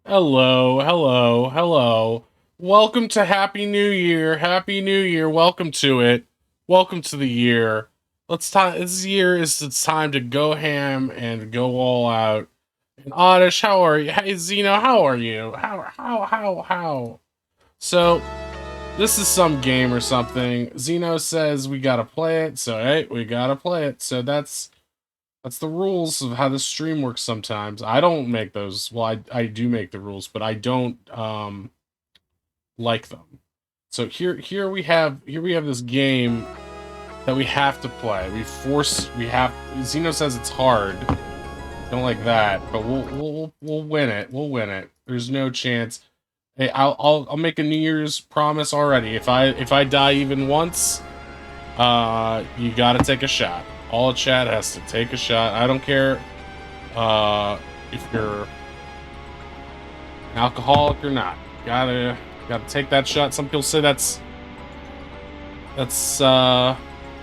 Hello, hello, hello. Welcome to Happy New Year. Happy New Year. Welcome to it. Welcome to the year. This year is it's time to go ham and go all out. And Oddish, how are you? Hey Zeno, how are you? How? So this is some game or something. Zeno says we gotta play it, so hey, we gotta play it. So that's the rules of how the stream works sometimes. I don't make those. Well, I do make the rules, but I don't like them. So here we have this game that we have to play. We have Zeno says it's hard. Don't like that, but we'll win it. We'll win it. There's no chance. Hey, I'll make a New Year's promise already. If I die even once, you gotta take a shot. All chat has to take a shot. I don't care if you're an alcoholic or not. Gotta take that shot. Some people say that's not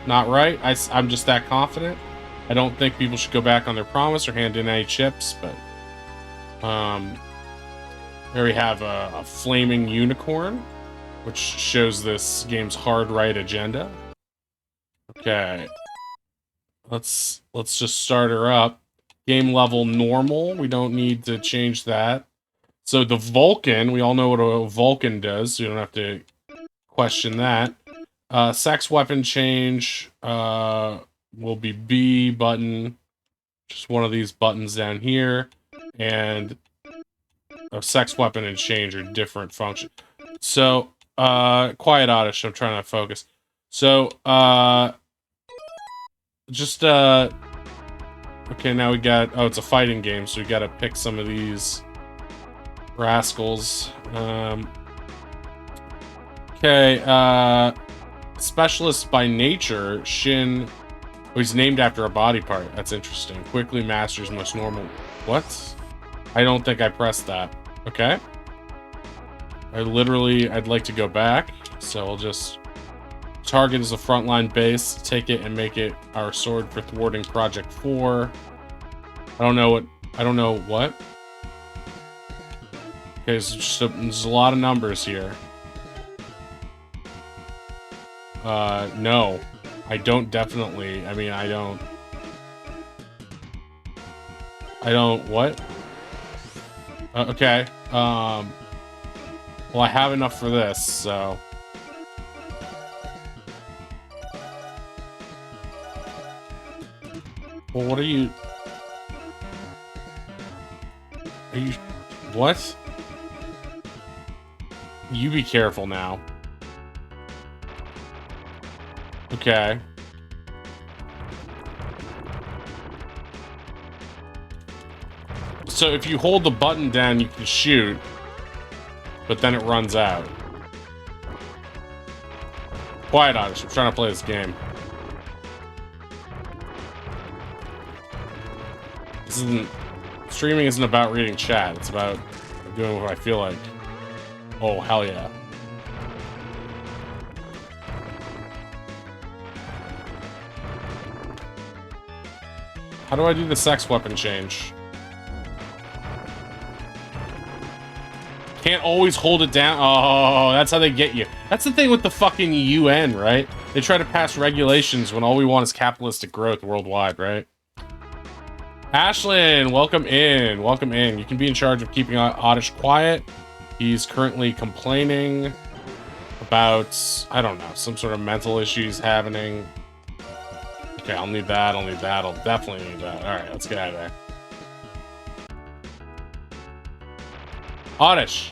right. I'm just that confident. I don't think people should go back on their promise or hand in any chips, but there we have a flaming unicorn, which shows this game's hard right agenda. Okay. Let's just start her up. Game level normal. We don't need to change that. So the Vulcan, we all know what a Vulcan does, so you don't have to question that. Sex weapon change will be B button. Just one of these buttons down here. And a sex weapon and change are different function. So, quiet Oddish, I'm trying to focus. So, okay, now we got, oh, it's a fighting game, so we gotta pick some of these rascals. Okay, specialist by nature, Shin, oh, he's named after a body part. That's interesting. Quickly masters most normal. What? I don't think I pressed that. Okay. I'd like to go back, so I'll just target is a frontline base, take it and make it our sword for thwarting Project 4. I don't know what. Okay, so there's a lot of numbers here. No. I don't definitely, I mean, I don't, what? Okay, well, I have enough for this, so. Well, what are you... What? You be careful now. Okay. So if you hold the button down, you can shoot, but then it runs out. Quiet, Oddish. I'm trying to play this game. Streaming isn't about reading chat. It's about doing what I feel like. Oh, hell yeah. How do I do the sex weapon change? Can't always hold it down. Oh, that's how they get you. That's the thing with the fucking UN, right? They try to pass regulations when all we want is capitalistic growth worldwide, right? Ashlyn, welcome in. Welcome in. You can be in charge of keeping Oddish quiet. He's currently complaining about, I don't know, some sort of mental issues happening. Okay, I'll need that. I'll definitely need that. Alright, let's get out of there. Oddish.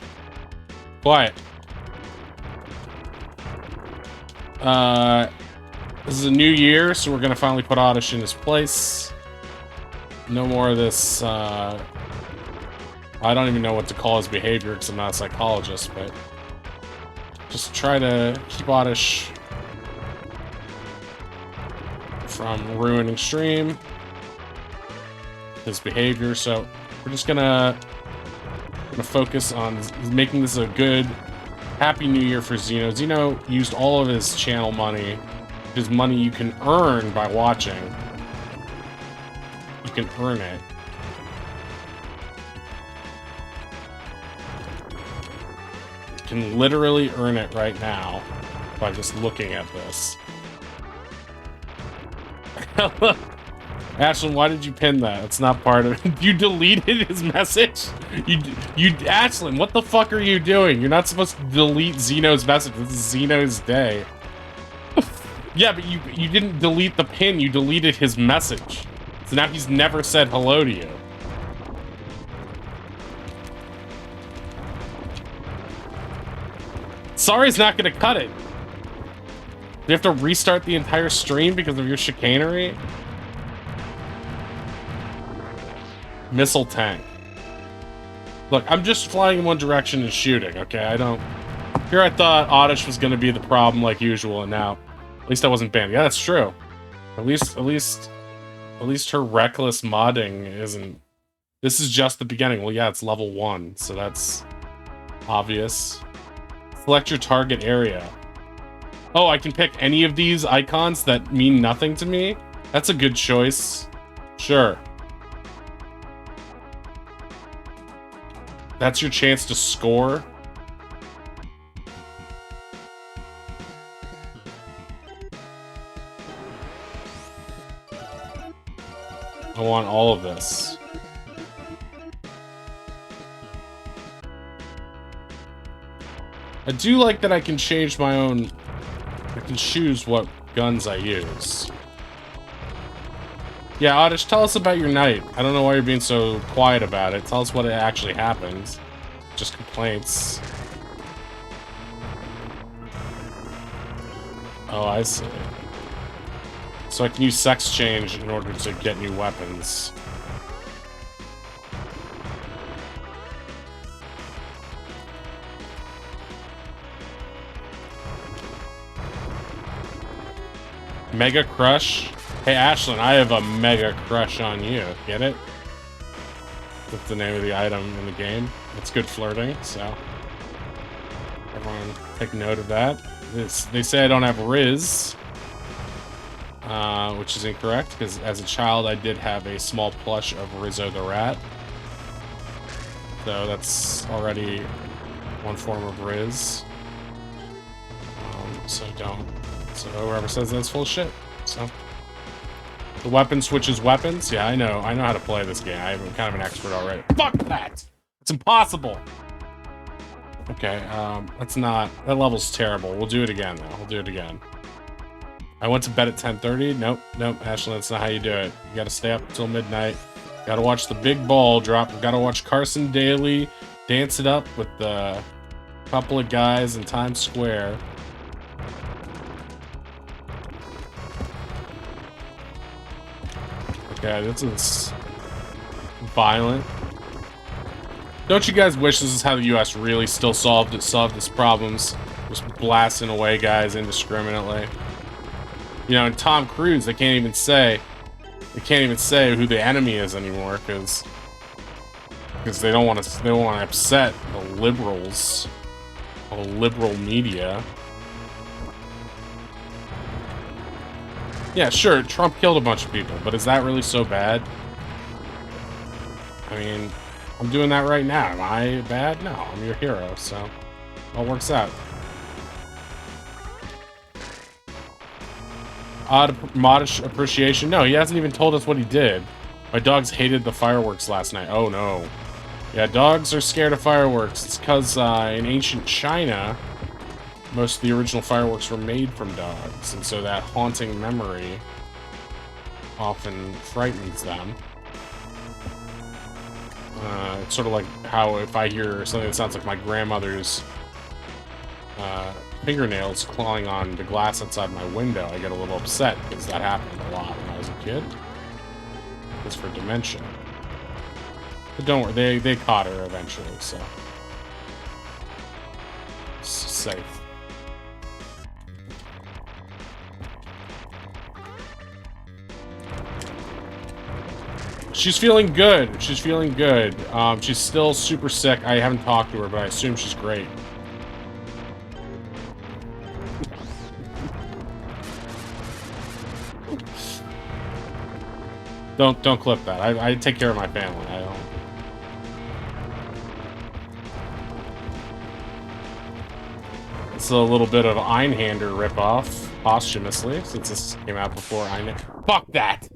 Quiet. This is a new year, so we're gonna finally put Oddish in his place. No more of this, I don't even know what to call his behavior because I'm not a psychologist, but just try to keep Oddish from ruining stream, his behavior. So we're just gonna focus on making this a good, happy new year for Zeno. Zeno used all of his channel money, his money you can earn by watching. You can earn it. can literally earn it right now by just looking at this. Ashlyn, why did you pin that? It's not part of it. You deleted his message? Ashlyn, what the fuck are you doing? You're not supposed to delete Zeno's message. This is Zeno's day. Yeah, but you didn't delete the pin. You deleted his message. So now he's never said hello to you. Sorry's not gonna cut it. Do you have to restart the entire stream because of your chicanery? Missile tank. Look, I'm just flying in one direction and shooting, okay? I don't... Here I thought Oddish was gonna be the problem like usual, and now... At least I wasn't banned. Yeah, that's true. At least her reckless modding isn't... This is just the beginning. Well, yeah, it's level 1, so that's obvious. Select your target area. Oh, I can pick any of these icons that mean nothing to me? That's a good choice. Sure. That's your chance to score. I want all of this. I do like that I can change my own... I can choose what guns I use. Yeah, Oddish, tell us about your night. I don't know why you're being so quiet about it. Tell us what actually happened. Just complaints. Oh, I see. So I can use sex change in order to get new weapons. Mega crush? Hey, Ashlyn, I have a mega crush on you. Get it? That's the name of the item in the game. It's good flirting, so... Everyone take note of that. They say I don't have Riz. Which is incorrect, because as a child I did have a small plush of Rizzo the Rat. So that's already one form of Riz. So don't... So whoever says that's full of shit. So... The weapon switches weapons? Yeah, I know how to play this game. I'm kind of an expert already. Fuck that! It's impossible! Okay, that's not... That level's terrible. We'll do it again, though. We'll do it again. I went to bed at 10:30. Nope, Ashley, that's not how you do it. You gotta stay up until midnight. Gotta watch the big ball drop. Gotta watch Carson Daly dance it up with the couple of guys in Times Square. Okay, this is violent. Don't you guys wish this is how the U.S. really still solved its problems? Just blasting away guys indiscriminately. You know, and Tom Cruise, they can't even say who the enemy is anymore because they don't want to upset the liberals, the liberal media. Yeah, sure, Trump killed a bunch of people, but is that really so bad? I mean, I'm doing that right now. Am I bad? No, I'm your hero, so it all works out. Odd modish appreciation. No, he hasn't even told us what he did. My dogs hated the fireworks last night. Oh no. Yeah, dogs are scared of fireworks. It's because in ancient China, most of the original fireworks were made from dogs, and so that haunting memory often frightens them. It's sort of like how if I hear something that sounds like my grandmother's fingernails clawing on the glass outside my window, I get a little upset because that happened a lot when I was a kid. It's for dementia. But don't worry, they caught her eventually, so it's safe. She's feeling good. She's feeling good. She's still super sick. I haven't talked to her, but I assume she's great. Don't clip that. I take care of my family. I don't. a little bit of Einhander ripoff posthumously, since this came out before Einhander. Fuck that!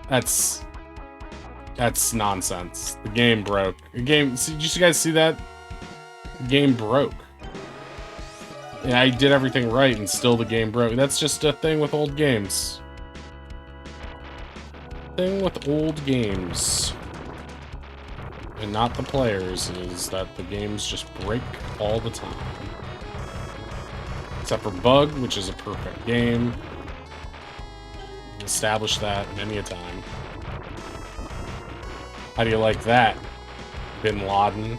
That's nonsense. The game broke. The game. Did you guys see that? The game broke. Yeah, I did everything right, and still the game broke. That's just a thing with old games. Thing with old games, and not the players, is that the games just break all the time. Except for Bug, which is a perfect game. Established that many a time. How do you like that, Bin Laden?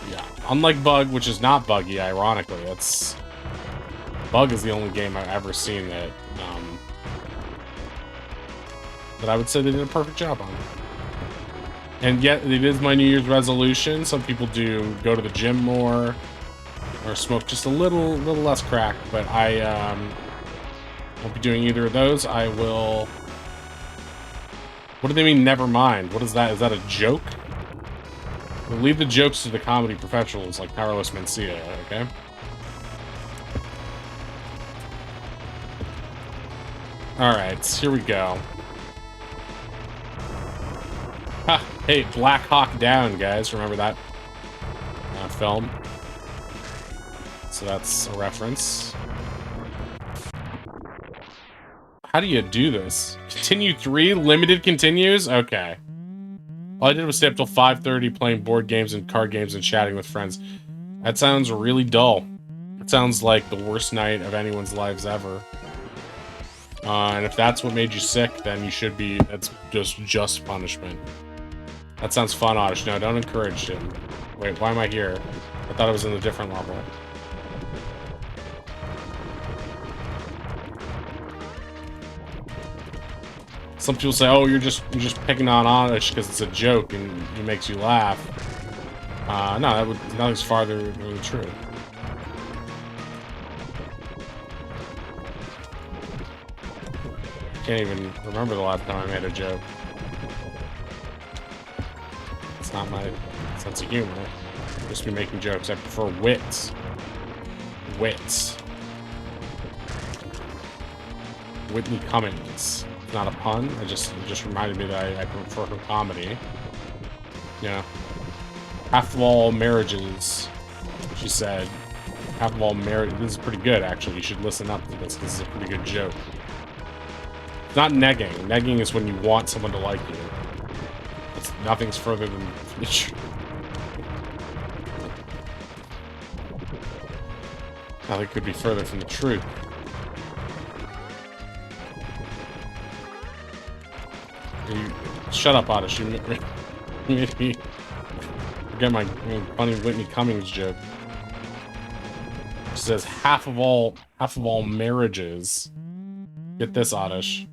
Yeah, unlike Bug, which is not buggy, ironically. That's... Bug is the only game I've ever seen that, that I would say they did a perfect job on. And yet, it is my New Year's resolution. Some people do go to the gym more, or smoke just a little less crack, but I, won't be doing either of those. I will... What do they mean, never mind? What is that? Is that a joke? We'll leave the jokes to the comedy professionals like Carlos Mencia, okay? Alright, here we go. Ha! Hey, Black Hawk Down, guys. Remember that film? So that's a reference. How do you do this? Continue 3? Limited continues? Okay. All I did was stay up till 5:30 playing board games and card games and chatting with friends. That sounds really dull. It sounds like the worst night of anyone's lives ever. And if that's what made you sick, then you should be... That's just punishment. That sounds fun, Oddish. No, don't encourage him. Wait, why am I here? I thought I was in a different level. Some people say, "Oh, you're just picking on Oddish because it's a joke and it makes you laugh." No, nothing's farther than the truth. I can't even remember the last time I made a joke. It's not my sense of humor. Just be making jokes. I prefer wits. Wits. Whitney Cummings. Not a pun. It just reminded me that I prefer her comedy. Yeah. Half of all marriages, she said. Half of all marriages. This is pretty good, actually. You should listen up to this. This is a pretty good joke. It's not negging. Negging is when you want someone to like you. Nothing's further than the truth. Nothing could be further from the truth. Shut up, Oddish. You made me forget my funny Whitney Cummings joke. It says half of all marriages. Get this, Oddish.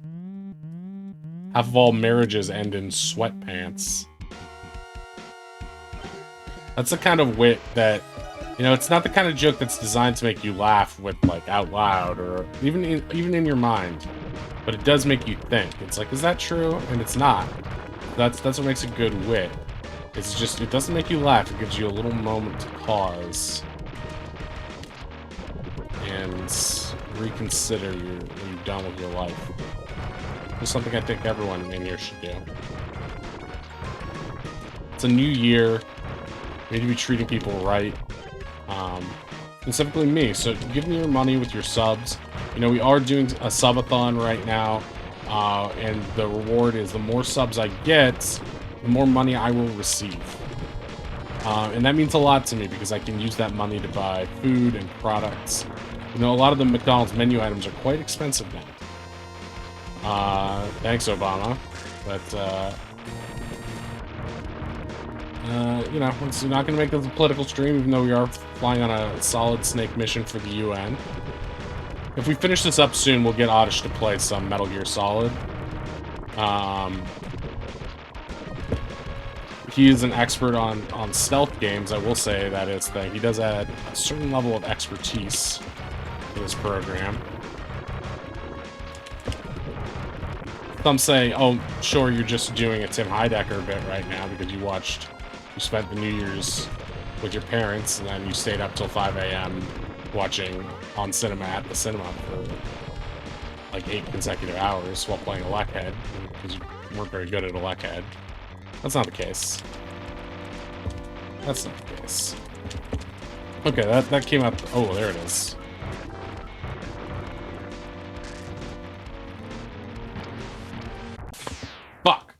Half of all marriages end in sweatpants. That's the kind of wit that, you know, it's not the kind of joke that's designed to make you laugh with, like, out loud or even in your mind. But it does make you think. It's like, is that true? And it's not. That's what makes a good wit. It's just, it doesn't make you laugh. It gives you a little moment to pause and reconsider what you've done with your life. It's something I think everyone in here should do. It's a new year. We need to be treating people right. Specifically me. So give me your money with your subs. You know, we are doing a subathon right now. And the reward is the more subs I get, the more money I will receive. And that means a lot to me because I can use that money to buy food and products. You know, a lot of the McDonald's menu items are quite expensive now. Thanks, Obama. But, you know, we're not going to make this a political stream, even though we are flying on a solid snake mission for the UN. If we finish this up soon, we'll get Oddish to play some Metal Gear Solid. He is an expert on stealth games. I will say that he does add a certain level of expertise to this program. Some say, oh, sure, you're just doing a Tim Heidecker bit right now because you spent the New Year's with your parents, and then you stayed up till 5 a.m. watching on cinema at the cinema for like 8 consecutive hours while playing Electhead, because you weren't very good at Electhead. That's not the case. That's not the case. Okay, that came up. Oh, there it is. Fuck.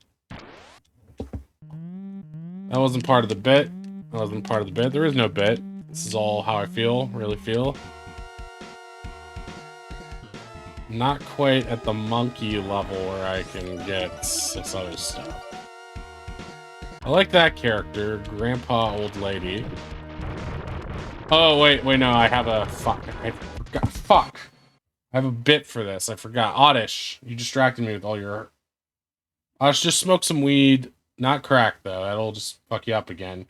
That wasn't part of the bit. That wasn't part of the bit. There is no bit. This is all how I feel, really feel. Not quite at the monkey level where I can get this other stuff. I like that character, Grandpa Old Lady. Oh, wait, no, I have a... Fuck, I forgot. Fuck! I have a bit for this, I forgot. Oddish, you distracted me with all your... Oddish, just smoke some weed. Not crack, though. That'll just fuck you up again.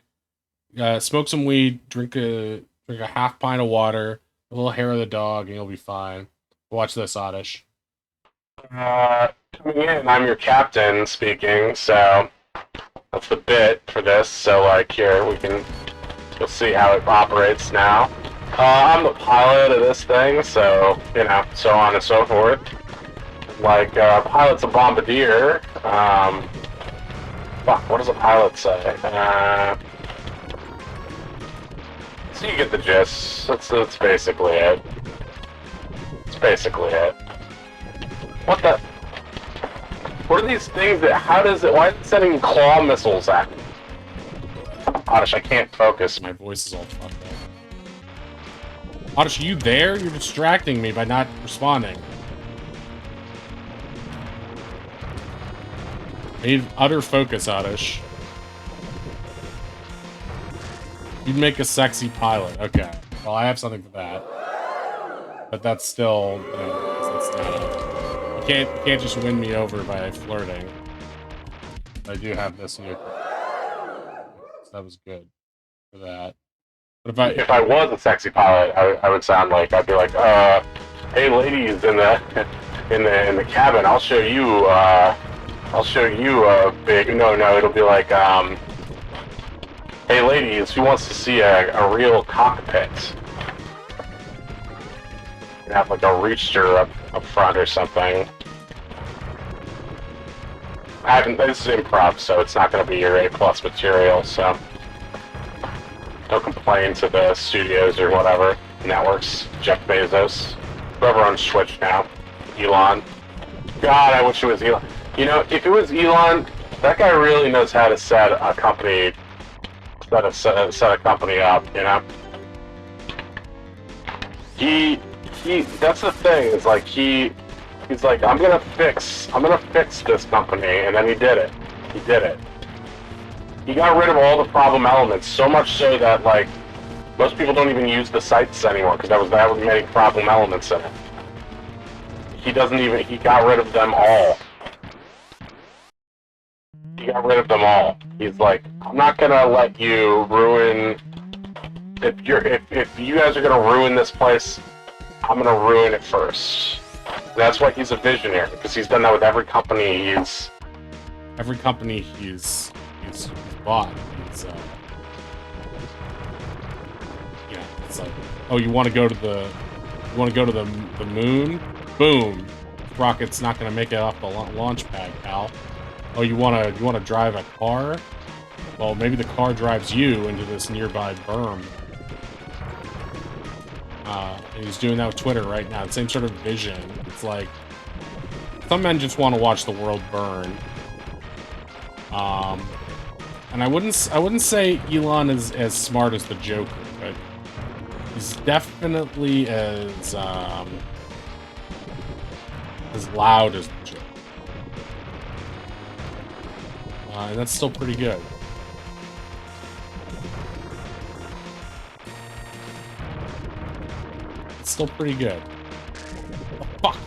Smoke some weed, drink a half pint of water, a little hair of the dog, and you'll be fine. Watch this, Oddish. Coming in, I'm your captain speaking, so that's the bit for this. So, like, here, you'll see how it operates now. I'm the pilot of this thing, so, you know, so on and so forth. Like, pilot's a bombardier. Fuck, what does a pilot say? So you get the gist. That's basically it. Basically it. What the? What are these things that, why is it sending claw missiles at me? Oddish, I can't focus. My voice is all fucked up. Oddish, are you there? You're distracting me by not responding. I need utter focus, Oddish. You'd make a sexy pilot. Okay. Well, I have something for that. But that's still, you know, that's not, you can't just win me over by flirting. I do have this new. So that was good for that. But if I was a sexy pilot, I would sound like, I'd be like, hey ladies in the cabin, I'll show you a big, no, it'll be like, hey ladies, who wants to see a real cockpit? Have like a reacher up front or something. This is improv, so it's not going to be your A+ material, so don't complain to the studios or whatever, networks, Jeff Bezos, whoever owns Twitch now, Elon. God, I wish it was Elon. You know, if it was Elon, that guy really knows how to set a company up, you know? That's the thing, is like he's like, I'm gonna fix this company, and then he did it. He got rid of all the problem elements, so much so that, like, most people don't even use the sites anymore, because that was many problem elements in it. He got rid of them all. He's like, I'm not gonna let you ruin, if you guys are gonna ruin this place, I'm gonna ruin it first. That's why he's a visionary, because he's done that with every company he's bought. Yeah, it's like, oh, you want to go to the moon? Boom, rocket's not gonna make it off the launch pad, pal. Oh, you wanna drive a car? Well, maybe the car drives you into this nearby berm. And he's doing that with Twitter right now. The same sort of vision. It's like, some men just want to watch the world burn. And I wouldn't say Elon is as smart as the Joker, but he's definitely as loud as the Joker. And that's still pretty good. Still pretty good. Oh, fuck.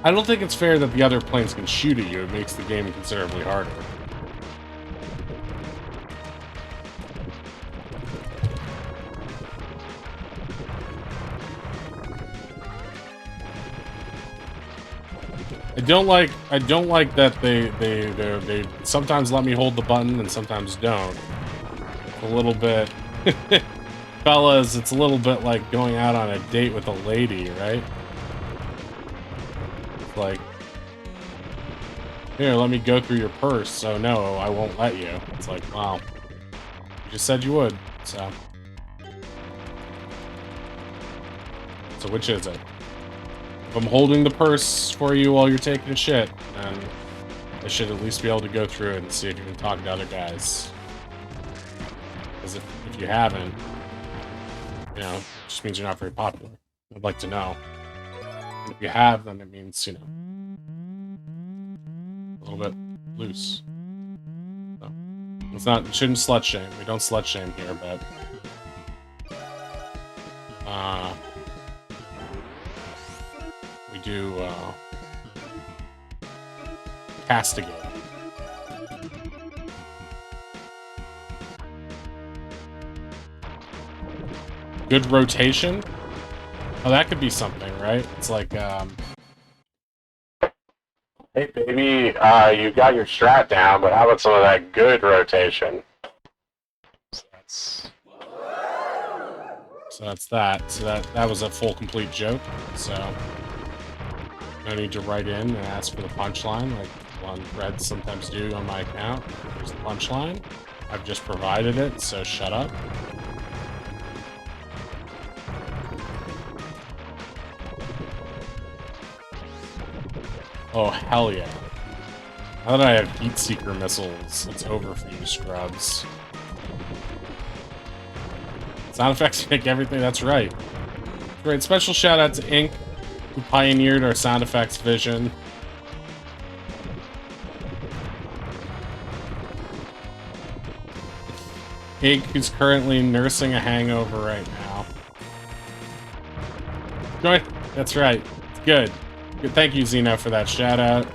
I don't think it's fair that the other planes can shoot at you. It makes the game considerably harder. I don't like that they sometimes let me hold the button and sometimes don't. a little bit... Fellas, it's a little bit like going out on a date with a lady, right? It's like, here, let me go through your purse. So no, I won't let you. It's like, wow. You just said you would, so. So which is it? If I'm holding the purse for you while you're taking a shit, then I should at least be able to go through it and see if you can talk to other guys. Because if you haven't, you know, it just means you're not very popular. I'd like to know. And if you have, then it means, you know, a little bit loose. So, it's not, it shouldn't slut shame. We don't slut shame here, but we do castigate. Good rotation? Oh, that could be something, right? It's like, hey, baby, you got your strat down, but how about some of that good rotation? So that's that. So that was a full, complete joke. So no need to write in and ask for the punchline like one Reds sometimes do on my account. Here's the punchline. I've just provided it, so shut up. Oh, hell yeah. Now that I have Heat Seeker missiles, it's over for you scrubs. Sound effects make everything, that's right. Great, special shout out to Ink, who pioneered our sound effects vision. Ink, who's currently nursing a hangover right now. Join, that's right, it's good. Good, thank you, Xeno, for that shout out.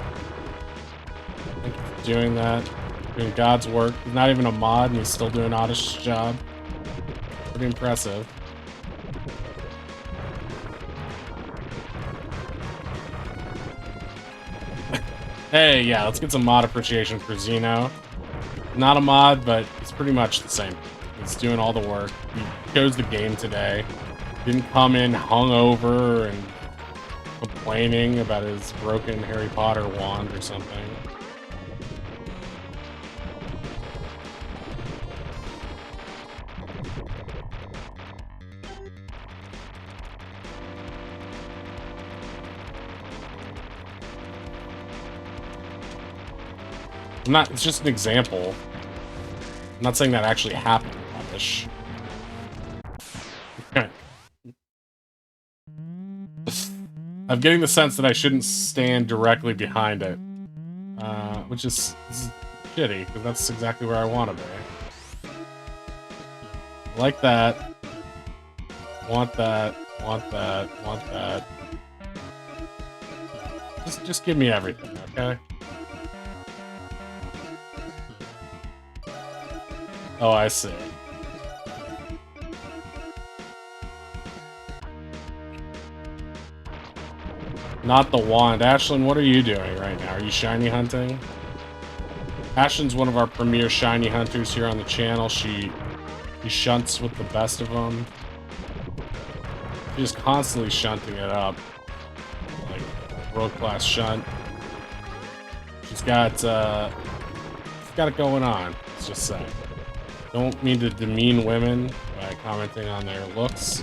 Thank you for doing that. Doing God's work. He's not even a mod, and he's still doing Oddish's job. Pretty impressive. Hey, yeah, let's get some mod appreciation for Xeno. Not a mod, but it's pretty much the same. He's doing all the work. He chose the game today. Didn't come in hungover and complaining about his broken Harry Potter wand or something. It's just an example. I'm not saying that actually happened, Rubbish. I'm getting the sense that I shouldn't stand directly behind it. Which is shitty, because that's exactly where I want to be. Like that. Want that. Want that. Want that. Just give me everything, okay? Oh, I see. Not the wand. Ashlyn, what are you doing right now? Are you shiny hunting? Ashlyn's one of our premier shiny hunters here on the channel. She shunts with the best of them. She's constantly shunting it up. Like, world-class shunt. She's got it going on, let's just say. Don't mean to demean women by commenting on their looks.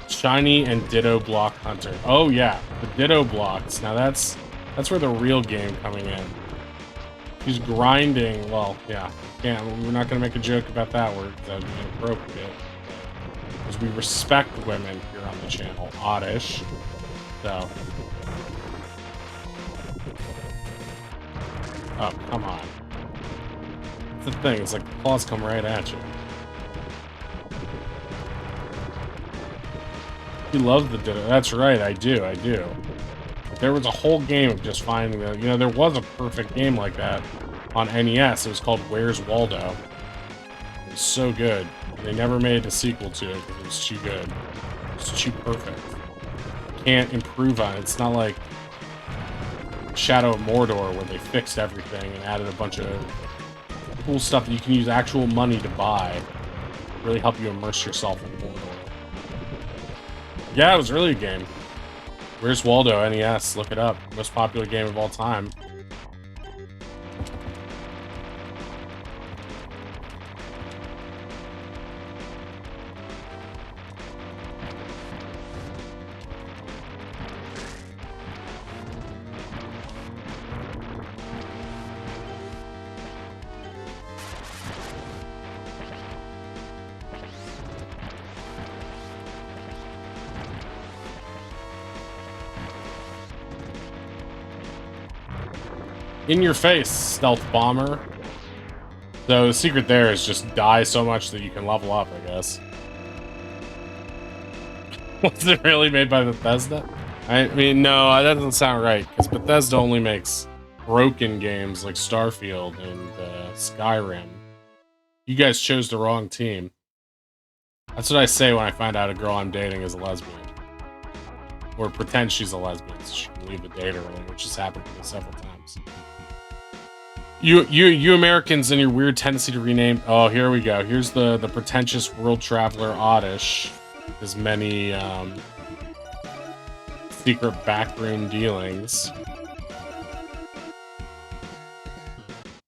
Shiny and Ditto block hunter. Oh yeah, the Ditto blocks. Now that's where the real game coming in. She's grinding. Well, yeah. We're not gonna make a joke about that word. That would be inappropriate. Because we respect women here on the channel. Oddish. So. Oh, come on. That's the thing. It's like the claws come right at you. You love the Ditto. That's right, I do. There was a whole game of just finding the... You know, there was a perfect game like that on NES. It was called Where's Waldo. It was so good. They never made a sequel to it because it was too good. It was too perfect. You can't improve on it. It's not like Shadow of Mordor where they fixed everything and added a bunch of cool stuff that you can use actual money to buy. Really help you immerse yourself in Mordor. Yeah, it was really a game. Where's Waldo? NES. Look it up. Most popular game of all time. In your face, stealth bomber. So the secret there is just die so much that you can level up, I guess. Was it really made by Bethesda? I mean, no, that doesn't sound right, because Bethesda only makes broken games like Starfield and Skyrim. You guys chose the wrong team. That's what I say when I find out a girl I'm dating is a lesbian. Or pretends she's a lesbian so she can leave the date early, which has happened to me several times. You Americans and your weird tendency to rename. Oh, here we go. Here's the pretentious world traveler Oddish. His many secret backroom dealings.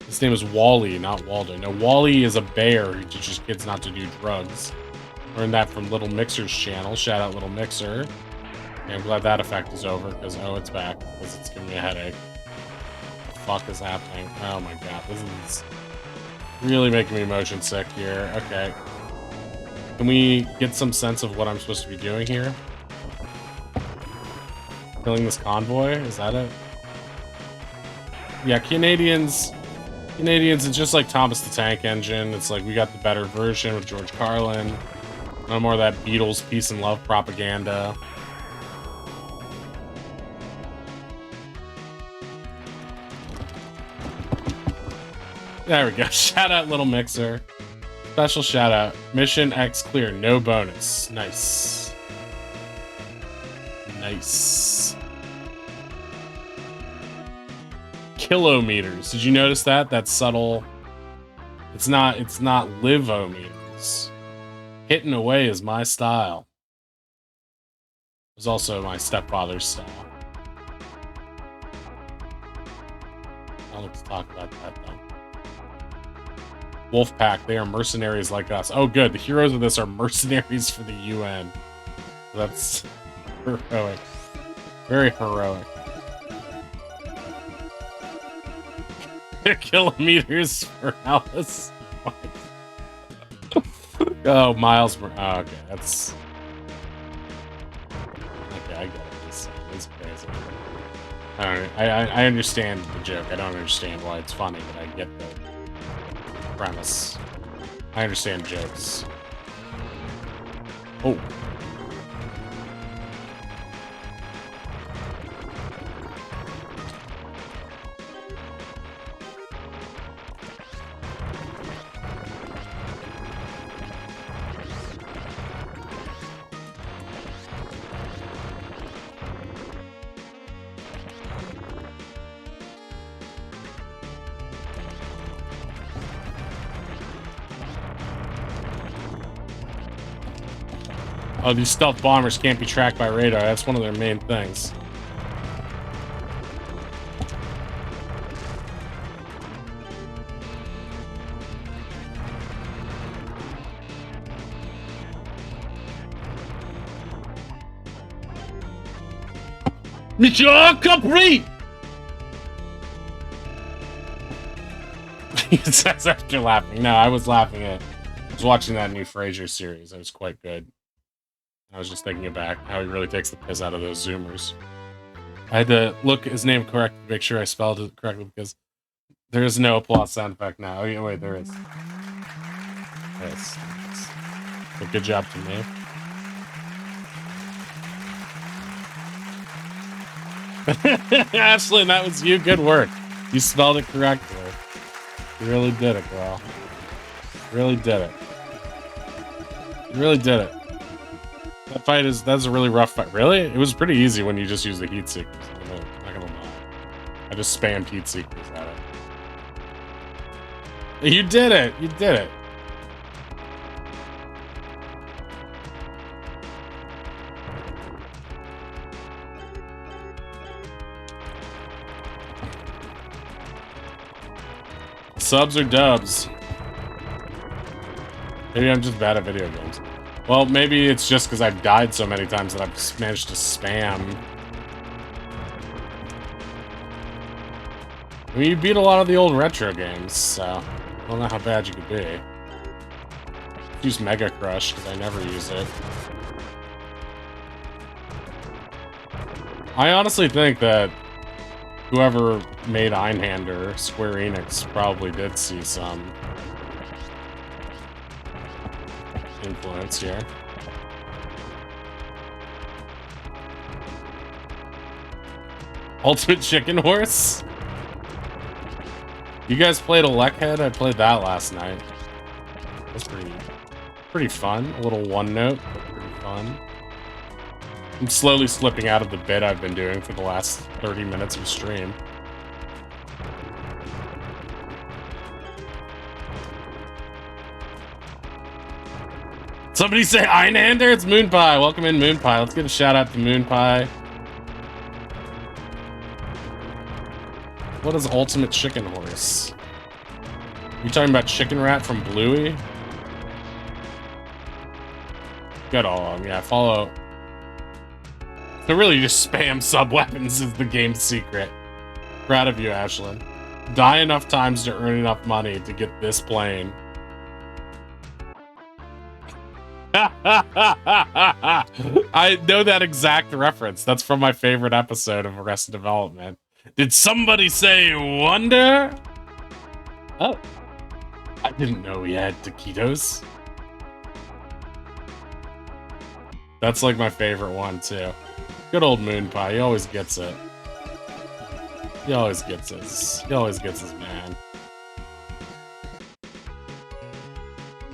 His name is Wally, not Waldo. No, Wally is a bear who teaches kids not to do drugs. Learned that from Little Mixer's channel. Shout out Little Mixer. Okay, I'm glad that effect is over because it's back because it's giving me a headache. Fuck is happening? Oh my god, this is really making me motion sick here. Okay. Can we get some sense of what I'm supposed to be doing here? Killing this convoy? Is that it? Yeah, Canadians, it's just like Thomas the Tank Engine. It's like we got the better version with George Carlin. No more of that Beatles peace and love propaganda. There we go. Shout out Little Mixer. Special shout out. Mission X clear. No bonus. Nice. Nice. Kilometers. Did you notice that? That's subtle. It's not live-o-meters. Hitting away is my style. It's also my stepfather's style. I'll have to talk about that though. Wolfpack, they are mercenaries like us. Oh, good. The heroes of this are mercenaries for the UN. That's heroic. Very heroic. Kilometers for Alice. Oh, miles per... Oh, okay, that's... Okay, I get it. It's crazy. I understand the joke. I don't understand why it's funny, but I get the premise. I understand jokes. Oh. Oh, these stealth bombers can't be tracked by radar. That's one of their main things. Mission complete! He says after laughing. No, I was laughing at... I was watching that new Frasier series. It was quite good. I was just thinking it back, how he really takes the piss out of those Zoomers. I had to look his name correct to make sure I spelled it correctly because there is no applause sound effect now. Oh, yeah, wait, there is. Yes. So good job to me. Ashlyn, that was you. Good work. You spelled it correctly. You really did it, girl. You really did it. You really did it. That fight that's a really rough fight. Really? It was pretty easy when you just use the heat seekers. I'm not gonna lie. I just spammed heat seekers at it. You did it! You did it! Subs or dubs? Maybe I'm just bad at video games. Well, maybe it's just because I've died so many times that I've managed to spam. I mean, you beat a lot of the old retro games, so I don't know how bad you could be. Use Mega Crush, because I never use it. I honestly think that whoever made Einhander, Square Enix, probably did see some influence here. Ultimate Chicken Horse? You guys played Electhead? I played that last night. That's pretty fun. A little one note, but pretty fun. I'm slowly slipping out of the bit I've been doing for the last 30 minutes of stream. Somebody say Einhander? It's Moonpie. Welcome in, Moonpie. Let's give a shout out to Moonpie. What is Ultimate Chicken Horse? You talking about Chicken Rat from Bluey? Good on, yeah, follow. So really just spam sub-weapons is the game's secret. Proud of you, Ashlyn. Die enough times to earn enough money to get this plane. I know that exact reference. That's from my favorite episode of Arrested Development. Did somebody say wonder? Oh. I didn't know he had taquitos. That's like my favorite one, too. Good old Moonpie. He always gets it. He always gets his. He always gets his man.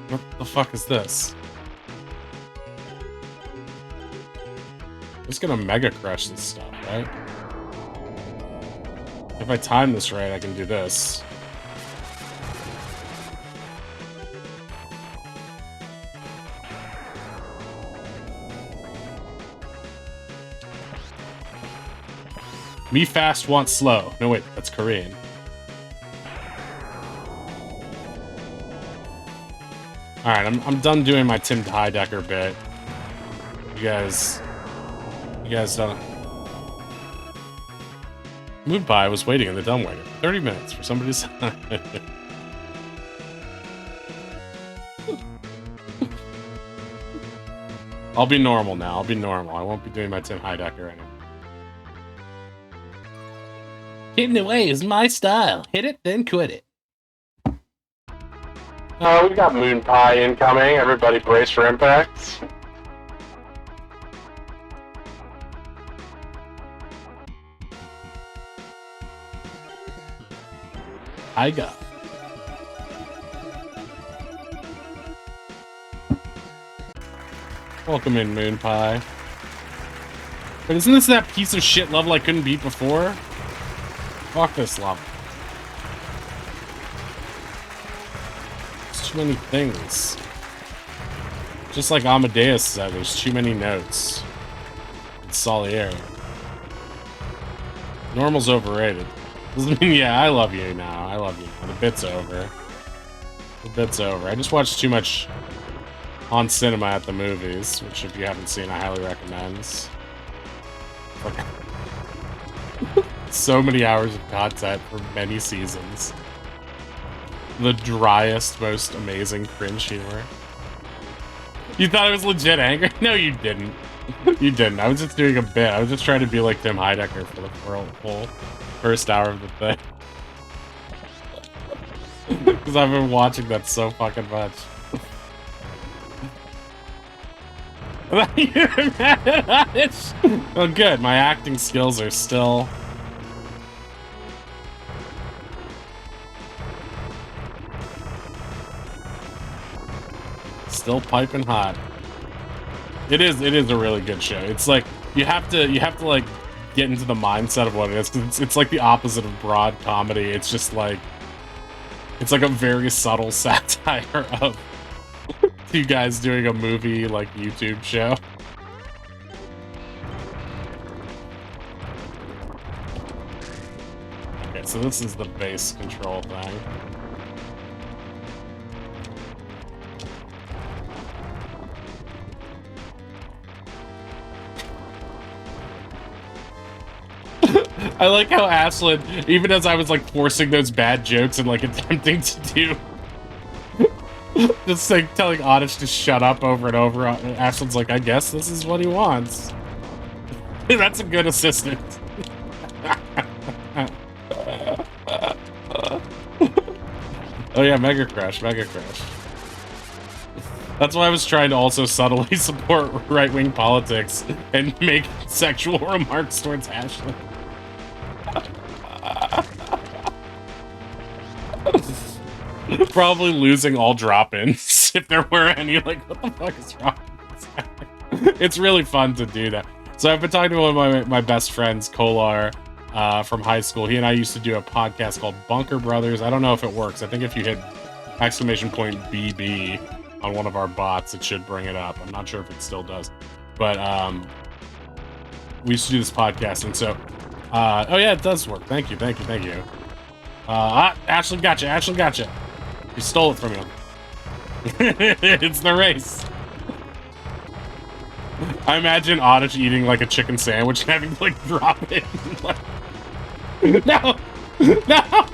What the fuck is this? I'm just gonna Mega Crush this stuff, right? If I time this right, I can do this. Me fast, want slow. No, wait, that's Korean. Alright, I'm done doing my Tim Heidecker bit. You guys don't... Moonpie was waiting in the dumbwaiter for 30 minutes for somebody to sign. I'll be normal now. I'll be normal. I won't be doing my Tim Heidecker anymore. Hitting away is my style. Hit it, then quit it. We've got Moonpie incoming. Everybody brace for impact. I got. Welcome in, Moonpie. But isn't this that piece of shit level I couldn't beat before? Fuck this level. There's too many things. Just like Amadeus said, there's too many notes. It's Salieri. Normal's overrated. Yeah, I love you now. I love you now. The bit's over. The bit's over. I just watched too much on cinema at the movies, which if you haven't seen, I highly recommend. So many hours of content for many seasons. The driest, most amazing cringe humor. You thought I was legit angry? No, you didn't. You didn't. I was just doing a bit. I was just trying to be like Tim Heidecker for the whole first hour of the thing. Because I've been watching that so fucking much. Oh, good. My acting skills are still... still piping hot. It is a really good show. It's like you have to like get into the mindset of what it is, because it's like the opposite of broad comedy. It's just like It's like a very subtle satire of two guys doing a movie, like, YouTube show. Okay, so this is the base control thing. I like how Ashlyn, even as I was like forcing those bad jokes and like attempting to do, just like telling Oddish to shut up over and over, Ashlyn's like, I guess this is what he wants. That's a good assistant. Oh yeah, Mega Crash, Mega Crash. That's why I was trying to also subtly support right-wing politics and make sexual remarks towards Ashlyn. Probably losing all drop-ins if there were any. Like, what the fuck is wrong with this guy? It's really fun to do that. So I've been talking to one of my best friends, Kolar, from high school. He and I used to do a podcast called Bunker Brothers. I don't know if it works. I think if you hit !BB on one of our bots, it should bring it up. I'm not sure if it still does. But we used to do this podcast, and so oh yeah, it does work. Thank you. Ashley gotcha. Ashley gotcha. You stole it from you. It's the race. I imagine Oddish eating like a chicken sandwich and having to like drop it. No! No!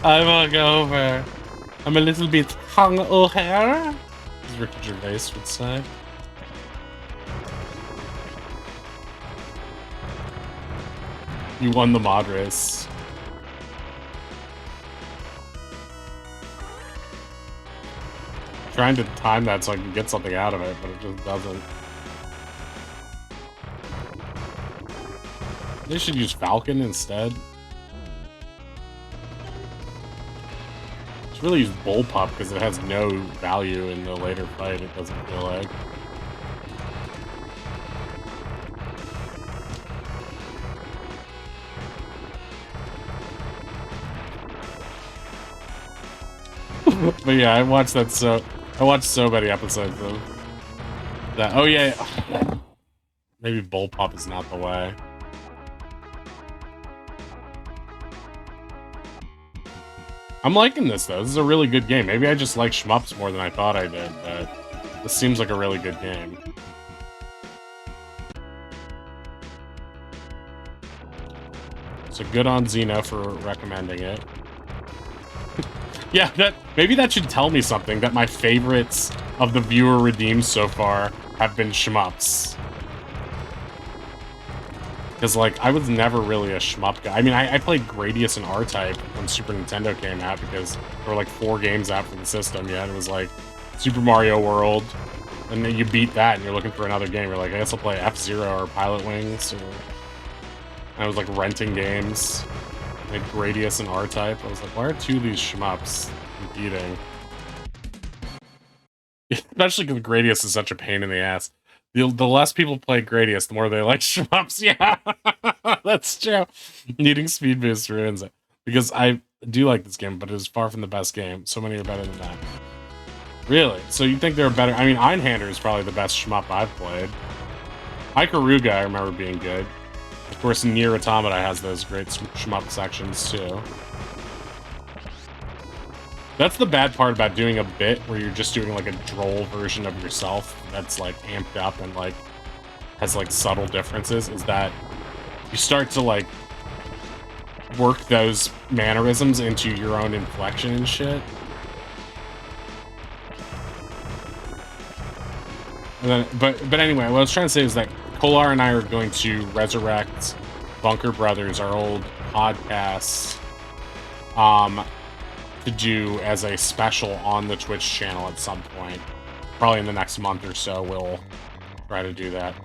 I will go over. I'm a little bit hungover, as Ricky Gervais would say. You won the mod race. Trying to time that so I can get something out of it, but it just doesn't. They should use Falcon instead. Should really use Bullpup because it has no value in the later fight, it doesn't feel like. But yeah, I watched so many episodes of that. Oh yeah. Maybe Bullpup is not the way. I'm liking this though. This is a really good game. Maybe I just like shmups more than I thought I did, but this seems like a really good game. So good on Xeno for recommending it. Yeah, maybe that should tell me something, that my favorites of the viewer redeemed so far have been shmups. Because, like, I was never really a shmup guy. I mean, I played Gradius and R-Type when Super Nintendo came out because there were, like, 4 games out for the system, yeah? And it was, like, Super Mario World, and then you beat that and you're looking for another game. You're like, I guess I'll play F-Zero or Pilot Wings, or... I was, like, renting games. Like Gradius and R-Type. I was like, why are 2 of these shmups competing? Especially because Gradius is such a pain in the ass. The less people play Gradius, the more they like shmups. Yeah, that's true. Needing speed boost ruins it. Because I do like this game, but it is far from the best game. So many are better than that. Really? So you think they're better? I mean, Einhander is probably the best shmup I've played. Ikaruga, I remember being good. Of course, Nier Automata has those great shmup sections, too. That's the bad part about doing a bit where you're just doing, like, a droll version of yourself that's, like, amped up and, like, has, like, subtle differences, is that you start to, like, work those mannerisms into your own inflection and shit. And then, but anyway, what I was trying to say is that Kolar and I are going to resurrect Bunker Brothers, our old podcast, to do as a special on the Twitch channel at some point. Probably in the next month or so, we'll try to do that.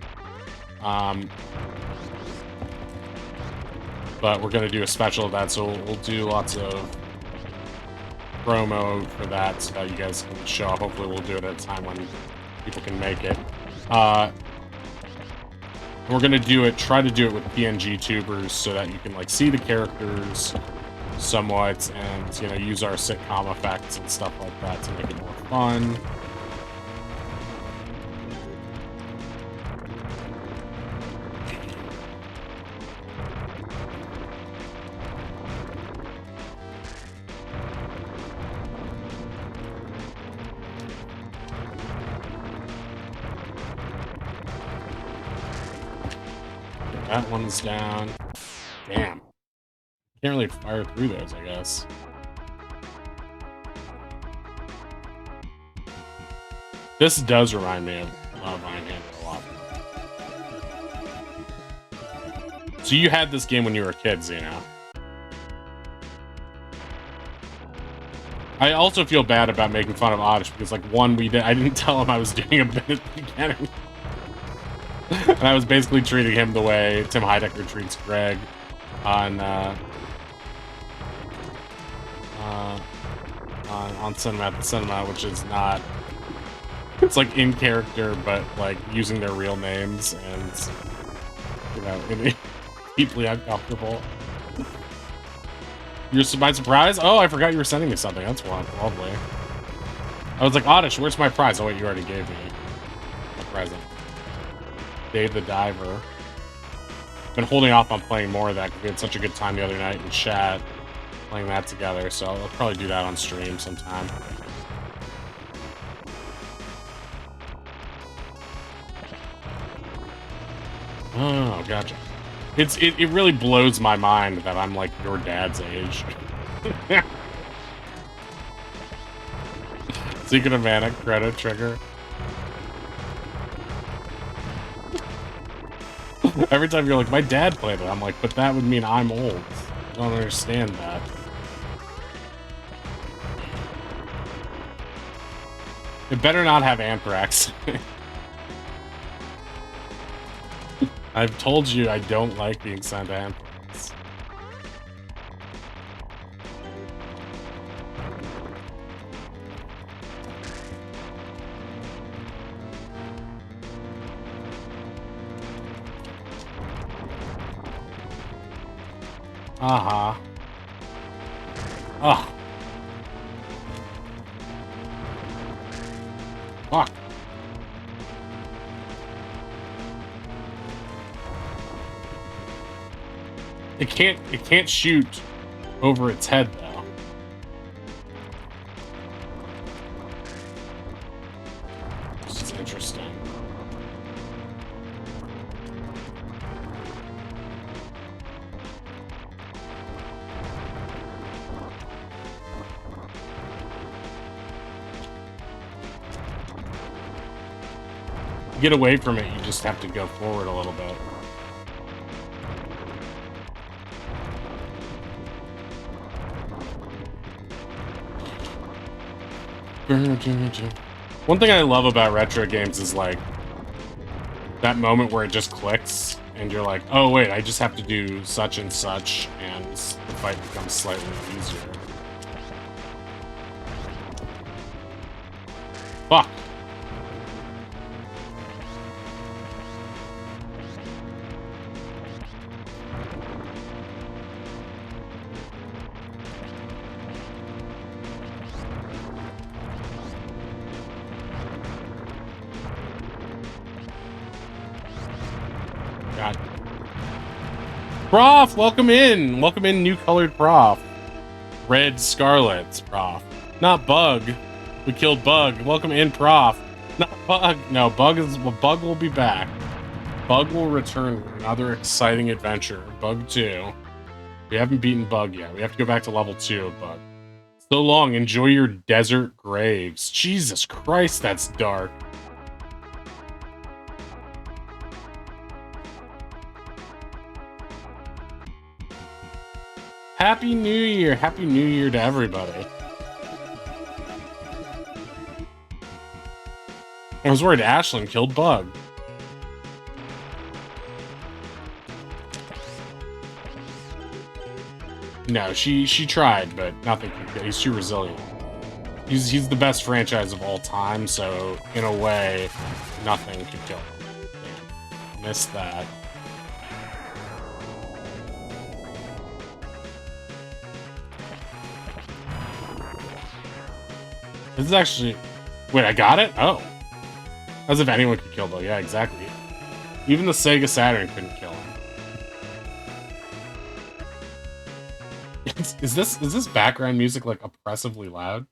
But we're going to do a special of that, so we'll do lots of promo for that so that you guys can show up. Hopefully we'll do it at a time when people can make it. We're gonna try to do it with PNG tubers so that you can like see the characters, somewhat and, you know, use our sitcom effects and stuff like that to make it more fun. That one's down. Damn. Can't really fire through those, I guess. This does remind me of Vine Hammer a lot. So you had this game when you were a kid, Xeno. I also feel bad about making fun of Oddish because, like, one, I didn't tell him I was doing a bit at the beginning. And I was basically treating him the way Tim Heidecker treats Greg on Cinema at the Cinema, which is not... It's, like, in character, but, like, using their real names and, you know, deeply uncomfortable. You're my surprise? Oh, I forgot you were sending me something. That's lovely. I was like, Oddish, where's my prize? Oh, wait, you already gave me a present. Dave the Diver. Been holding off on playing more of that because we had such a good time the other night in chat playing that together, so I'll probably do that on stream sometime. Oh, gotcha. It really blows my mind that I'm like your dad's age. Secret of Manic credit trigger. Every time you're like, my dad played it, I'm like, but that would mean I'm old. I don't understand that. It better not have anthrax. I've told you I don't like being sent to anthrax. Uh-huh. Ugh. Fuck. It can't shoot over its head though. This is interesting. To get away from it, you just have to go forward a little bit. One thing I love about retro games is like that moment where it just clicks and you're like, oh wait, I just have to do such and such and the fight becomes slightly easier. Fuck. God. Prof, welcome in. Welcome in, new colored Prof. Red Scarlet, Prof. Not Bug. We killed Bug. Welcome in, Prof. Not Bug. No, Bug will be back. Bug will return with another exciting adventure. Bug 2. We haven't beaten Bug yet. We have to go back to level 2 of Bug. So long. Enjoy your desert graves. Jesus Christ, that's dark. Happy New Year! Happy New Year to everybody. I was worried Ashlyn killed Bug. No, she tried, but nothing could kill. He's too resilient. He's the best franchise of all time, so in a way, nothing could kill him. Damn. Missed that. This is actually... Wait, I got it? Oh. As if anyone could kill though. Yeah, exactly. Even the Sega Saturn couldn't kill him. Is this background music like oppressively loud?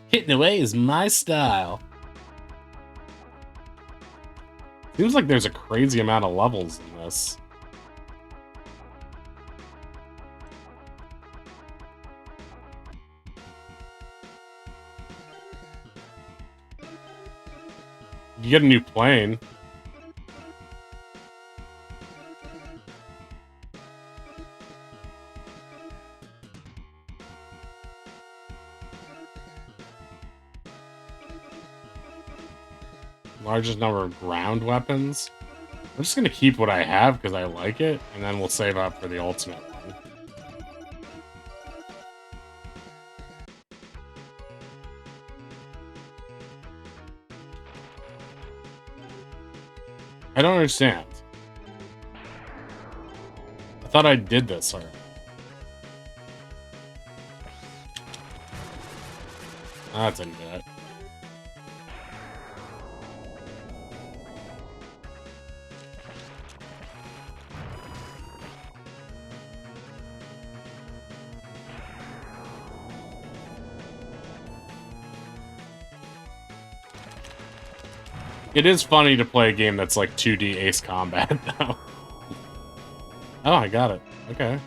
Hitting away is my style. Seems like there's a crazy amount of levels in this. You get a new plane. Largest number of ground weapons. I'm just gonna keep what I have because I like it, and then we'll save up for the ultimate one. I don't understand. I thought I did this already. That didn't do it. It is funny to play a game that's like 2D Ace Combat, though. Oh, I got it. Okay.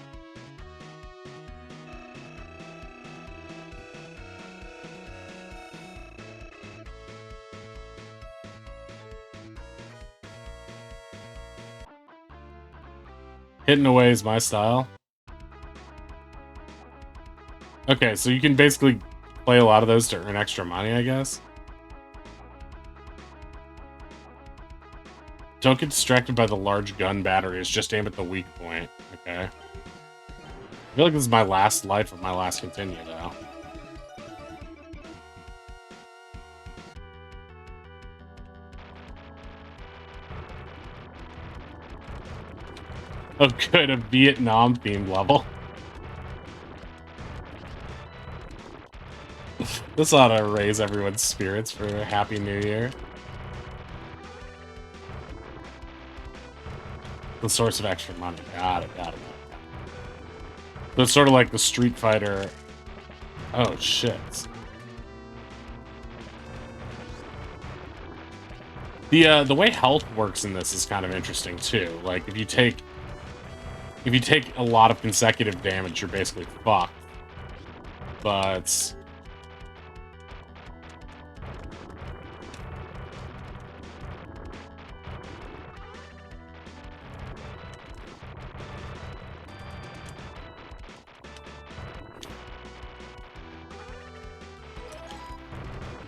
Hitting away is my style. Okay, so you can basically play a lot of those to earn extra money, I guess. Don't get distracted by the large gun batteries. Just aim at the weak point. Okay. I feel like this is my last life of my last continue, though. Oh, good. A Vietnam-themed level. This ought to raise everyone's spirits for a Happy New Year. The source of extra money. Got it. So it's sort of like the Street Fighter. Oh, shit. The way health works in this is kind of interesting, too. Like, if you take a lot of consecutive damage, you're basically fucked. But...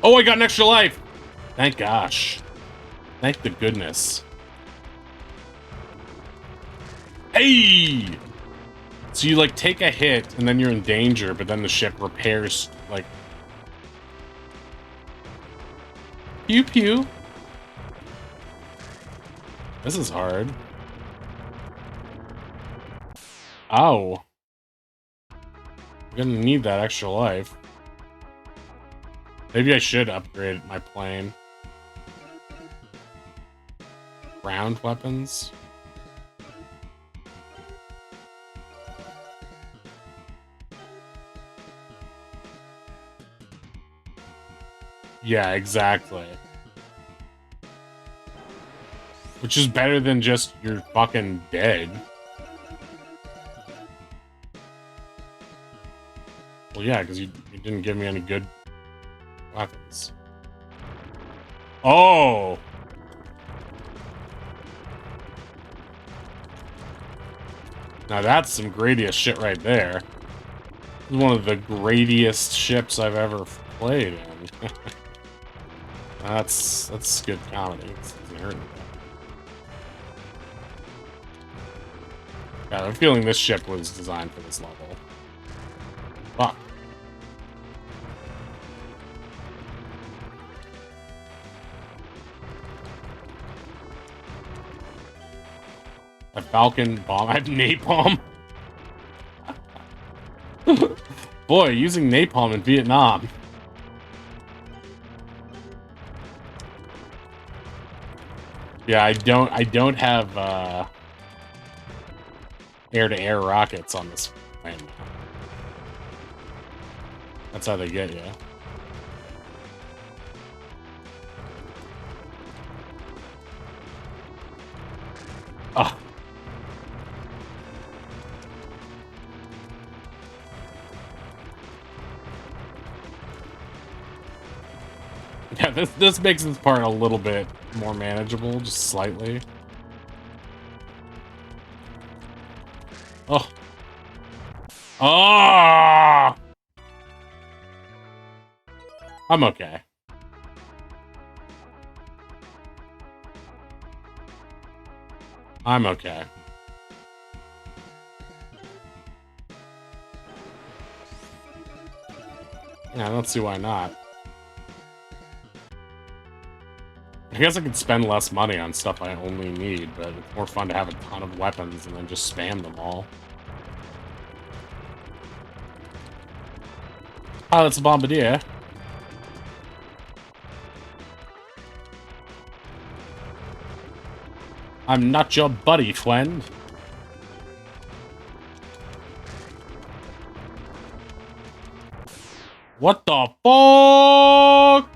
Oh, I got an extra life! Thank gosh. Thank the goodness. Hey! So you, like, take a hit, and then you're in danger, but then the ship repairs, like... Pew pew! This is hard. Ow. I'm gonna need that extra life. Maybe I should upgrade my plane. Ground weapons? Yeah, exactly. Which is better than just you're fucking dead. Well, yeah, because you didn't give me any good weapons. Oh! Now that's some gradiest shit right there. This is one of the gradiest ships I've ever played in. That's good comedy. It's nerd. Yeah, I'm feeling this ship was designed for this level. Fuck. A Falcon bomb. I have napalm. Boy, using napalm in Vietnam. Yeah, I don't have air-to-air rockets on this plane. That's how they get you. Oh. Yeah, this makes this part a little bit more manageable, just slightly. Oh. Oh! I'm okay. I'm okay. Yeah, I don't see why not. I guess I could spend less money on stuff I only need, but it's more fun to have a ton of weapons and then just spam them all. Pilot's a bombardier. I'm not your buddy, friend. What the fuck?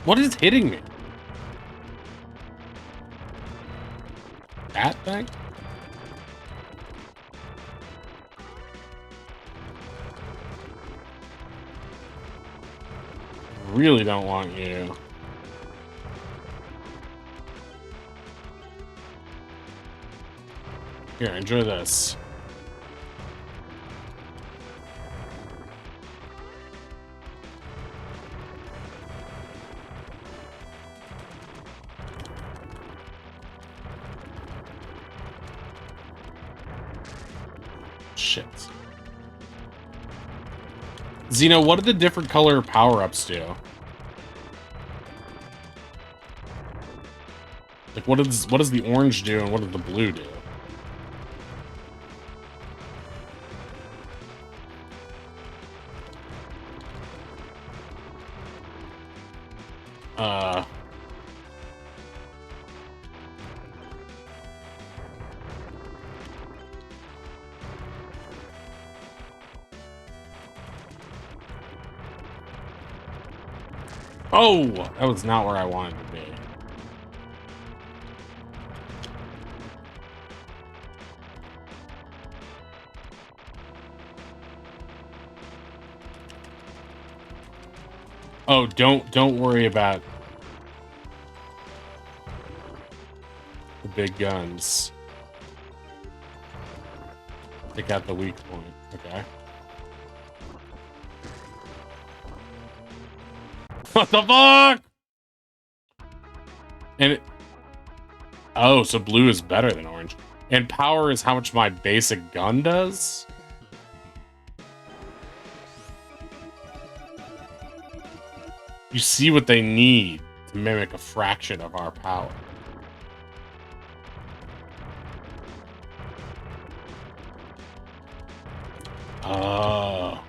What is hitting me? That thing? Really don't want you. Here, enjoy this. Shit. Xeno, what do the different color power-ups do? Like, what does the orange do and what does the blue do? Oh, that was not where I wanted to be. Oh, don't worry about the big guns. Take out the weak point. Okay. What the fuck? And it... Oh, so blue is better than orange. And power is how much my basic gun does? You see what they need to mimic a fraction of our power. Oh.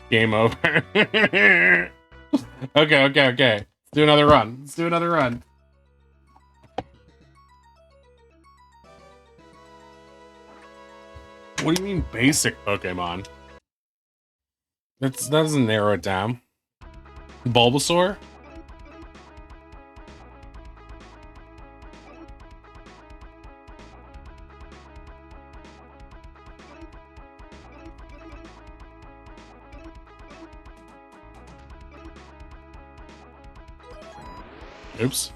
Game over. Okay. Let's do another run. What do you mean basic Pokemon? That doesn't narrow it down. Bulbasaur? Oops.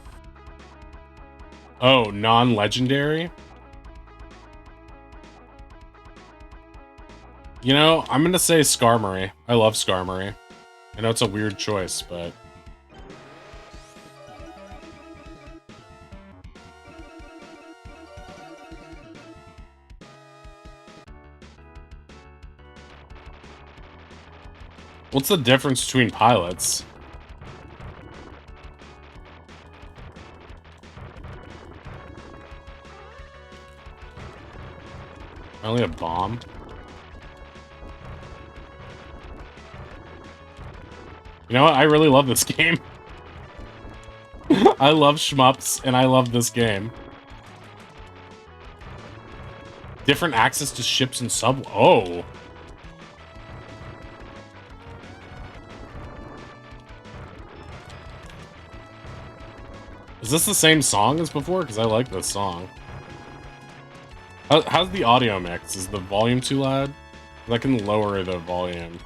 Oh, non-legendary? You know, I'm gonna say Skarmory. I love Skarmory. I know it's a weird choice, but... What's the difference between pilots? Only a bomb? You know what? I really love this game. I love shmups, and I love this game. Different access to ships and sub... Oh! Is this the same song as before? Because I like this song. How's the audio mix? Is the volume too loud? I can lower the volume.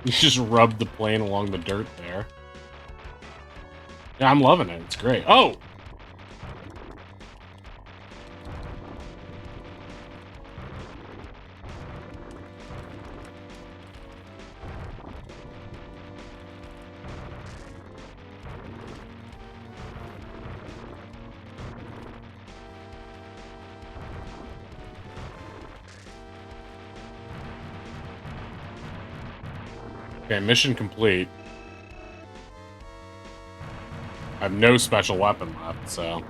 You just rubbed the plane along the dirt there. Yeah, I'm loving it. It's great. Oh! Okay, mission complete. I have no special weapon left, so...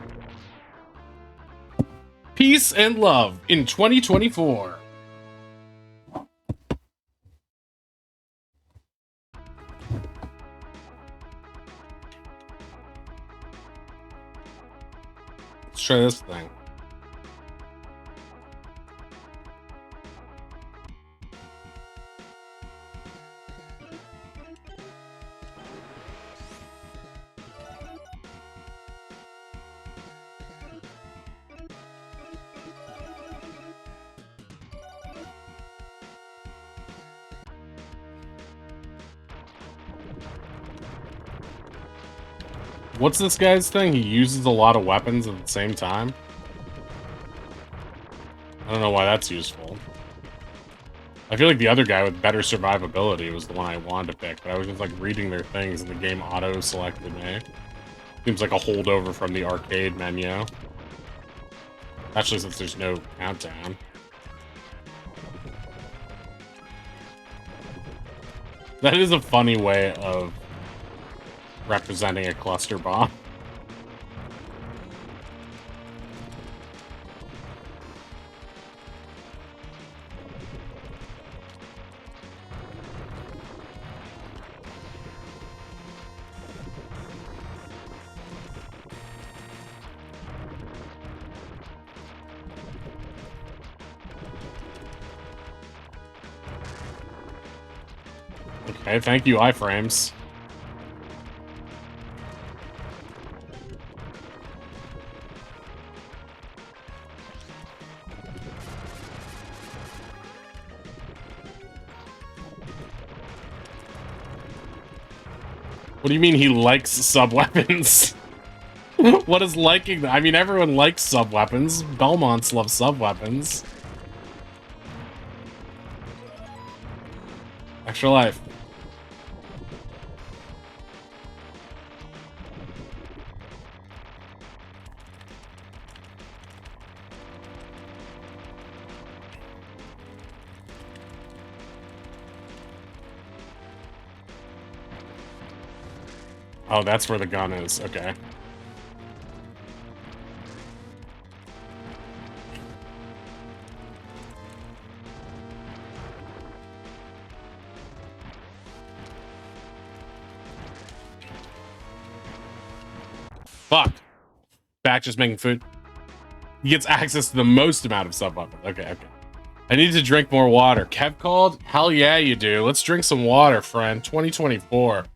Peace and love in 2024. Let's try this thing. What's this guy's thing? He uses a lot of weapons at the same time? I don't know why that's useful. I feel like the other guy with better survivability was the one I wanted to pick, but I was just like reading their things and the game auto-selected me. Seems like a holdover from the arcade menu. Especially since there's no countdown. That is a funny way of representing a cluster bomb. Okay, thank you, iframes. What do you mean he likes sub-weapons? What is liking that? I mean, everyone likes sub-weapons. Belmonts love sub-weapons. Extra life. Oh, that's where the gun is. Okay. Fuck. Back just making food. He gets access to the most amount of sub-weapons. Okay, okay. I need to drink more water. Kev called? Hell yeah, you do. Let's drink some water, friend. 2024.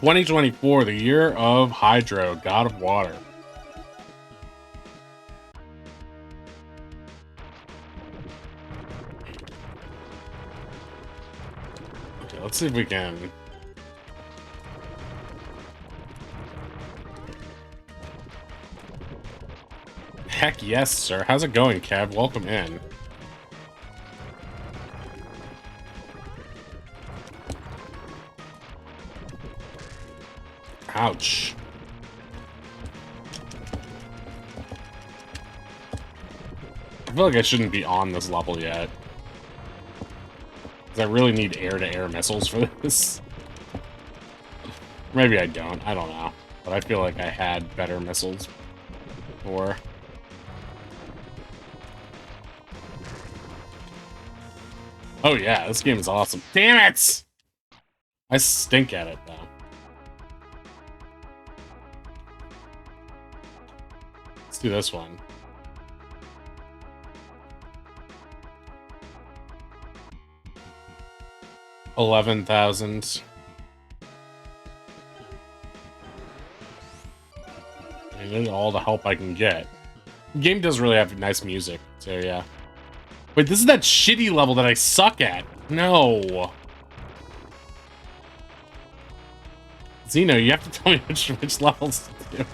2024, the year of Hydro, god of water. Okay, let's see if we can... Heck yes, sir. How's it going, Kev? Welcome in. Ouch. I feel like I shouldn't be on this level yet. Because I really need air-to-air missiles for this. Maybe I don't. I don't know. But I feel like I had better missiles before. Oh yeah, this game is awesome. Damn it! I stink at it, though. Let's do this one. $11,000. I need all the help I can get. The game does really have nice music, so yeah. Wait, this is that shitty level that I suck at. No. Zeno, you have to tell me which levels to do.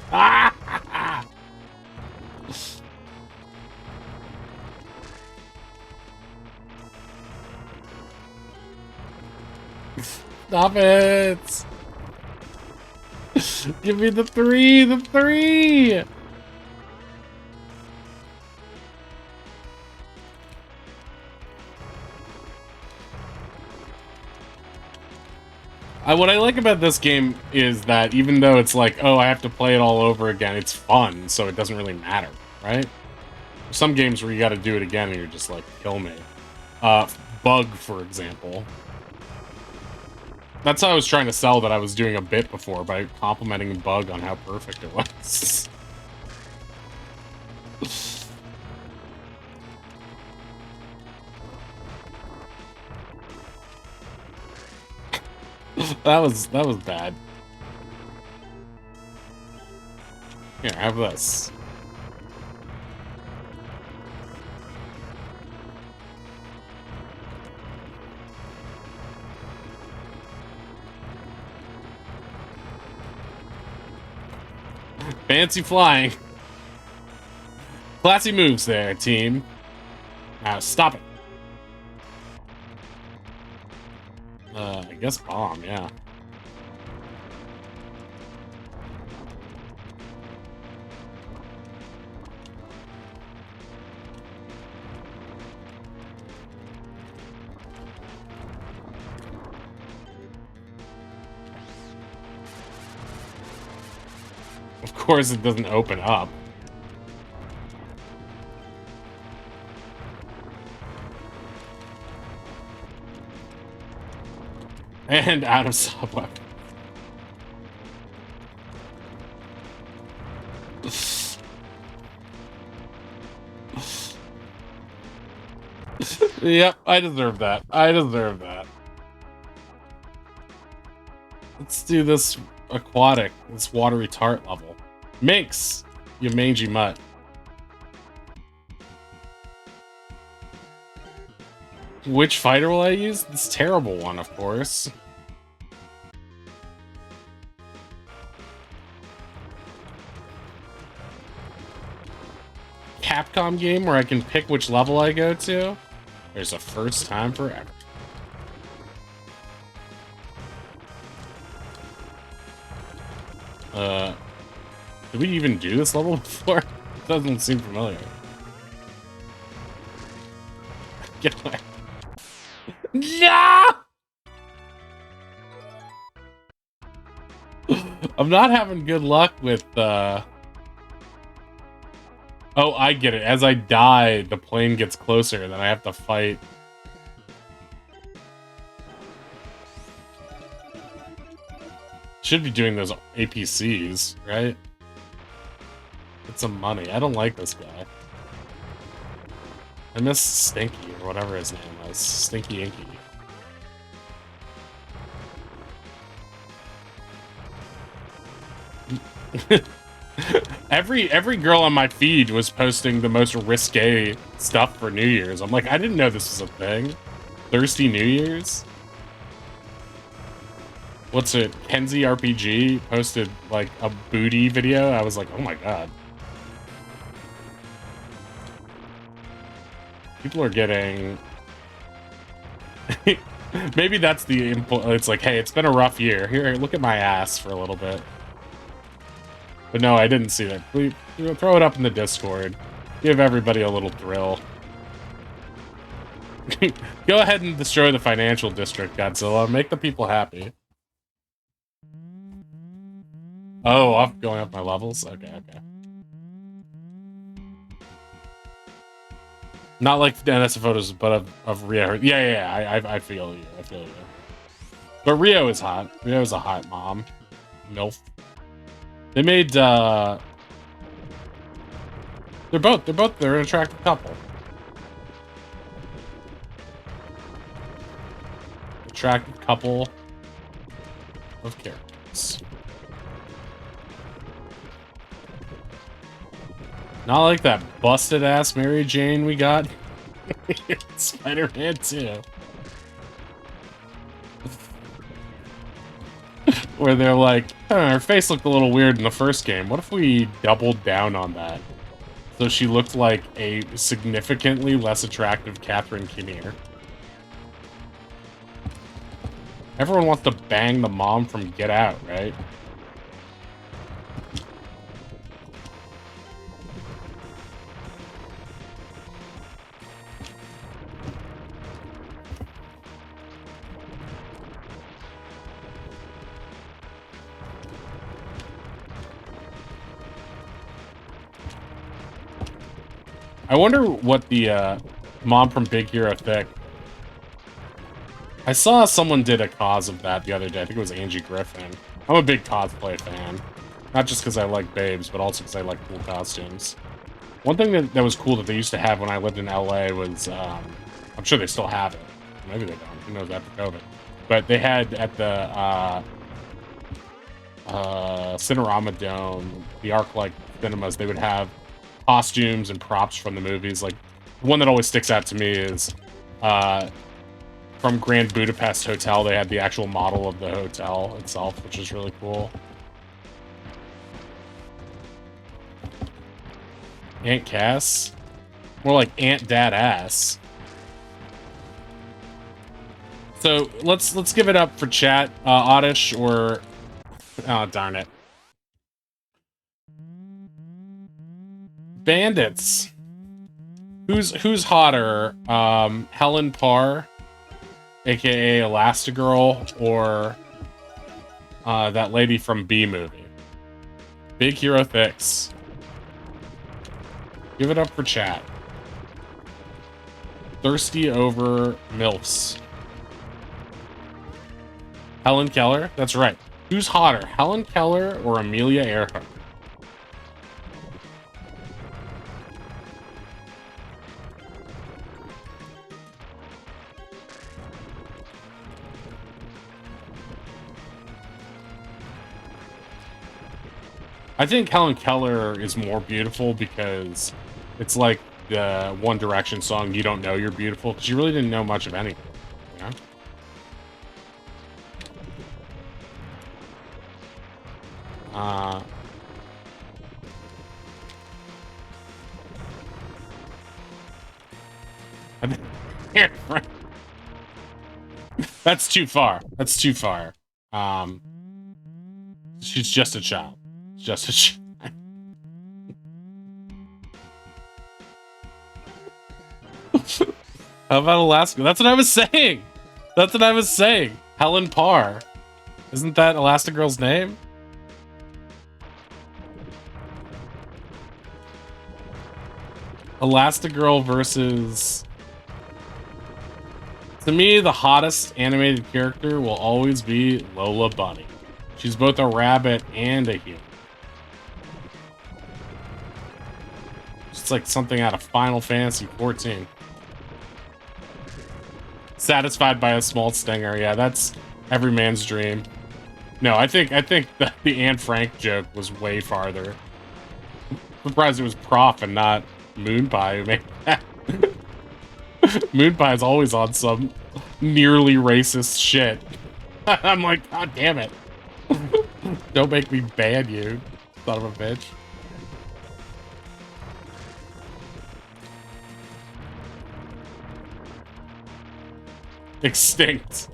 Stop it! Give me the three! What I like about this game is that even though it's like, oh, I have to play it all over again, it's fun, so it doesn't really matter, right? There's some games where you gotta do it again and you're just like, kill me. Bug, for example. That's how I was trying to sell that I was doing a bit before, by complimenting Bug on how perfect it was. that was bad. Here, have this. Fancy flying. Classy moves there, team. Now stop it. I guess bomb, yeah. Of course it doesn't open up. And out of sub-weapon. Yep, I deserve that. I deserve that. Let's do this aquatic, this watery tart level. Minx, you mangy mutt. Which fighter will I use? This terrible one, of course. Capcom game where I can pick which level I go to? There's a first time forever. Did we even do this level before? It doesn't seem familiar. Get away. No! I'm not having good luck with, Oh, I get it. As I die, the plane gets closer, and then I have to fight. Should be doing those APCs, right? Get some money. I don't like this guy. I miss Stinky, or whatever his name was. Stinky Inky. Every girl on my feed was posting the most risque stuff for New Year's. I'm like, I didn't know this was a thing. Thirsty New Year's? What's it? Kenzie RPG posted like a booty video. I was like, oh my god. People are getting... Maybe that's the input. It's like, hey, it's been a rough year. Here, look at my ass for a little bit. But no, I didn't see that. Please, throw it up in the Discord. Give everybody a little thrill. Go ahead and destroy the financial district, Godzilla. Make the people happy. Oh, I'm going up my levels? Okay, okay. Not like the NS photos, but of Rio. Yeah, I feel you. I feel you. But Rio is hot. Rio is a hot mom. MILF. They made, they're an attractive couple. Attractive couple of characters. Not like that busted ass Mary Jane we got in Spider-Man 2. Where they're like, oh, her face looked a little weird in the first game. What if we doubled down on that? So she looked like a significantly less attractive Catherine Kinnear. Everyone wants to bang the mom from Get Out, right? I wonder what the mom from Big Hero Thick. I saw someone did a cos of that the other day. I think it was Angie Griffin. I'm a big cosplay fan. Not just because I like babes, but also because I like cool costumes. One thing that was cool that they used to have when I lived in LA was, I'm sure they still have it. Maybe they don't. Who knows after COVID. But they had at the Cinerama Dome, the ArcLight cinemas, they would have costumes and props from the movies. Like, the one that always sticks out to me is from Grand Budapest Hotel. They had the actual model of the hotel itself, which is really cool. Aunt Cass? More like Aunt Dad Ass. So let's give it up for chat, Oddish, or oh darn it. Bandits. Who's hotter? Helen Parr, aka Elastigirl, or that lady from B movie? Big Hero Fix. Give it up for chat. Thirsty over MILFs. Helen Keller? That's right. Who's hotter, Helen Keller or Amelia Earhart? I think Helen Keller is more beautiful because it's like the One Direction song, You Don't Know You're Beautiful, because you really didn't know much of anything, you know? That's too far. That's too far. She's just a child. Just a child. How about Alaska? That's what I was saying. That's what I was saying. Helen Parr. Isn't that Elastigirl's name? Elastigirl versus... To me, the hottest animated character will always be Lola Bunny. She's both a rabbit and a human. It's like something out of Final Fantasy 14. Satisfied by a small stinger. Yeah, that's every man's dream. No, I think that the Anne Frank joke was way farther. I'm surprised it was Prof and not Moon Pie who made that. Moon Pie is always on some nearly racist shit. I'm like, God damn it. Don't make me ban you, son of a bitch. Extinct.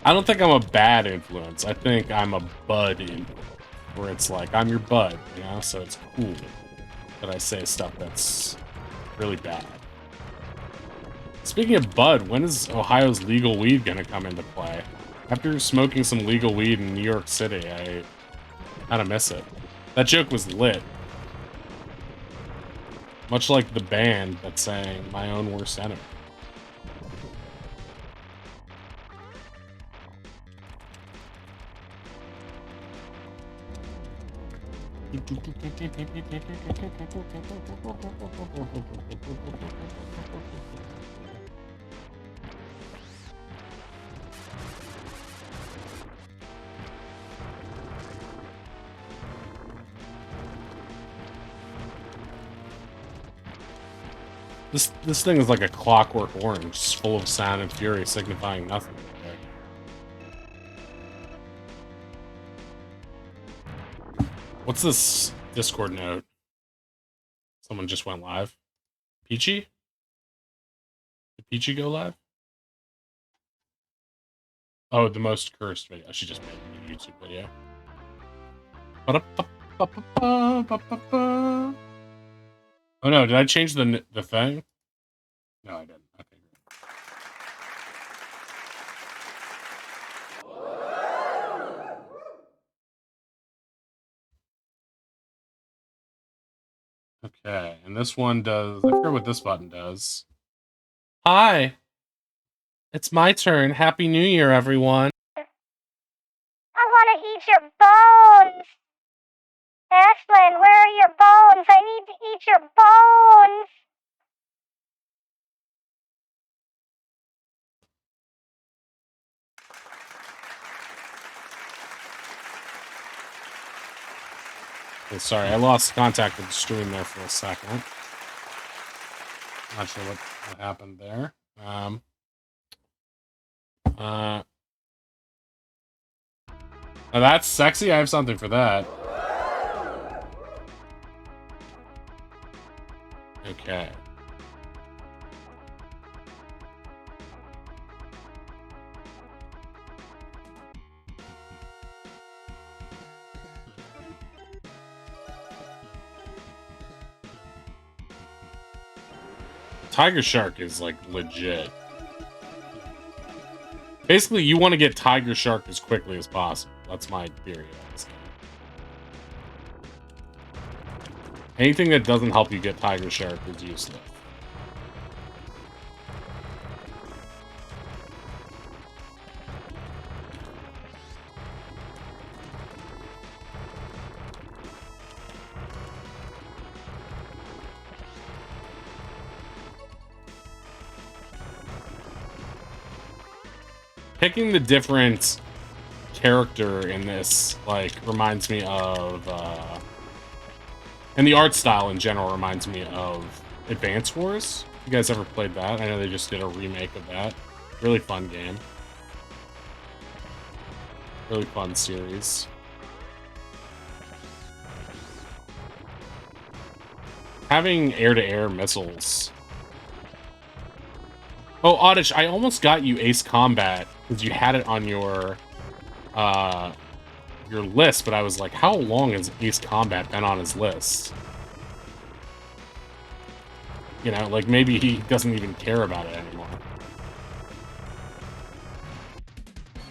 I don't think I'm a bad influence. I think I'm a bud influence, where it's like, I'm your bud, you know? So it's cool that I say stuff that's really bad. Speaking of bud, when is Ohio's legal weed gonna come into play? After smoking some legal weed in New York City, I kind of miss it. That joke was lit. Much like the band that sang My Own Worst Enemy. This thing is like a clockwork orange, just full of sound and fury, signifying nothing. What's this Discord note? Someone just went live. Peachy? Did Peachy go live? Oh, the most cursed video. She just made a YouTube video. Oh no, did I change the thing? No, I didn't. Okay, and this one does... I forget what this button does. Hi! It's my turn. Happy New Year, everyone. I want to eat your bones! Ashlyn, where are your bones? I need to eat your bones! Okay, sorry, I lost contact with the stream there for a second. Not sure what happened there. Now that's sexy. I have something for that. Okay. Tiger Shark is like legit. Basically, you want to get Tiger Shark as quickly as possible. That's my theory of this game. Anything that doesn't help you get Tiger Shark is useless. Picking the different character in this, like, reminds me of, and the art style in general reminds me of Advance Wars. You guys ever played that? I know they just did a remake of that. Really fun game. Really fun series. Having air-to-air missiles. Oh, Oddish, I almost got you Ace Combat because you had it on your list, but I was like, how long has Ace Combat been on his list? You know, like maybe he doesn't even care about it anymore.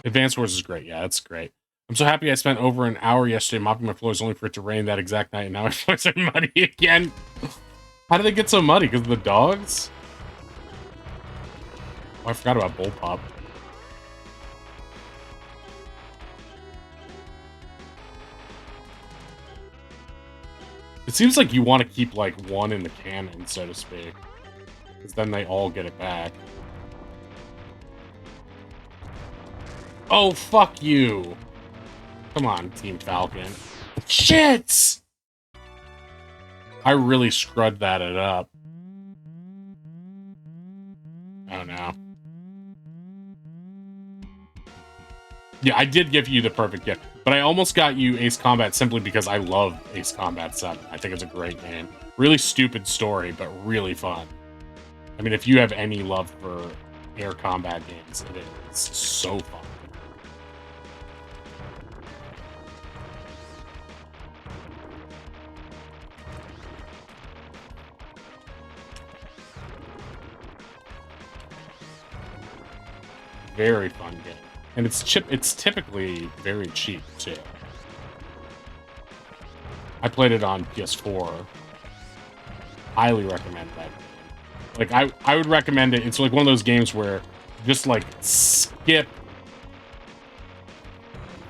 Advance Wars is great. Yeah, it's great. I'm so happy I spent over an hour yesterday mopping my floors only for it to rain that exact night, and now my floors are muddy again. How did they get so muddy? Because of the dogs? Oh, I forgot about Bullpup. It seems like you want to keep, like, one in the cannon, so to speak. Because then they all get it back. Oh, fuck you! Come on, Team Falcon. Shit! I really screwed that it up. Oh, no. Yeah, I did give you the perfect gift. But I almost got you Ace Combat simply because I love Ace Combat 7. I think it's a great game. Really stupid story, but really fun. I mean, if you have any love for air combat games, it is so fun. Very fun game. And it's typically very cheap, too. I played it on PS4. Highly recommend that game. Like, I would recommend it. It's like one of those games where just, like, skip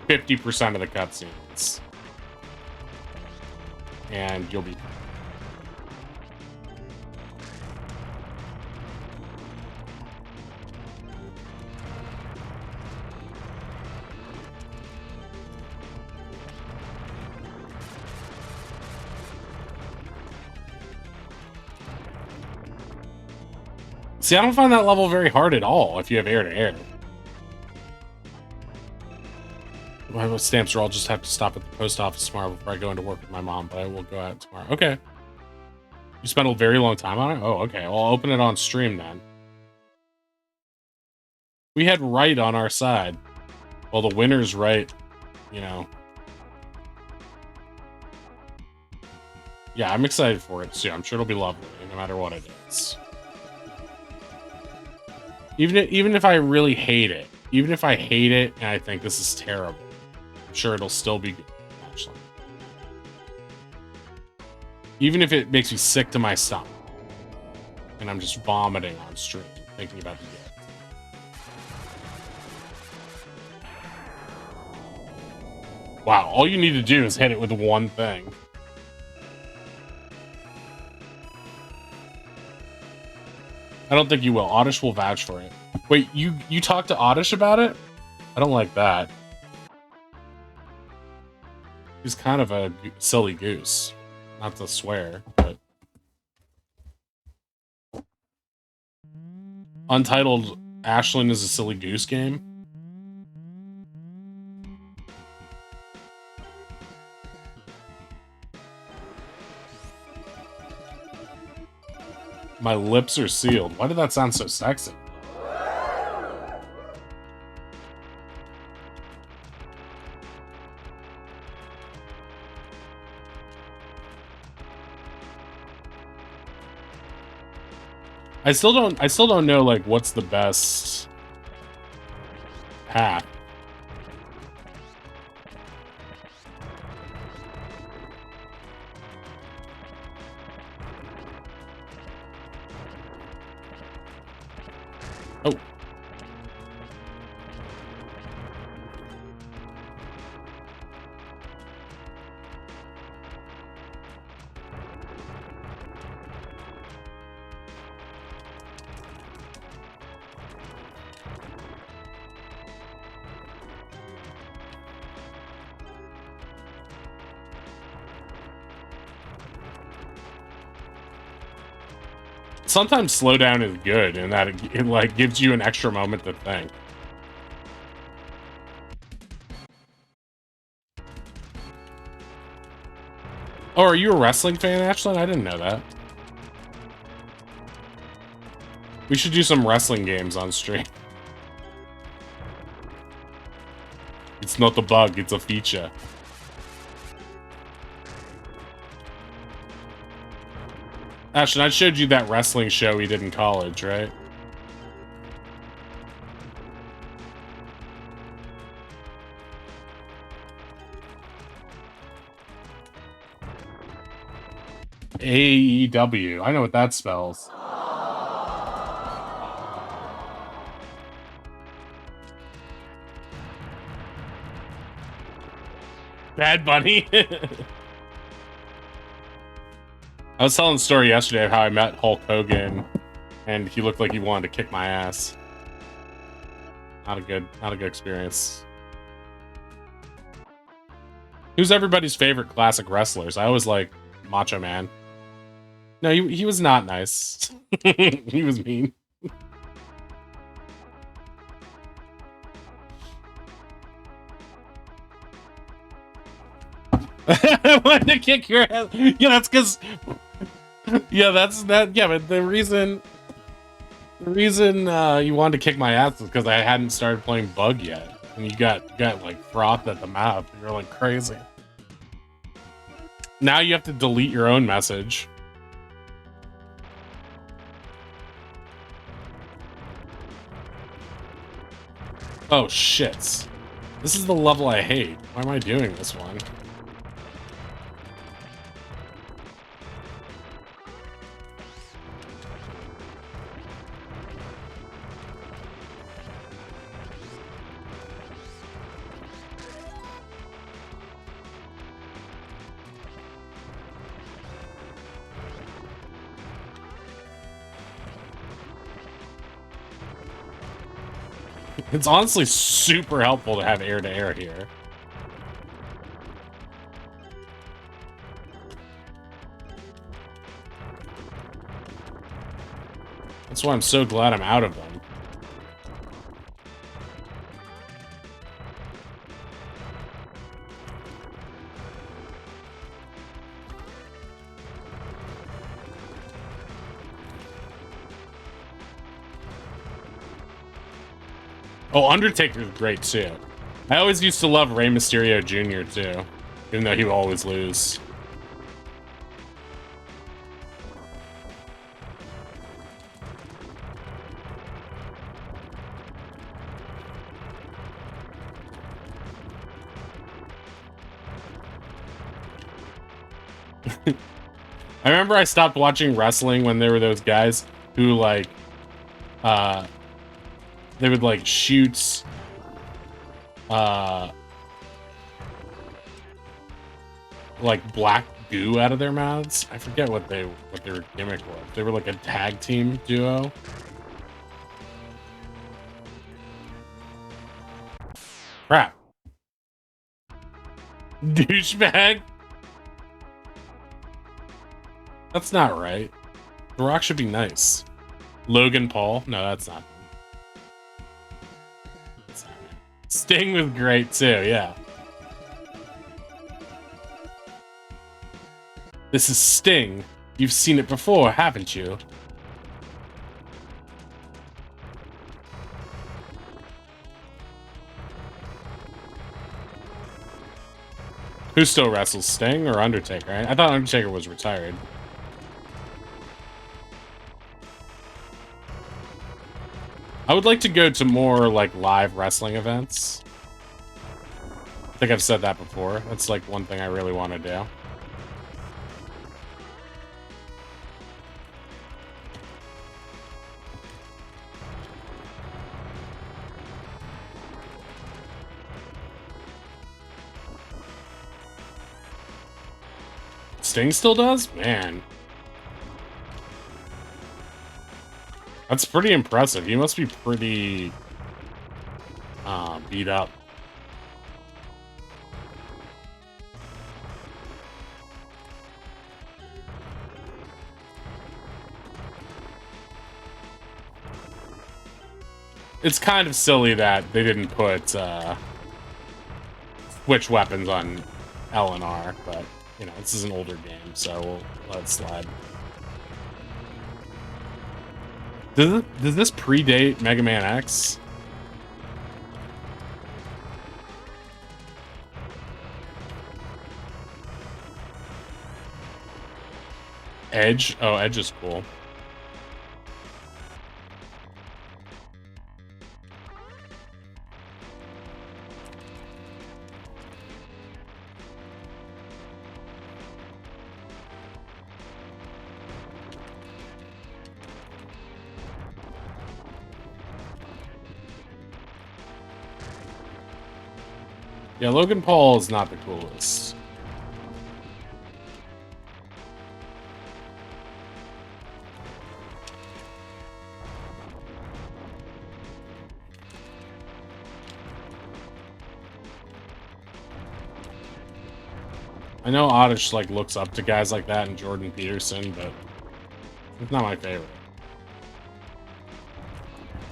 50% of the cutscenes. And you'll be... See, I don't find that level very hard at all if you have air-to-air. My stamps are I'll just have to stop at the post office tomorrow before I go into work with my mom, but I will go out tomorrow. Okay. You spent a very long time on it? Oh, okay. Well, I'll open it on stream then. We had right on our side. Well, the winner's right, you know. Yeah, I'm excited for it too. I'm sure it'll be lovely, no matter what it is. Even if I really hate it, even if I hate it and I think this is terrible, I'm sure it'll still be good, actually. Even if it makes me sick to my stomach, and I'm just vomiting on stream, thinking about the gift. Wow, all you need to do is hit it with one thing. I don't think you will. Oddish will vouch for it. Wait, you talked to Oddish about it? I don't like that. He's kind of a silly goose. Not to swear, but... Untitled Ashlyn is a silly goose game? My lips are sealed. Why did that sound so sexy? I still don't know, like, what's the best path. Oh. Sometimes slowdown is good in that it like gives you an extra moment to think. Oh, are you a wrestling fan, Ashlyn? I didn't know that. We should do some wrestling games on stream. It's not a bug, it's a feature. Ashton, I showed you that wrestling show we did in college, right? AEW. I know what that spells. Bad Bunny. I was telling the story yesterday of how I met Hulk Hogan, and he looked like he wanted to kick my ass. Not a good experience. Who's everybody's favorite classic wrestlers? I always like Macho Man. No, he was not nice. He was mean. I wanted to kick your ass. Yeah, that's because. Yeah, that's that. Yeah, but the reason you wanted to kick my ass is because I hadn't started playing Bug yet, and you got like frothed at the mouth. You're like crazy. Now you have to delete your own message. Oh shit! This is the level I hate. Why am I doing this one? It's honestly super helpful to have air-to-air here. That's why I'm so glad I'm out of them. Oh, Undertaker's great too. I always used to love Rey Mysterio Jr. too, even though he would always lose. I remember I stopped watching wrestling when there were those guys who like, they would like shoot, like black goo out of their mouths. I forget what their gimmick was. They were like a tag team duo. Crap. Douchebag. That's not right. The Rock should be nice. Logan Paul? No, that's not. That's not right. Sting was great too, yeah. This is Sting. You've seen it before, haven't you? Who still wrestles, Sting or Undertaker? I thought Undertaker was retired. I would like to go to more like live wrestling events. I think I've said that before. That's like one thing I really want to do. Sting still does? Man. That's pretty impressive. He must be pretty beat up. It's kind of silly that they didn't put switch weapons on L and R, but you know, this is an older game, so we'll let it slide. Does this predate Mega Man X? Edge? Oh, Edge is cool. Yeah, Logan Paul is not the coolest. I know Oddish like looks up to guys like that and Jordan Peterson, but it's not my favorite.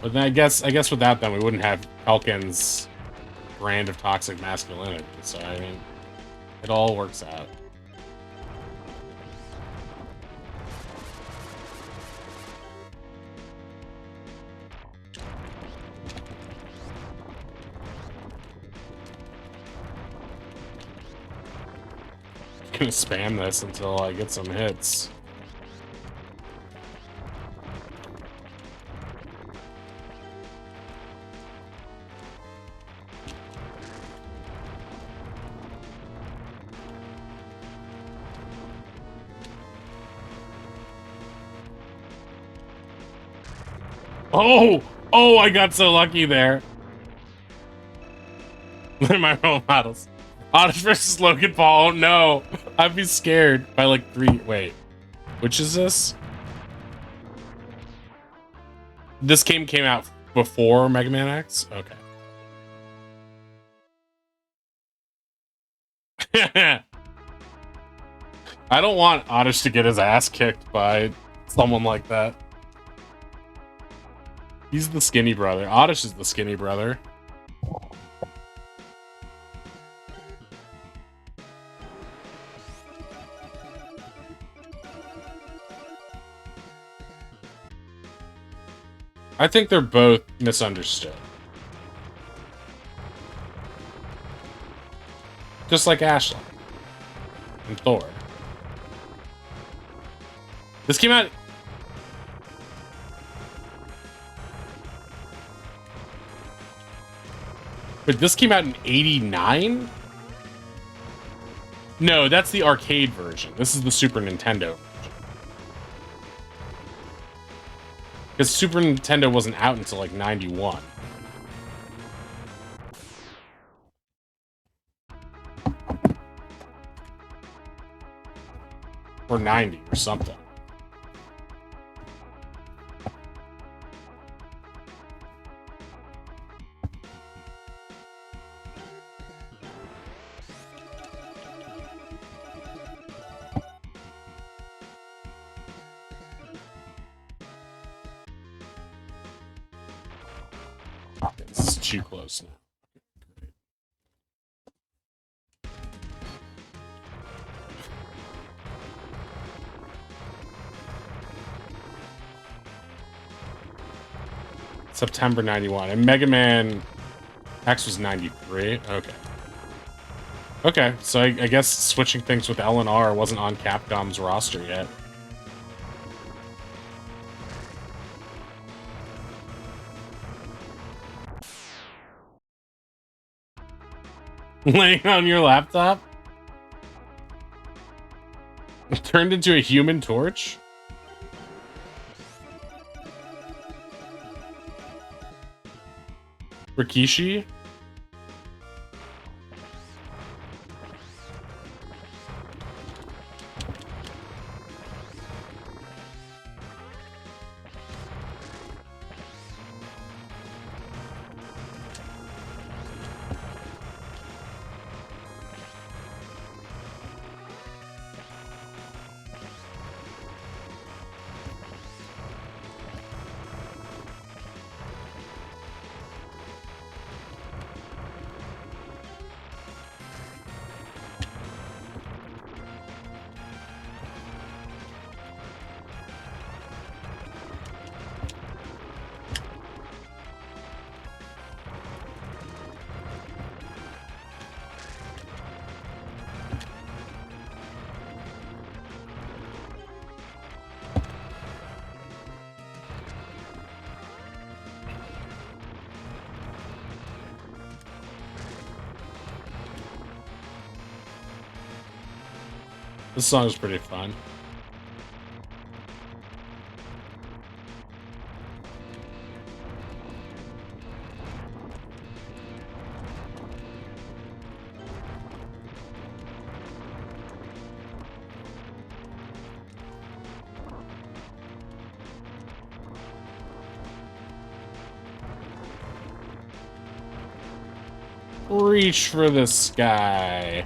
But then I guess without them we wouldn't have Elkin's brand of toxic masculinity. So I mean, it all works out. Gonna spam this until I get some hits. Oh! Oh, I got so lucky there. They're my role models. Oddish versus Logan Paul. Oh no. I'd be scared by like 3. Wait. Which is this? This game came out before Mega Man X? Okay. I don't want Oddish to get his ass kicked by someone like that. He's the skinny brother. Oddish is the skinny brother. I think they're both misunderstood. Just like Ashley and Thor. This came out... But this came out in 89? No, that's the arcade version. This is the Super Nintendo version. Because Super Nintendo wasn't out until like 91. Or 90 or something. This is too close now. September 91. And Mega Man X was 93. Okay. Okay, so I guess switching things with L and R wasn't on Capcom's roster yet. Laying on your laptop? Turned into a human torch? Rikishi? This song is pretty fun. Reach for the sky.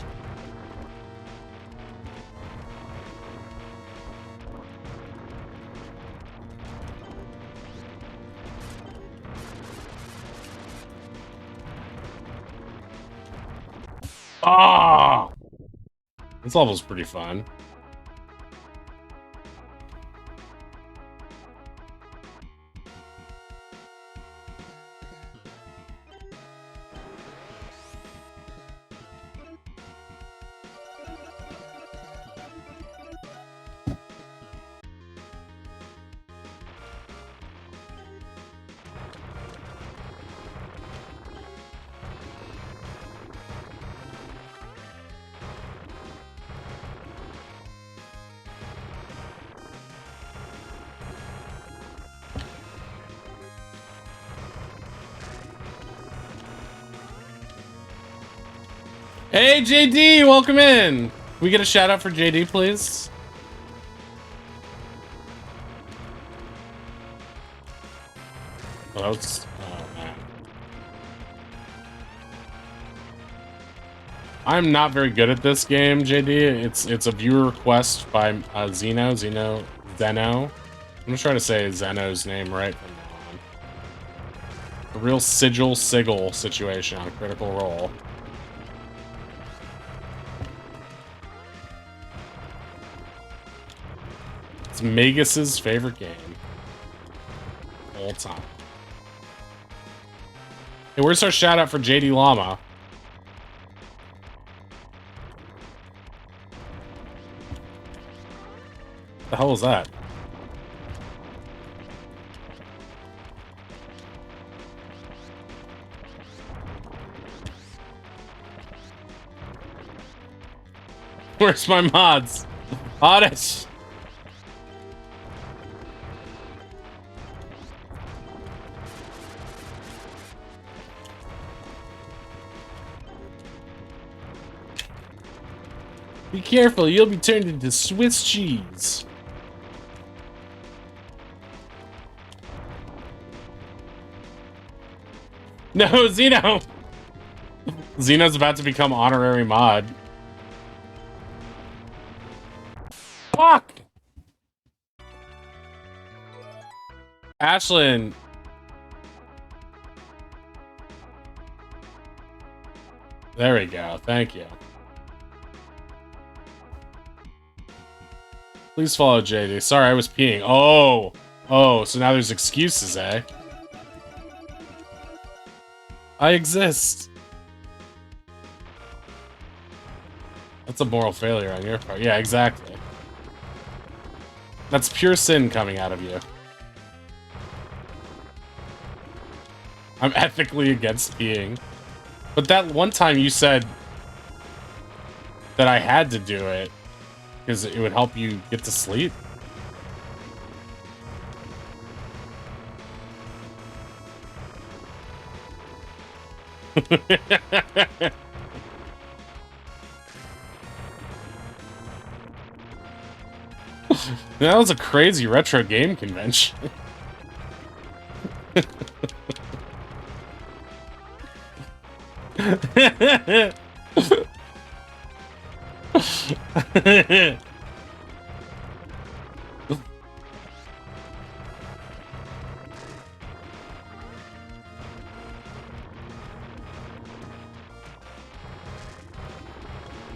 Ah! This level's pretty fun. Hey, JD, welcome in. Can we get a shout out for JD, please? Oh, man. I'm not very good at this game, JD. It's a viewer request by Zeno. I'm gonna try to say Zeno's name right from now on. A real sigil situation on Critical Role. It's Magus's favorite game. All time. Hey, where's our shout out for JD Llama? The hell is that? Where's my mods? Oddish. Be careful, you'll be turned into Swiss cheese. No, Zeno! Zeno's about to become honorary mod. Fuck! Ashlyn. There we go, thank you. Please follow JD. Sorry, I was peeing. Oh, so now there's excuses, eh? I exist. That's a moral failure on your part. Yeah, exactly. That's pure sin coming out of you. I'm ethically against peeing. But that one time you said that I had to do it because it would help you get to sleep. That was a crazy retro game convention.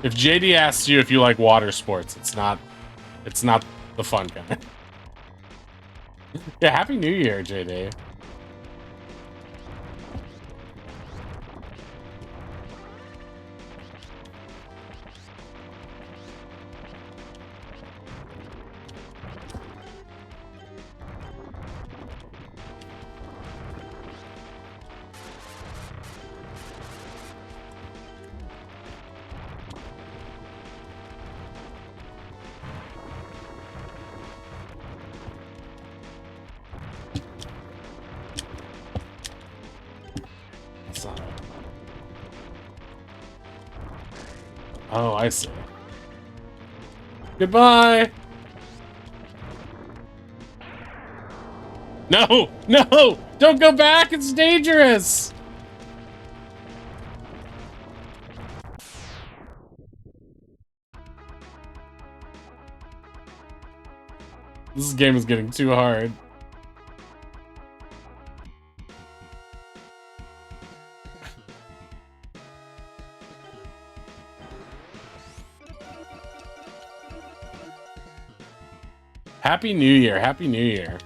If JD asks you if you like water sports, it's not the fun kind. Yeah, Happy New Year, JD. Oh, I see. Goodbye! No! No! Don't go back! It's dangerous! This game is getting too hard. Happy New Year. Happy New Year.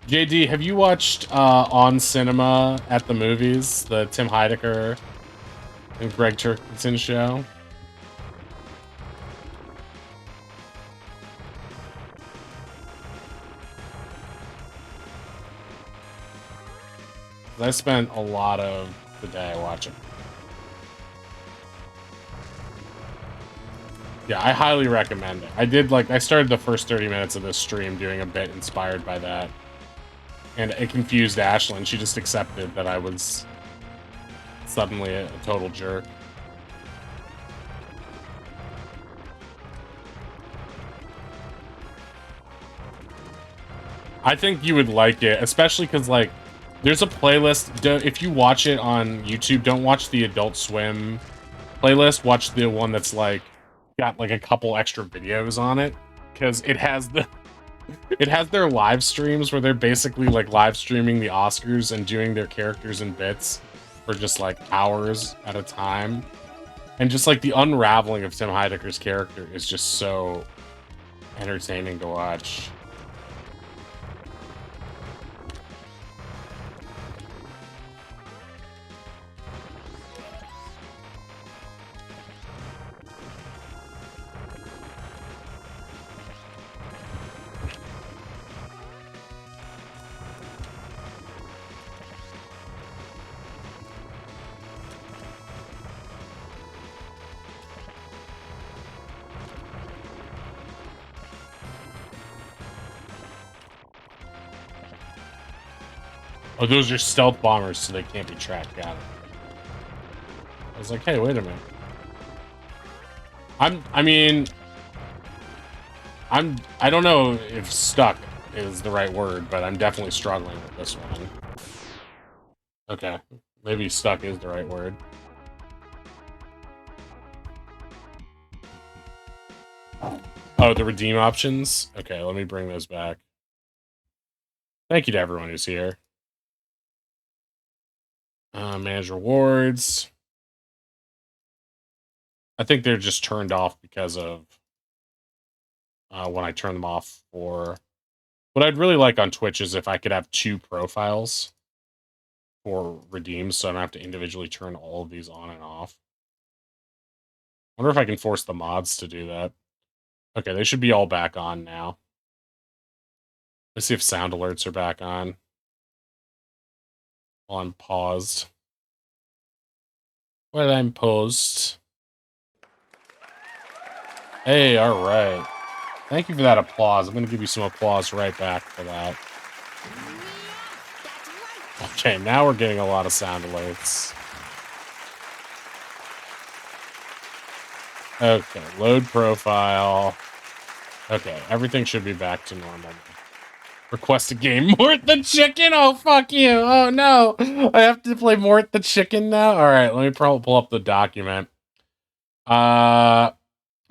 JD, have you watched On Cinema at the Movies, the Tim Heidecker and Greg Turkington show? I spent a lot of the day watching. Yeah, I highly recommend it. I started the first 30 minutes of this stream doing a bit inspired by that. And it confused Ashlyn. She just accepted that I was suddenly a total jerk. I think you would like it, especially because, like, there's a playlist. If you watch it on YouTube, don't watch the Adult Swim playlist. Watch the one that's, like, got, like, a couple extra videos on it. Because it has their live streams where they're basically, like, live streaming the Oscars and doing their characters and bits for just, like, hours at a time. And just, like, the unraveling of Tim Heidecker's character is just so entertaining to watch. Oh, those are stealth bombers, so they can't be tracked. Got it. I was like, hey, wait a minute. I don't know if stuck is the right word, but I'm definitely struggling with this one. Okay, maybe stuck is the right word. Oh, the redeem options? Okay, let me bring those back. Thank you to everyone who's here. Manage rewards. I think they're just turned off because of when I turn them off for... What I'd really like on Twitch is if I could have 2 profiles for redeems, so I don't have to individually turn all of these on and off. I wonder if I can force the mods to do that. Okay, they should be all back on now. Let's see if sound alerts are back on. While I'm paused. While I'm paused. Hey, alright. Thank you for that applause. I'm going to give you some applause right back for that. Okay, now we're getting a lot of sound alerts. Okay, load profile. Okay, everything should be back to normal. Request a game. Mort the Chicken? Oh, fuck you. Oh, no. I have to play Mort the Chicken now? All right, let me pull up the document.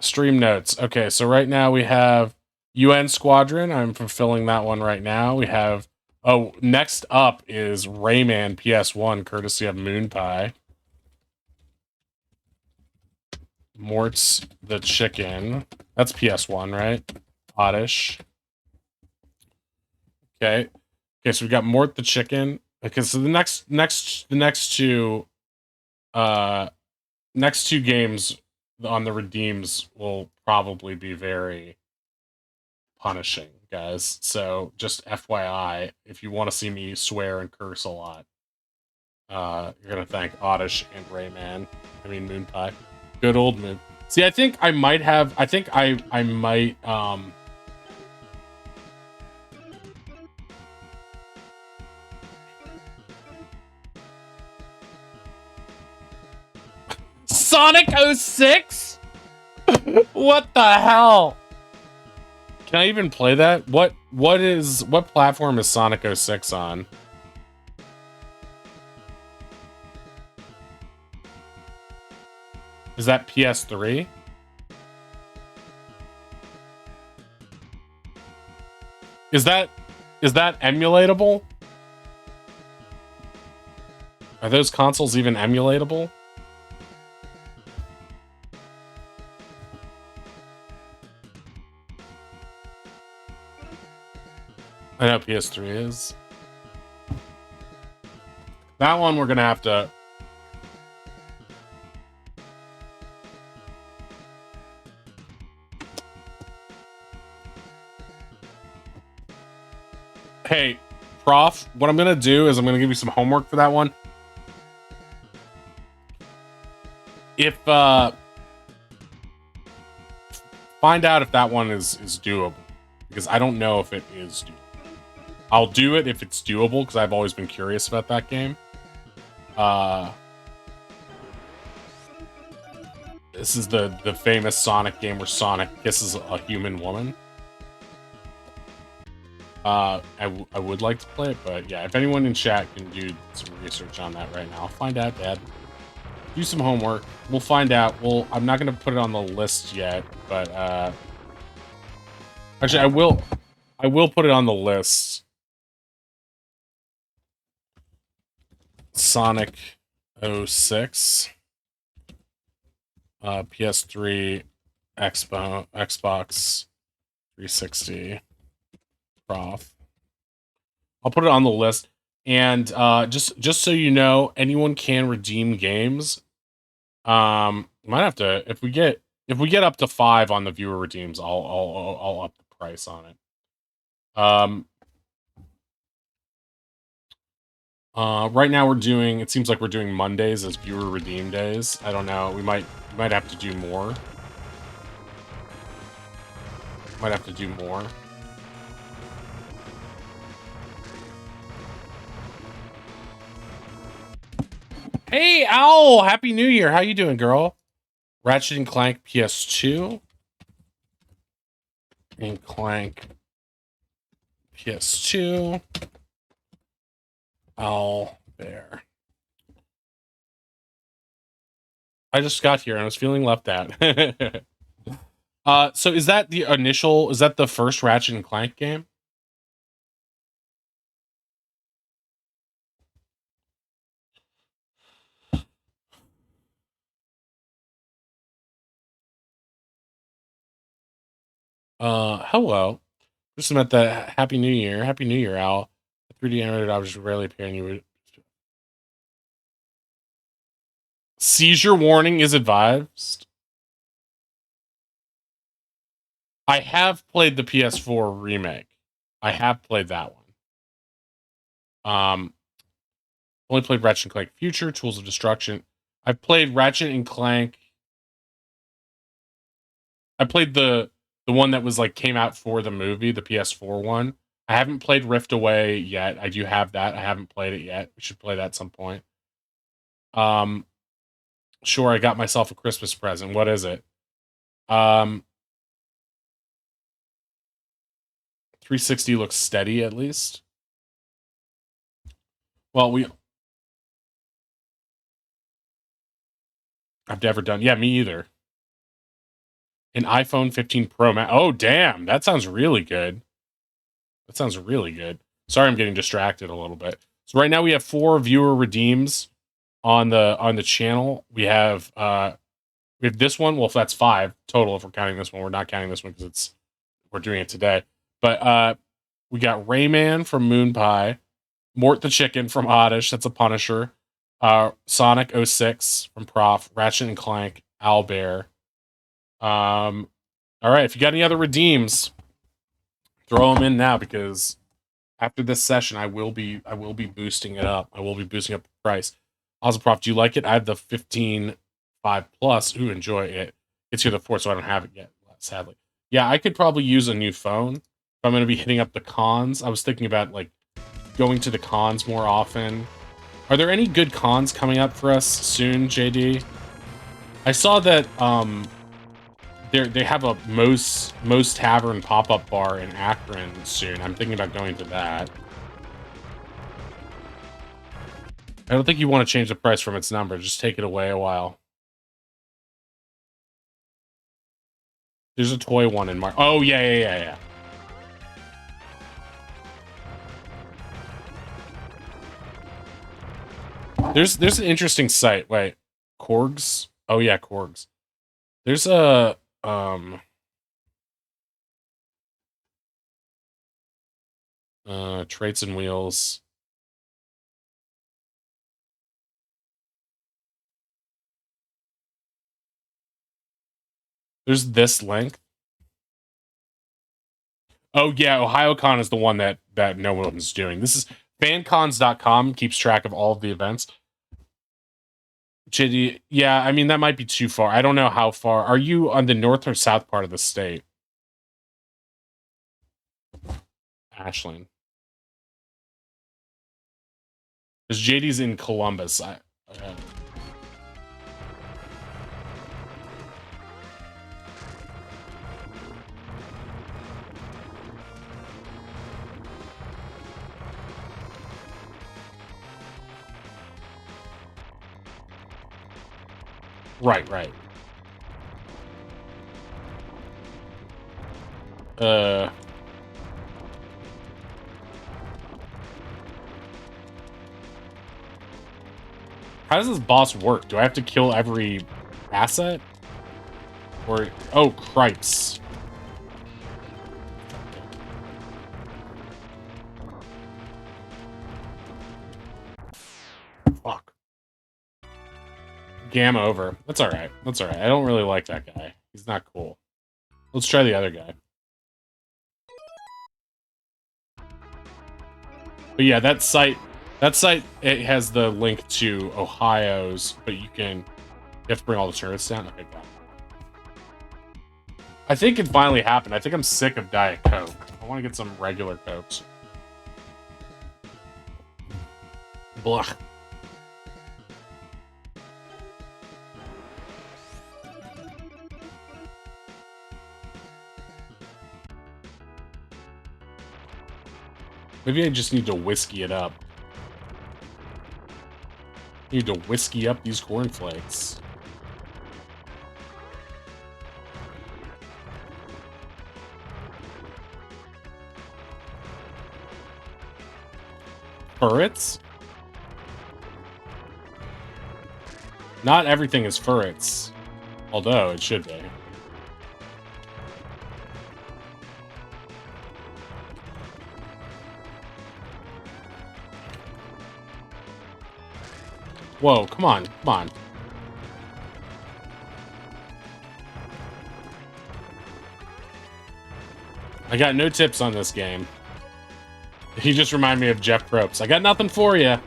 Stream notes. Okay, so right now we have UN Squadron. I'm fulfilling that one right now. We have... Oh, next up is Rayman PS1, courtesy of Moon Pie. Mort's the Chicken. That's PS1, right? Oddish. Okay. Okay, so we got Mort the Chicken. Okay, so the next two games on the redeems will probably be very punishing, guys. So just FYI, if you want to see me swear and curse a lot, you're gonna thank Oddish and Rayman. I mean Moon Pie. Good old Moon. See, I think I might have. I think I might. Sonic 06? What the hell? Can I even play that? What platform is Sonic 06 on? Is that PS3? Is that emulatable? Are those consoles even emulatable? I know PS3 is. That one we're gonna have to. Hey, Prof, what I'm gonna do is I'm gonna give you some homework for that one. If find out if that one is doable, because I don't know if it is doable. I'll do it if it's doable because I've always been curious about that game. This is the famous Sonic game where Sonic kisses a human woman. I would like to play it, but yeah, if anyone in chat can do some research on that right now, I'll find out, Dad. Do some homework. We'll find out. I'm not gonna put it on the list yet, but actually, I will put it on the list. Sonic 06, PS3, Xbox 360, Prof. I'll put it on the list, and just so you know, anyone can redeem games. Might have to if we get up to 5 on the viewer redeems, I'll up the price on it. Right now it seems like we're doing Mondays as viewer redeem days. I don't know. We might have to do more. Might have to do more. Hey, Owl! Happy New Year! How you doing, girl? Ratchet and Clank PS2. And Clank PS2. Owl Bear. I just got here and I was feeling left out. So is that the first Ratchet and Clank game? Hello. Just meant that Happy New Year. Happy New Year, Al. 3D animated objects rarely appear in you. Seizure warning is advised. I have played the PS4 remake. I have played that one. Only played Ratchet and Clank Future, Tools of Destruction. I've played Ratchet and Clank. I played the one that was like came out for the movie, the PS4 one. I haven't played Rift Away yet. I do have that. I haven't played it yet. We should play that at some point. Sure, I got myself a Christmas present. What is it? 360 looks steady at least. Well, I've never done. Yeah, me either. An iPhone 15 Pro Max. Oh, damn. That sounds really good. That sounds really good. Sorry, I'm getting distracted a little bit. So right now we have 4 viewer redeems on the channel. We have this one. Well, if that's 5 total, if we're counting this one, we're not counting this one because we're doing it today. But we got Rayman from Moon Pie, Mort the Chicken from Oddish. That's a Punisher. Sonic 06 from Prof, Ratchet and Clank, Owlbear. All right, if you got any other redeems, throw them in now because after this session, I will be boosting it up. I will be boosting up the price. Also, Prof, do you like it? I have the 15.5 Plus. Ooh, enjoy it. It's here the 4, so I don't have it yet, sadly. Yeah, I could probably use a new phone if I'm going to be hitting up the cons. I was thinking about like going to the cons more often. Are there any good cons coming up for us soon, JD? I saw that they have a Moe's Tavern pop-up bar in Akron soon. I'm thinking about going to that. I don't think you want to change the price from its number. Just take it away a while. There's a toy one in March. Oh, yeah. There's an interesting site. Wait, Korgs? Oh yeah, Korgs. There's a Traits and wheels. There's this link. Oh yeah, OhioCon is the one that no one's doing. This is fancons.com keeps track of all of the events. JD, yeah, I mean that might be too far. I don't know how far. Are you on the north or south part of the state? Ashland. Because JD's in Columbus. Right. How does this boss work? Do I have to kill every asset? Or oh, cripes. Fuck. Gamma over. That's alright. That's alright. I don't really like that guy. He's not cool. Let's try the other guy. But yeah, that site, it has the link to Ohio's, but you have to bring all the turrets down. Okay, got it. I think it finally happened. I think I'm sick of Diet Coke. I want to get some regular Cokes. Blah. Maybe I just need to whiskey it up. Need to whiskey up these cornflakes. Furrets? Not everything is furrets. Although, it should be. Whoa, come on, come on. I got no tips on this game. He just reminded me of Jeff Probst. I got nothing for you.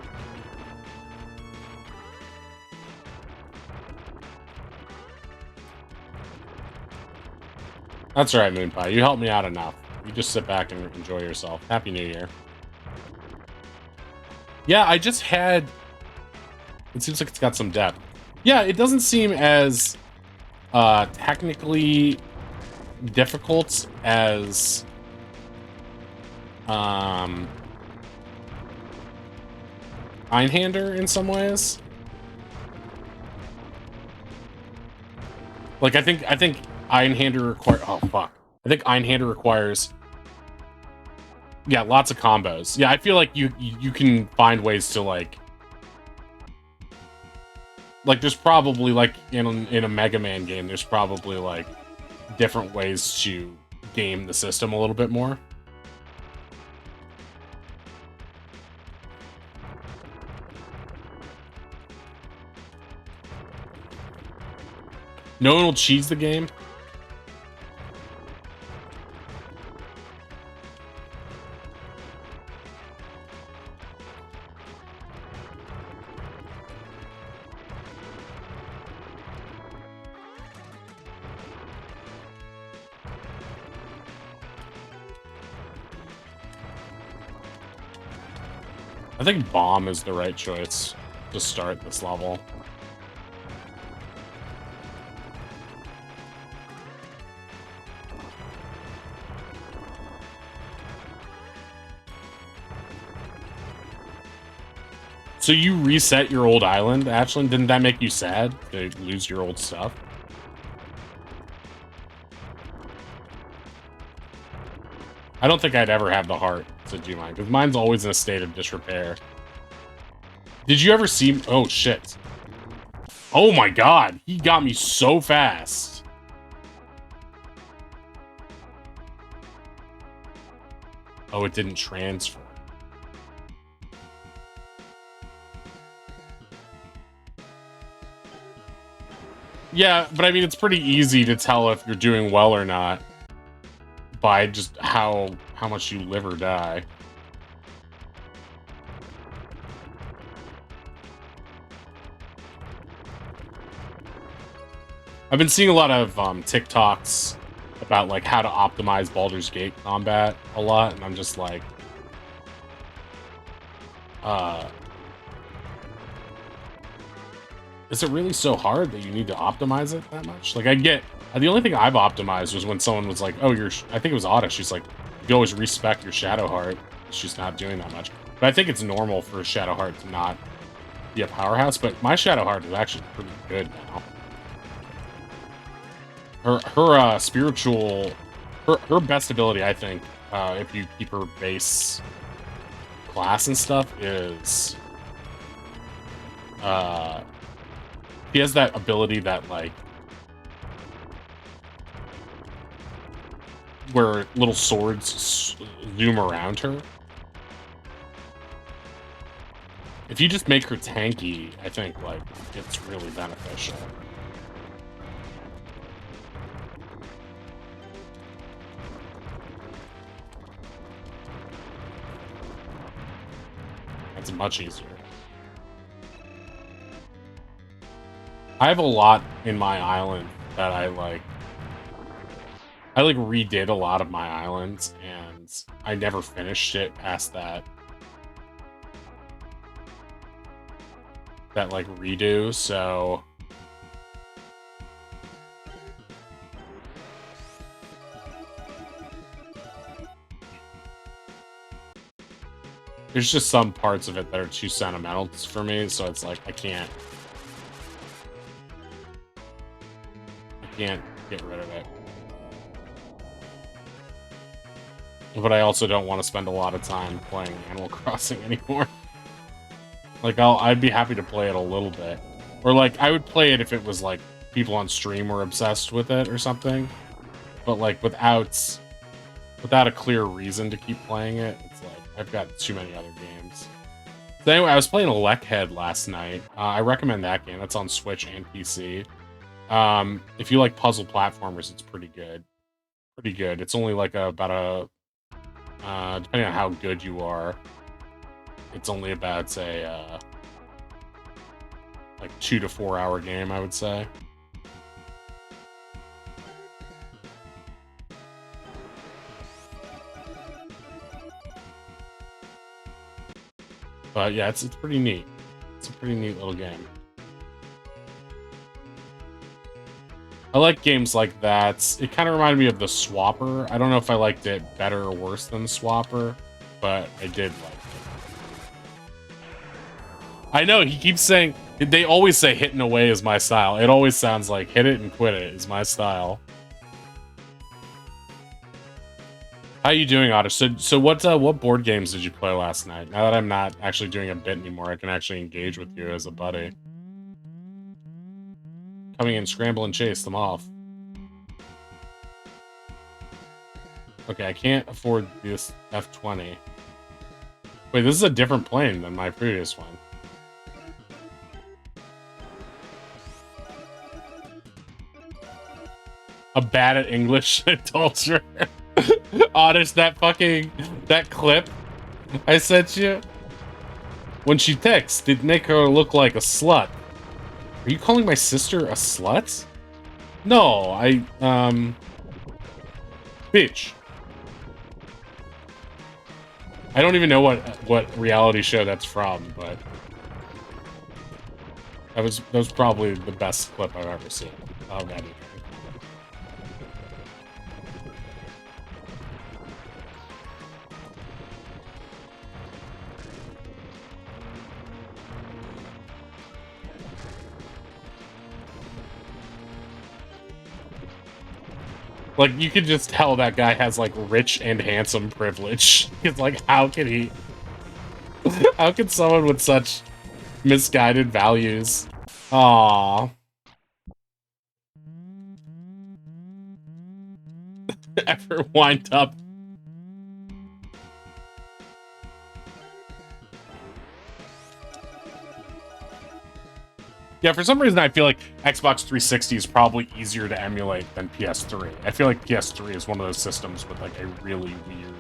That's all right, Moon Pie. You helped me out enough. You just sit back and enjoy yourself. Happy New Year. Yeah, I just had... It seems like it's got some depth. Yeah, it doesn't seem as technically difficult as Einhander in some ways. Like I think Einhander requires... Oh fuck. I think Einhander requires... Yeah, lots of combos. Yeah, I feel like you can find ways to like there's probably like in a Mega Man game, there's probably like different ways to game the system a little bit more. No one will cheese the game. I think bomb is the right choice to start this level. So you reset your old island, Ashlyn? Didn't that make you sad to lose your old stuff? I don't think I'd ever have the heart to do mine, because mine's always in a state of disrepair. Did you ever see... Oh, shit. Oh my god, he got me so fast. Oh, it didn't transfer. Yeah, but I mean, it's pretty easy to tell if you're doing well or not by just how much you live or die. I've been seeing a lot of TikToks about like how to optimize Baldur's Gate combat a lot, and I'm just like, is it really so hard that you need to optimize it that much? Like, I get the only thing I've optimized was when someone was like, "Oh, I think it was Autumn." She's like, "You always respect your Shadowheart." She's not doing that much, but I think it's normal for a Shadowheart to not be a powerhouse. But my Shadowheart is actually pretty good now. Her spiritual, her best ability, I think, if you keep her base class and stuff, is he has that ability that like where little swords zoom around her. If you just make her tanky, I think like it's really beneficial. It's much easier. I have a lot in my island that I like redid a lot of my islands, and I never finished it past that like redo, so there's just some parts of it that are too sentimental for me, so it's like I can't get rid of it. But I also don't want to spend a lot of time playing Animal Crossing anymore. Like, I'd be happy to play it a little bit. Or, like, I would play it if it was, like, people on stream were obsessed with it or something. But, like, without a clear reason to keep playing it, it's like, I've got too many other games. So anyway, I was playing Leckhead last night. I recommend that game. That's on Switch and PC. If you like puzzle platformers, it's pretty good. Pretty good. It's only, like, about a... depending on how good you are, it's only about a like 2 to 4 hour game, I would say. But yeah, it's pretty neat. It's a pretty neat little game. I like games like that. It kind of reminded me of the Swapper. I don't know if I liked it better or worse than the Swapper, but I did like it. I know, he keeps saying... They always say hitting away is my style. It always sounds like hit it and quit it is my style. How you doing, Otter? So what board games did you play last night? Now that I'm not actually doing a bit anymore, I can actually engage with you as a buddy. Coming in, scramble and chase them off. Okay, I can't afford this F20. Wait, this is a different plane than my previous one. A bad at English adulterer. Honest, that clip I sent you? When she texts, it make her look like a slut. Are you calling my sister a slut? No, bitch. I don't even know what reality show that's from, but that was probably the best clip I've ever seen of anything. Like, you could just tell that guy has, like, rich and handsome privilege. It's like, how can he... How can someone with such misguided values... Aww. Ever wind up Yeah, for some reason I feel like Xbox 360 is probably easier to emulate than PS3. I feel like PS3 is one of those systems with like a really weird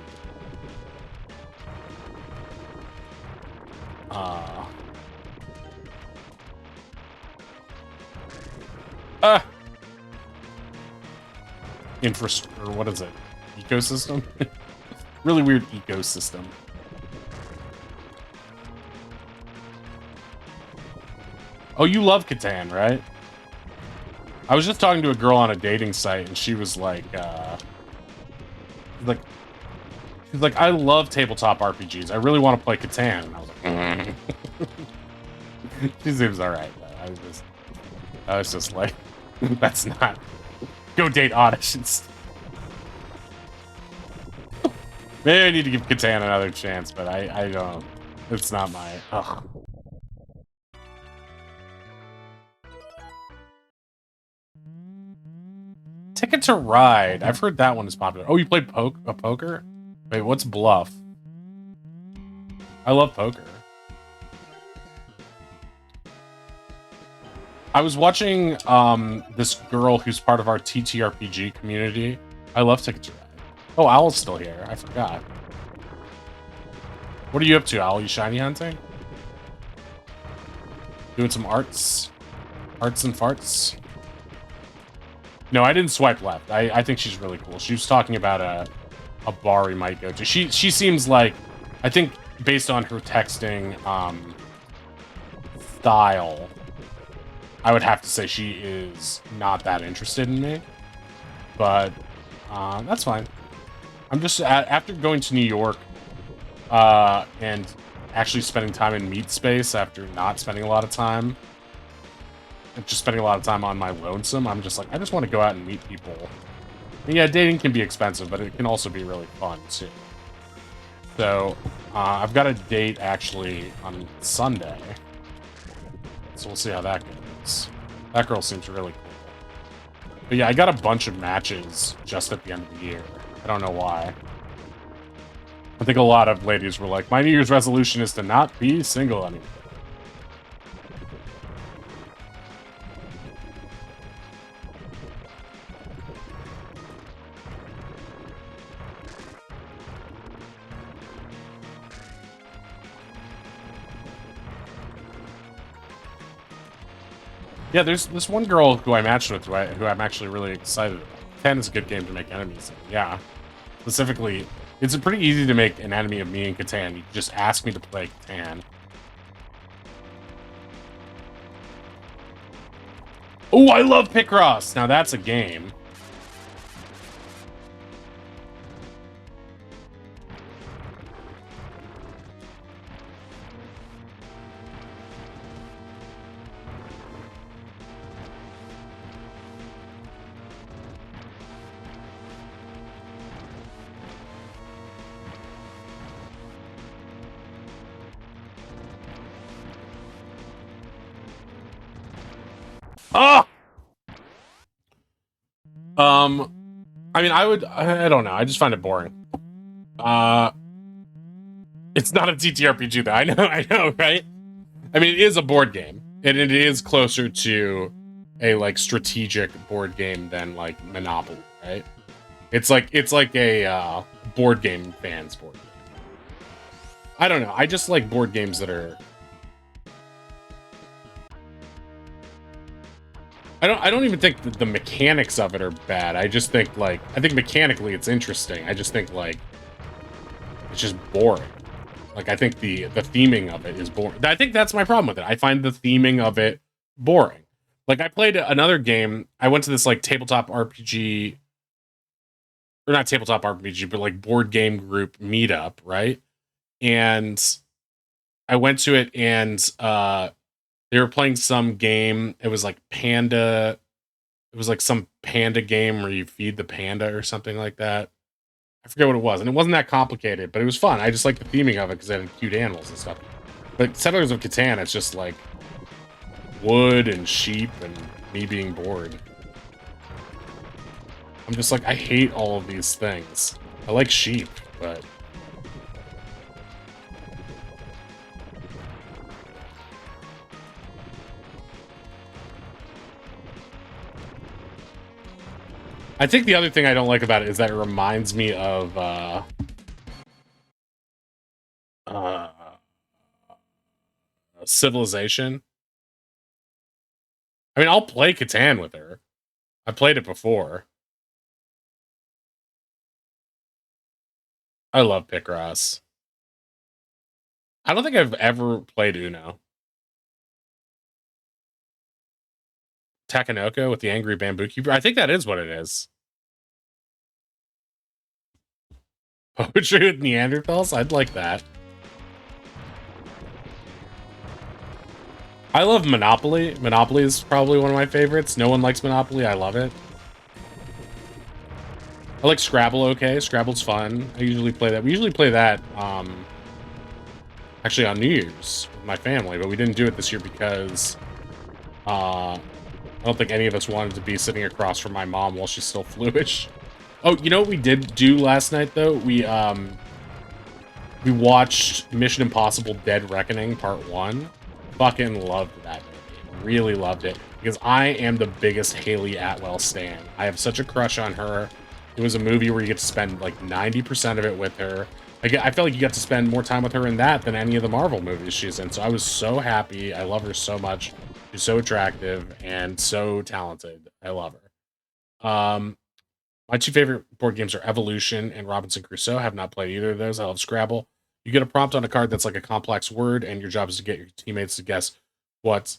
infrastructure, or what is it? Ecosystem? Really weird ecosystem. Oh, you love Catan, right? I was just talking to a girl on a dating site, and she was like, she's like, I love tabletop RPGs. I really want to play Catan. And I was like, she seems alright, though. I was just like, that's not. Go date auditions. Maybe I need to give Catan another chance, but I don't. It's not my. Ugh. Ticket to Ride. I've heard that one is popular. Oh, you play poker? Wait, what's Bluff? I love poker. I was watching this girl who's part of our TTRPG community. I love Ticket to Ride. Oh, Owl's still here. I forgot. What are you up to, Owl? You shiny hunting? Doing some arts? Arts and farts? No, I didn't swipe left. I think she's really cool. She was talking about a bar we might go to. She seems like, I think based on her texting style, I would have to say she is not that interested in me. But that's fine. I'm just, after going to New York and actually spending time in meat space after not spending a lot of time, just spending a lot of time on my lonesome, I'm just like, I just want to go out and meet people. And yeah, dating can be expensive, but it can also be really fun, too. So, I've got a date, actually, on Sunday. So we'll see how that goes. That girl seems really cool. But yeah, I got a bunch of matches just at the end of the year. I don't know why. I think a lot of ladies were like, my New Year's resolution is to not be single anymore. Yeah, there's this one girl who I matched with who I'm actually really excited about. 10 is a good game to make enemies in. Yeah. Specifically, it's pretty easy to make an enemy of me in Catan. You just ask me to play Catan. Oh, I love Picross! Now that's a game. Oh! I mean, I don't know. I just find it boring. It's not a TTRPG though. I know, right? I mean, it is a board game, and it is closer to a like strategic board game than like Monopoly, right? It's like a board game fans board game. I don't know. I just like board games that are. I don't even think that the mechanics of it are bad. I just think like I think mechanically it's interesting. I just think like it's just boring. Like I think the theming of it is boring. I think that's my problem with it. I find the theming of it boring. Like I played another game. I went to this like tabletop RPG, or not tabletop RPG, but like board game group meetup, right? And I went to it, and they were playing some game. It was like Panda. It was like some panda game where you feed the panda or something like that. I forget what it was, and it wasn't that complicated, but it was fun. I just like the theming of it because it had cute animals and stuff. But Settlers of Catan, it's just like wood and sheep and me being bored. I'm just like, I hate all of these things. I like sheep, but... I think the other thing I don't like about it is that it reminds me of uh, Civilization. I mean, I'll play Catan with her. I played it before. I love Picross. I don't think I've ever played Uno. Takanoko with the Angry Bamboo Keeper. I think that is what it is. Poetry with Neanderthals? I'd like that. I love Monopoly. Monopoly is probably one of my favorites. No one likes Monopoly. I love it. I like Scrabble, okay. Scrabble's fun. I usually play that. We usually play that, actually on New Year's with my family, but we didn't do it this year because, I don't think any of us wanted to be sitting across from my mom while she's still fluish. Oh, you know what we did do last night, though? We watched Mission Impossible Dead Reckoning Part 1. Fucking loved that movie. Really loved it. Because I am the biggest Haley Atwell stan. I have such a crush on her. It was a movie where you get to spend like 90% of it with her. I felt like you got to spend more time with her in that than any of the Marvel movies she's in. So I was so happy. I love her so much. She's so attractive and so talented. I love her. My two favorite board games are Evolution and Robinson Crusoe. Have not played either of those. I love Scrabble. You get a prompt on a card that's like a complex word, and your job is to get your teammates to guess what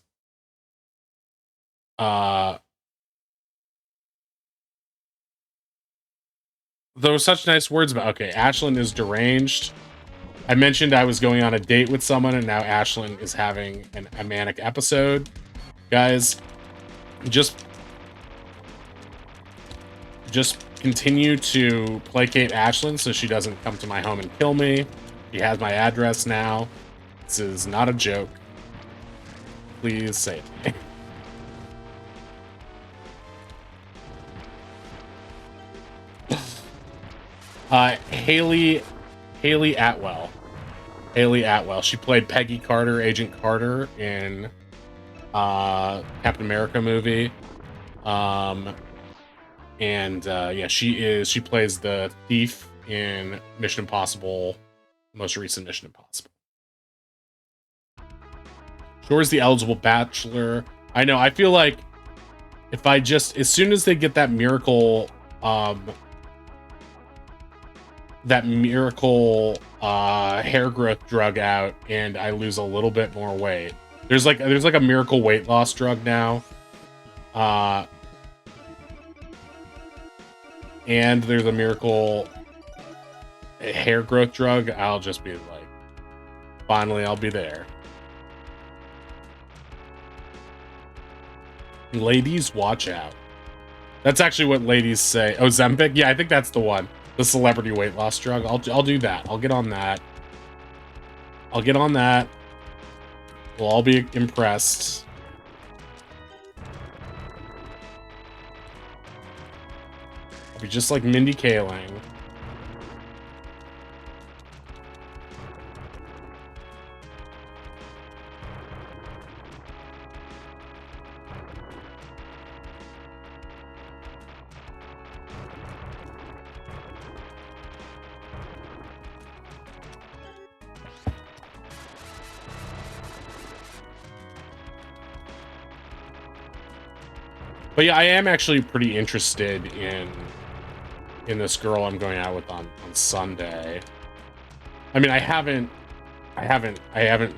there were such nice words about. Okay, Ashlyn is deranged. I mentioned I was going on a date with someone, and now Ashlyn is having a manic episode. Guys, just continue to placate Ashlyn so she doesn't come to my home and kill me. She has my address now. This is not a joke. Please save me. Haley Atwell. Haley Atwell. She played Peggy Carter, Agent Carter in Captain America movie. Yeah, she plays the thief in Mission Impossible, most recent Mission Impossible. Shore's the eligible bachelor. I know, I feel like if I just, as soon as they get that miracle hair growth drug out and I lose a little bit more weight. There's like a miracle weight loss drug now. And there's a miracle hair growth drug. I'll just be like, finally I'll be there. Ladies, watch out. That's actually what ladies say. Oh, Ozempic? Yeah, I think that's the one. The celebrity weight loss drug. I'll do that. I'll get on that. We'll all be impressed. I'll be just like Mindy Kaling. But yeah, I am actually pretty interested in this girl I'm going out with on Sunday. I mean, I haven't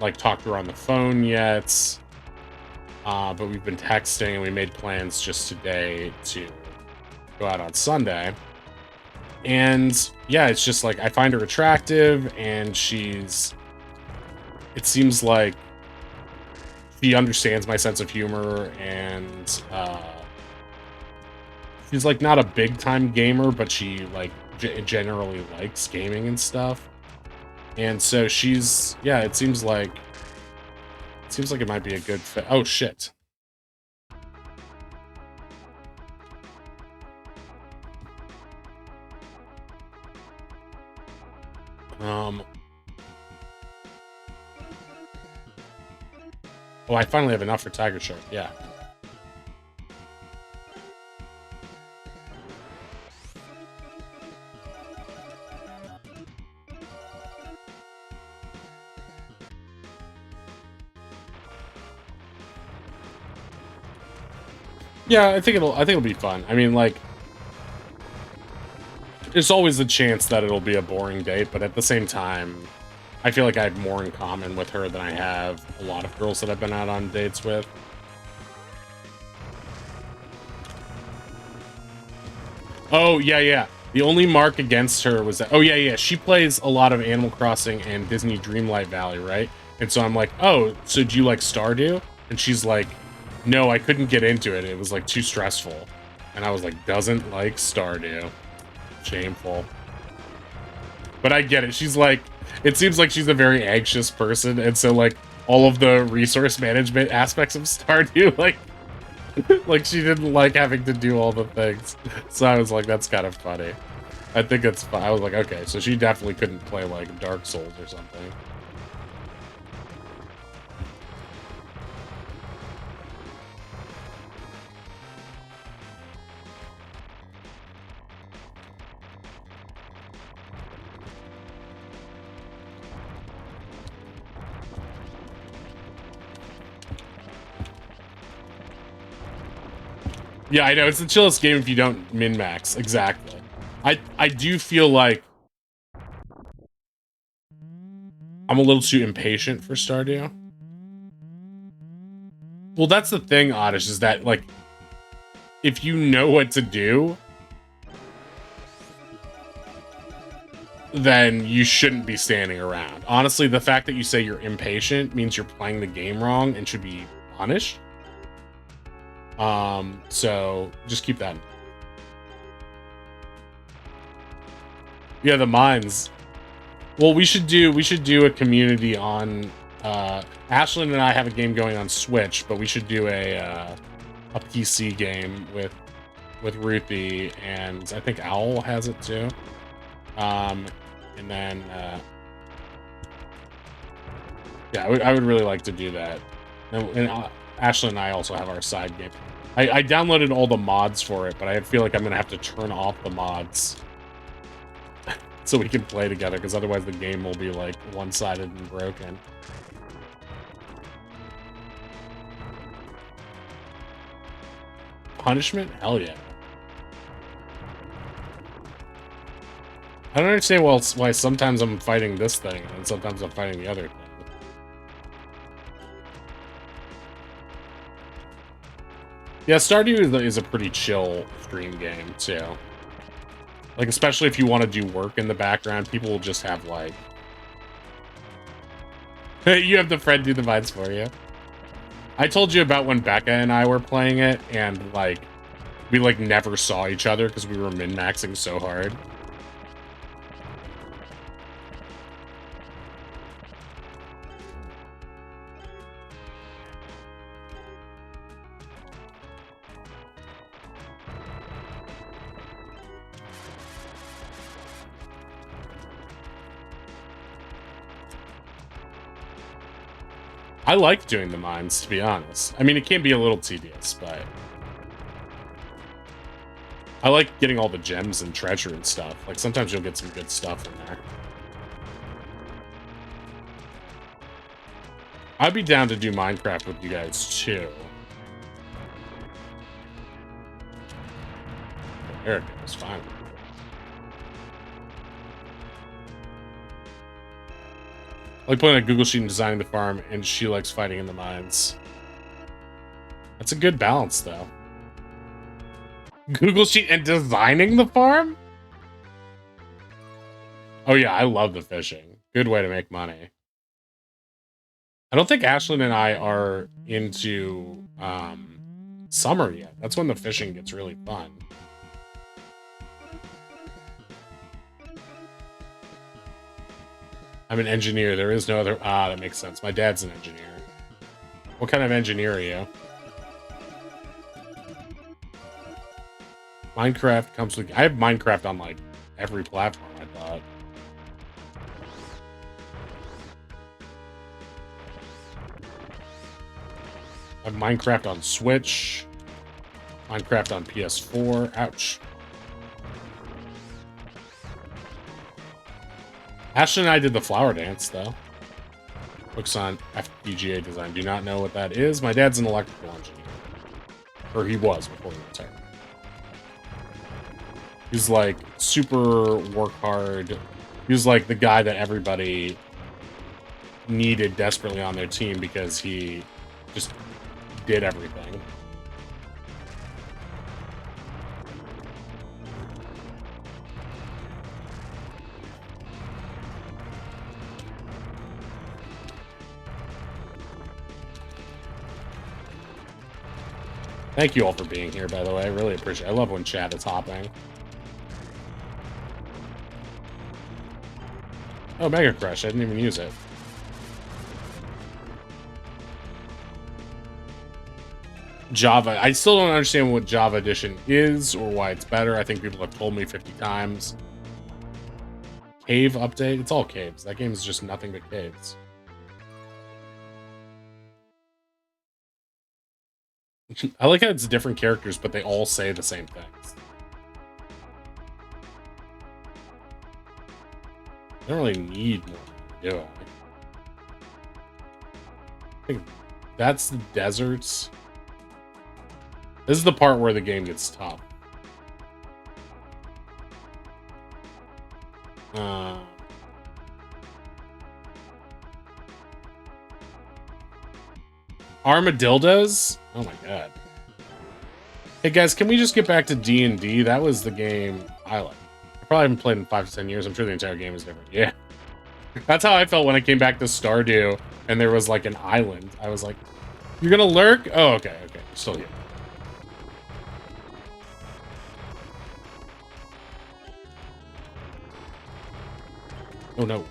like talked to her on the phone yet. But we've been texting and we made plans just today to go out on Sunday. And yeah, it's just like I find her attractive and it seems like she understands my sense of humor and she's like not a big time gamer, but she like generally likes gaming and stuff. And so it seems like it might be a good fit. Oh shit. Oh, I finally have enough for Tiger Shark. Yeah. Yeah, I think it'll be fun. I mean, like, there's always a chance that it'll be a boring date, but at the same time, I feel like I have more in common with her than I have a lot of girls that I've been out on dates with. Oh, yeah, yeah. The only mark against her was that, oh, yeah, yeah, she plays a lot of Animal Crossing and Disney Dreamlight Valley, right? And so I'm like, oh, so do you like Stardew? And she's like, no, I couldn't get into it. It was like too stressful. And I was like, doesn't like Stardew. Shameful. But I get it. She's like, it seems like she's a very anxious person. And so like all of the resource management aspects of Stardew, like, like she didn't like having to do all the things. So I was like, that's kind of funny. I think it's fun. I was like, okay, so she definitely couldn't play like Dark Souls or something. Yeah, I know. It's the chillest game if you don't min-max. Exactly. I do feel like I'm a little too impatient for Stardew. Well, that's the thing, Oddish, is that, like, if you know what to do, then you shouldn't be standing around. Honestly, the fact that you say you're impatient means you're playing the game wrong and should be punished. So just keep that in mind. Yeah, the mines. Well, we should do a community on Ashlyn and I have a game going on Switch, but we should do a PC game with Ruthie, and I think Owl has it too. And then yeah, I would really like to do that. And Ashlyn and I also have our side game. I downloaded all the mods for it, but I feel like I'm gonna have to turn off the mods so we can play together, because otherwise the game will be like one-sided and broken. Punishment? Hell yeah. I don't understand why sometimes I'm fighting this thing and sometimes I'm fighting the other thing. Yeah, Stardew is a pretty chill stream game, too. Like, especially if you want to do work in the background, people will just have, like... You have the friend do the vines for you. I told you about when Becca and I were playing it, and, like, we, like, never saw each other because we were min-maxing so hard. I like doing the mines, to be honest. I mean, it can be a little tedious, but... I like getting all the gems and treasure and stuff. Like, sometimes you'll get some good stuff in there. I'd be down to do Minecraft with you guys, too. There it goes, fine. I like playing a Google Sheet and designing the farm, and she likes fighting in the mines. That's a good balance, though. Google Sheet and designing the farm? Oh yeah, I love the fishing. Good way to make money. I don't think Ashlyn and I are into summer yet. That's when the fishing gets really fun. I'm an engineer. There is no other... Ah, that makes sense. My dad's an engineer. What kind of engineer are you? Minecraft comes with... I have Minecraft on, like, every platform, I thought. I have Minecraft on Switch. Minecraft on PS4. Ouch. Ashton and I did the flower dance, though. Books on FPGA design. Do not know what that is. My dad's an electrical engineer. Or he was before he retired. He's like super work hard. He was like the guy that everybody needed desperately on their team because he just did everything. Thank you all for being here, by the way. I really appreciate it. I love when chat is hopping. Oh, Mega Crush. I didn't even use it. Java. I still don't understand what Java Edition is or why it's better. I think people have told me 50 times. Cave update? It's all caves. That game is just nothing but caves. I like how it's different characters, but they all say the same things. I don't really need more to do it. I think that's the deserts. This is the part where the game gets tough. Armadillos? Oh my god. Hey guys, can we just get back to D&D? That was the game I like. I probably haven't played in 5 to 10 years. I'm sure the entire game is different. Yeah. That's how I felt when I came back to Stardew and there was like an island. I was like, you're gonna lurk? Oh, okay, okay. You're still here. Oh no.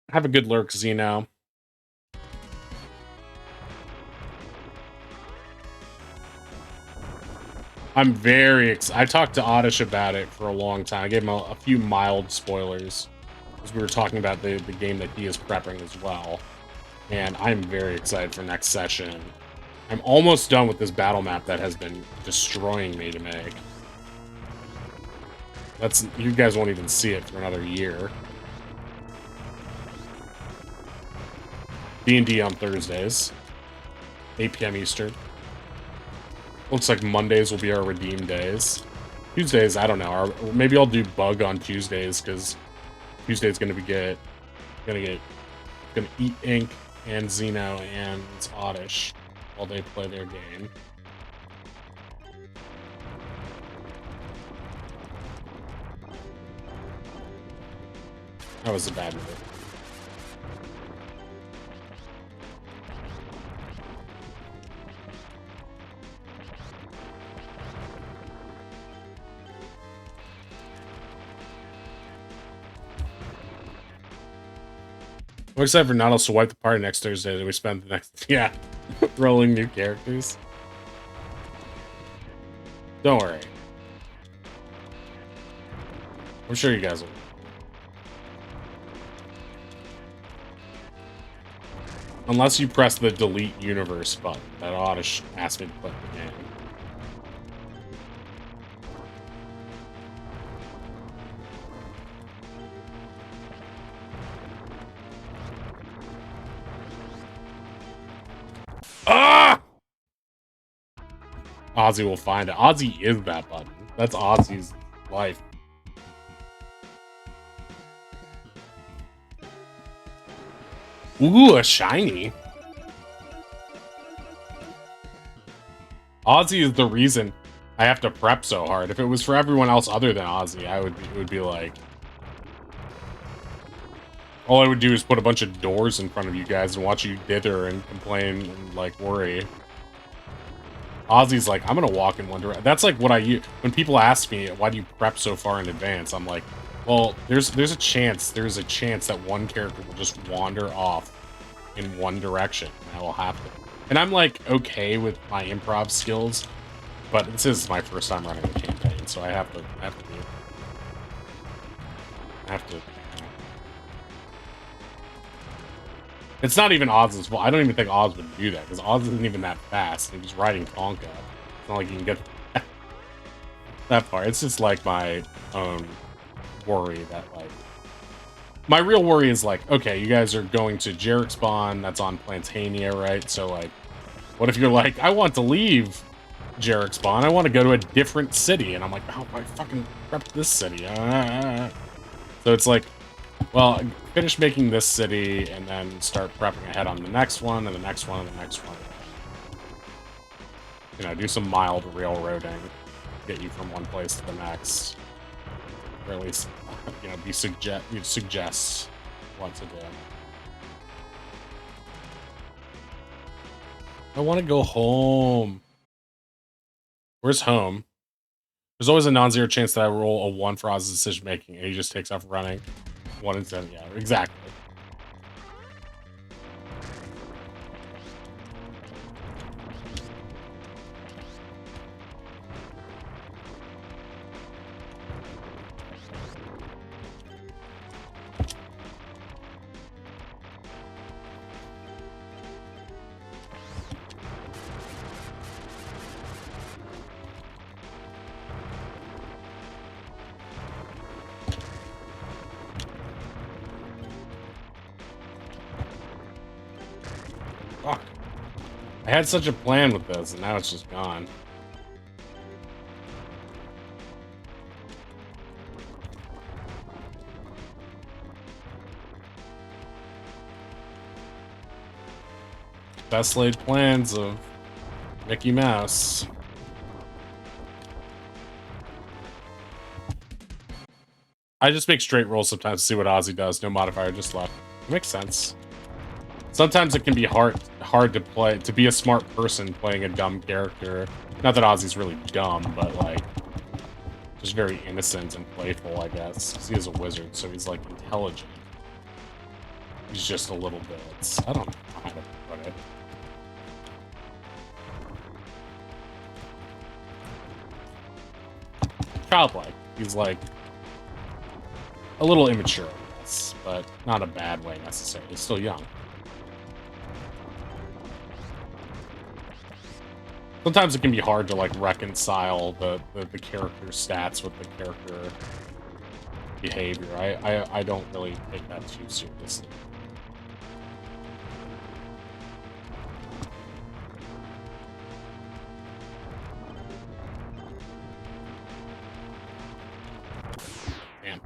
Have a good lurk, Zeno. I'm very excited. I talked to Oddish about it for a long time. I gave him a few mild spoilers because we were talking about the game that he is prepping as well. And I'm very excited for next session. I'm almost done with this battle map that has been destroying me to make. That's, you guys won't even see it for another year. D&D on Thursdays, 8 p.m. Eastern. Looks like Mondays will be our redeem days. Tuesdays, I don't know. Maybe I'll do bug on Tuesdays because Tuesday's gonna eat ink and Xeno and Oddish while they play their game. That was a bad move. I'm excited for Nautilus to wipe the party next Thursday that we spend the next, yeah, rolling new characters. Don't worry. I'm sure you guys will. Unless you press the delete universe button that ought to ask me to put in the game. Ah! Ozzy will find it. Ozzy is that button. That's Ozzy's life. Ooh, a shiny. Ozzy is the reason I have to prep so hard. If it was for everyone else other than Ozzy, it would be like, all I would do is put a bunch of doors in front of you guys and watch you dither and complain and like worry. Ozzy's like, I'm gonna walk in one direction. That's like what I use when people ask me, why do you prep so far in advance? I'm like, well, there's a chance that one character will just wander off in one direction, and I will have to. And I'm like okay with my improv skills, but this is my first time running a campaign, so I have to It's not even Oz's fault. I don't even think Oz would do that, because Oz isn't even that fast. He's riding Tonka. It's not like you can get that far. It's just like my own worry that, like, my real worry is like, okay, you guys are going to Jarek Spawn, that's on Plantania, right? So, like, what if you're like, I want to leave Jarek Spawn, I want to go to a different city, and I'm like, how do I fucking prep this city? So it's like, well, finish making this city, and then start prepping ahead on the next one, and the next one, and the next one. You know, do some mild railroading, get you from one place to the next. Or at least, you know, suggest what to do. I want to go home. Where's home? There's always a non-zero chance that I roll a 1 for Oz's decision making, and he just takes off running. 1 in 7, yeah, exactly. Fuck. I had such a plan with this, and now it's just gone. Best laid plans of Mickey Mouse. I just make straight rolls sometimes to see what Ozzy does. No modifier, just luck. It makes sense. Sometimes it can be hard to play, to be a smart person playing a dumb character. Not that Ozzy's really dumb, but like just very innocent and playful, I guess. 'Cause he is a wizard, so he's like intelligent. He's just a little bit. I don't know how to put it. Childlike. He's like a little immature, I guess, but not a bad way necessarily. He's still young. Sometimes it can be hard to like reconcile the character stats with the character behavior. I don't really take that too seriously. Man.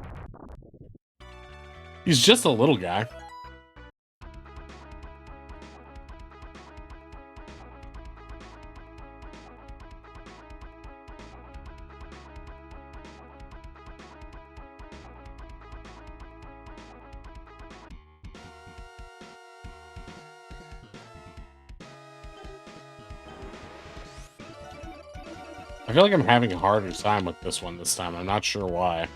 He's just a little guy. I feel like I'm having a harder time with this one this time. I'm not sure why.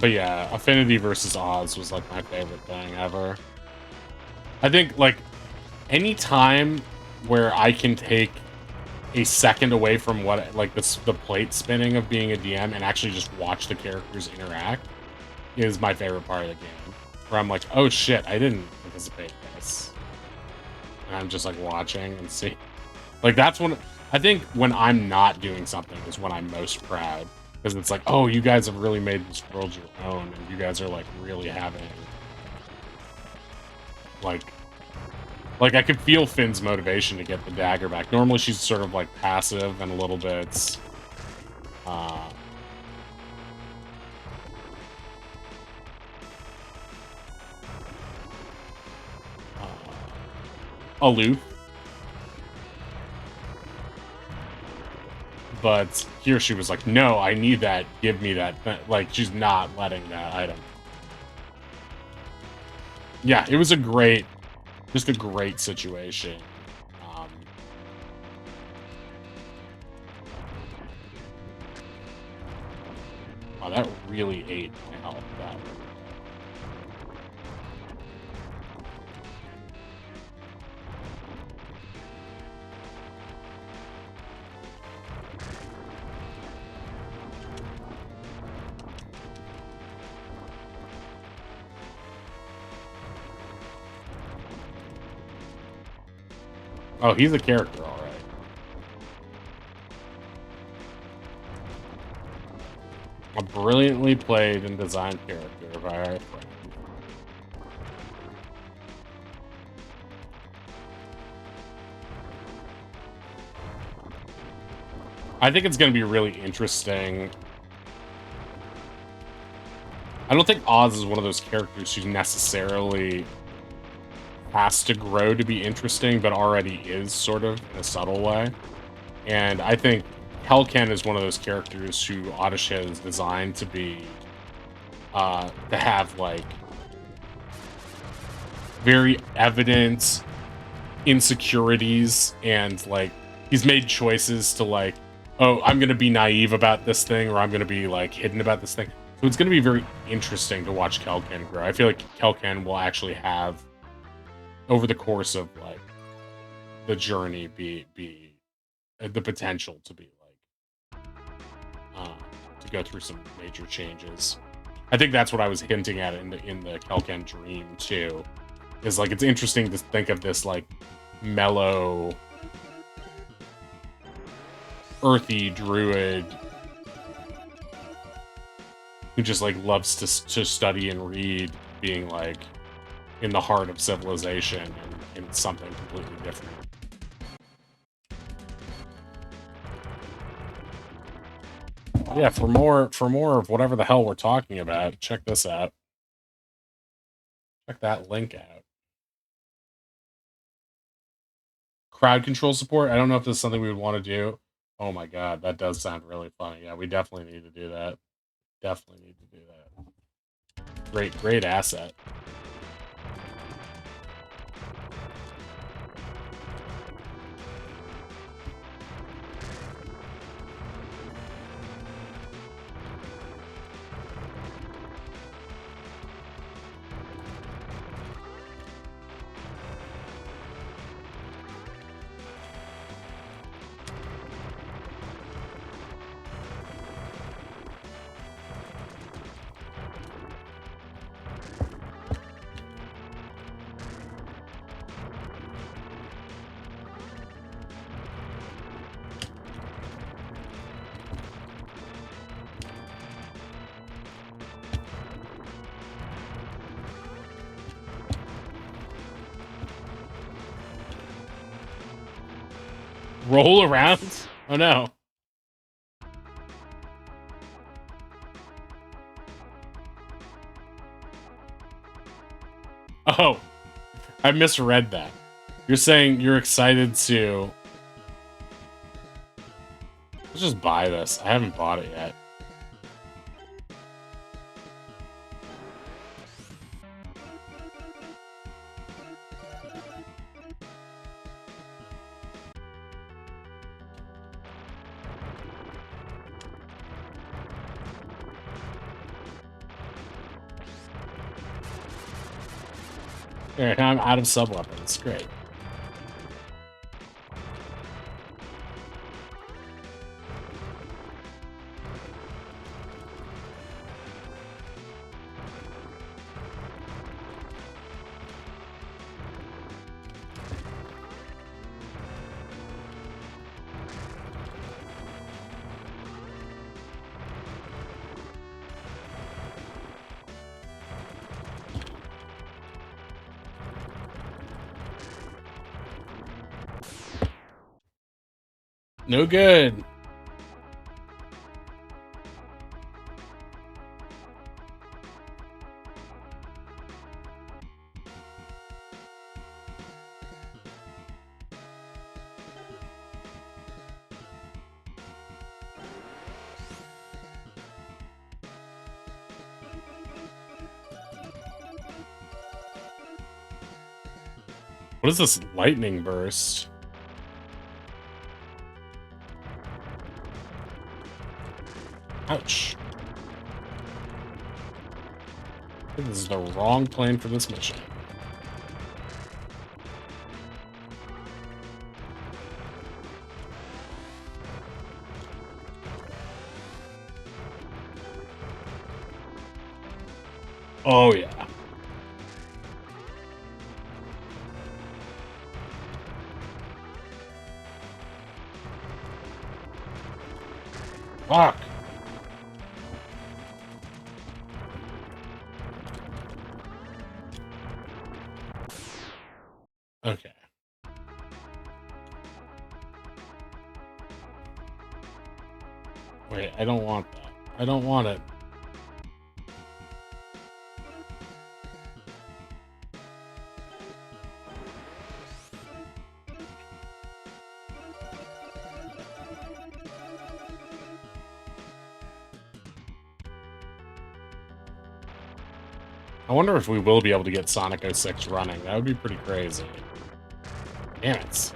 But yeah, Affinity versus Oz was like my favorite thing ever. I think like any time where I can take a second away from what like the plate spinning of being a DM and actually just watch the characters interact is my favorite part of the game. Where I'm like, oh shit, I didn't anticipate this. And I'm just like watching and see. Like that's when I think when I'm not doing something is when I'm most proud. Because it's like, oh, you guys have really made this world your own, and you guys are like really having like I could feel Finn's motivation to get the dagger back. Normally she's sort of like passive and a little bit aloof. But here she was like, no, I need that. Give me that. Like, she's not letting that item. Yeah, it was just a great situation. Um, wow, that really ate my health. That. Oh, he's a character, all right. A brilliantly played and designed character by our friend. I think it's going to be really interesting. I don't think Oz is one of those characters who necessarily has to grow to be interesting, but already is sort of in a subtle way. And I think Hellken is one of those characters who Oddish has designed to be, to have like very evident insecurities and like he's made choices to like, oh, I'm gonna be naive about this thing or I'm gonna be like hidden about this thing. So it's gonna be very interesting to watch Kelken grow. I feel like Kelken will actually have over the course of like the journey be the potential to be like to go through some major changes. I think that's what I was hinting at in the Kelken dream too. Is like it's interesting to think of this like mellow, earthy druid who just like loves to study and read, being like in the heart of civilization and in something completely different. Yeah, for more of whatever the hell we're talking about, check this out. Check that link out. Crowd control support. I don't know if this is something we would want to do. Oh my god, that does sound really funny. Yeah, we definitely need to do that. Definitely need to do that. Great asset. Roll around? Oh no. Oh, I misread that. You're saying you're excited to... Let's just buy this. I haven't bought it yet. Here, I'm out of sub-weapons. Great. No good. What is this lightning burst? Ouch. I think this is the wrong plane for this mission. Oh, yeah. Fuck. Okay. Wait, I don't want that. I don't want it. I wonder if we will be able to get Sonic 06 running. That would be pretty crazy. Damn it.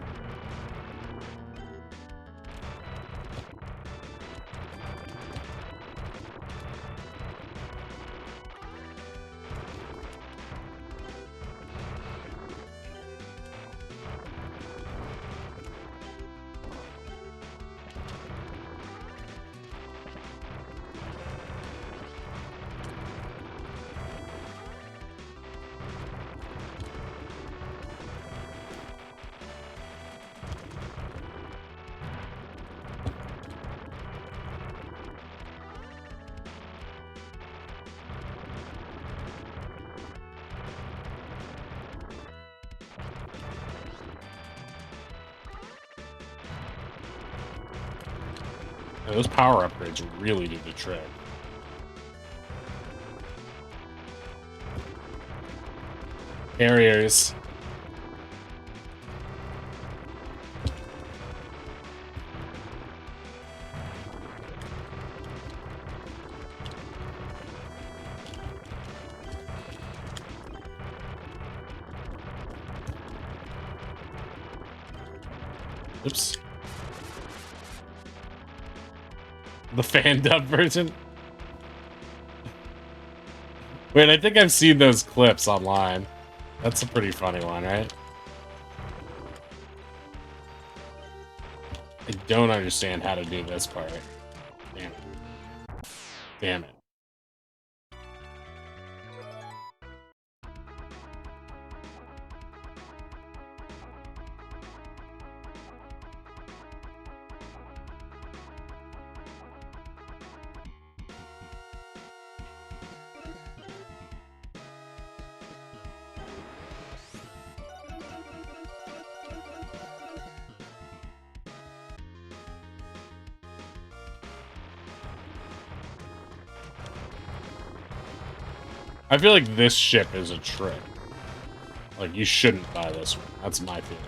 Yeah, those power upgrades really do the trick. Barriers. Oops. The fan dub version? Wait, I think I've seen those clips online. That's a pretty funny one, right? I don't understand how to do this part. Damn it. Damn it. I feel like this ship is a trick. Like, you shouldn't buy this one. That's my feeling.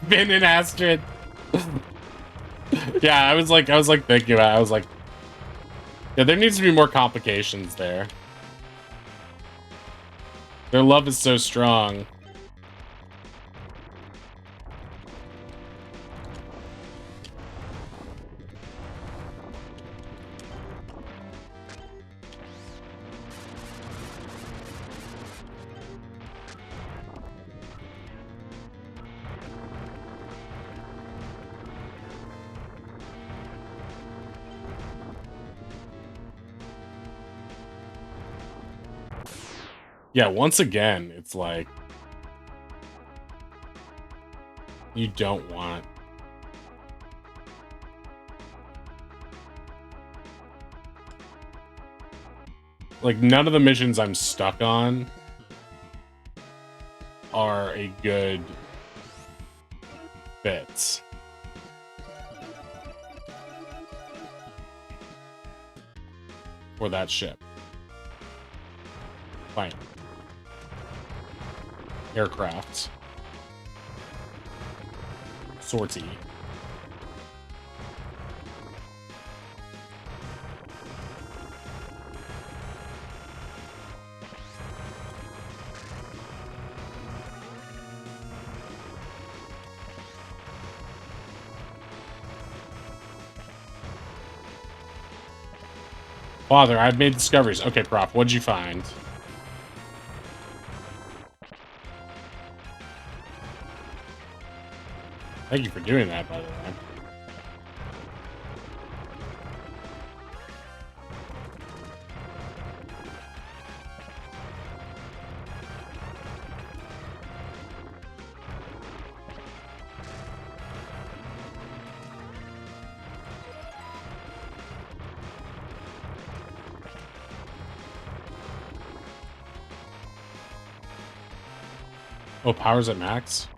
Finn and Astrid. Yeah, I was like thinking about it. I was like, yeah, there needs to be more complications there. Their love is so strong. Yeah, once again, it's like you don't want. Like, none of the missions I'm stuck on are a good fit. For that ship. Fine. Aircraft. Sortie. Father, I've made discoveries. Okay, Prof, what'd you find? Thank you for doing that, by the way. Oh, power's at max?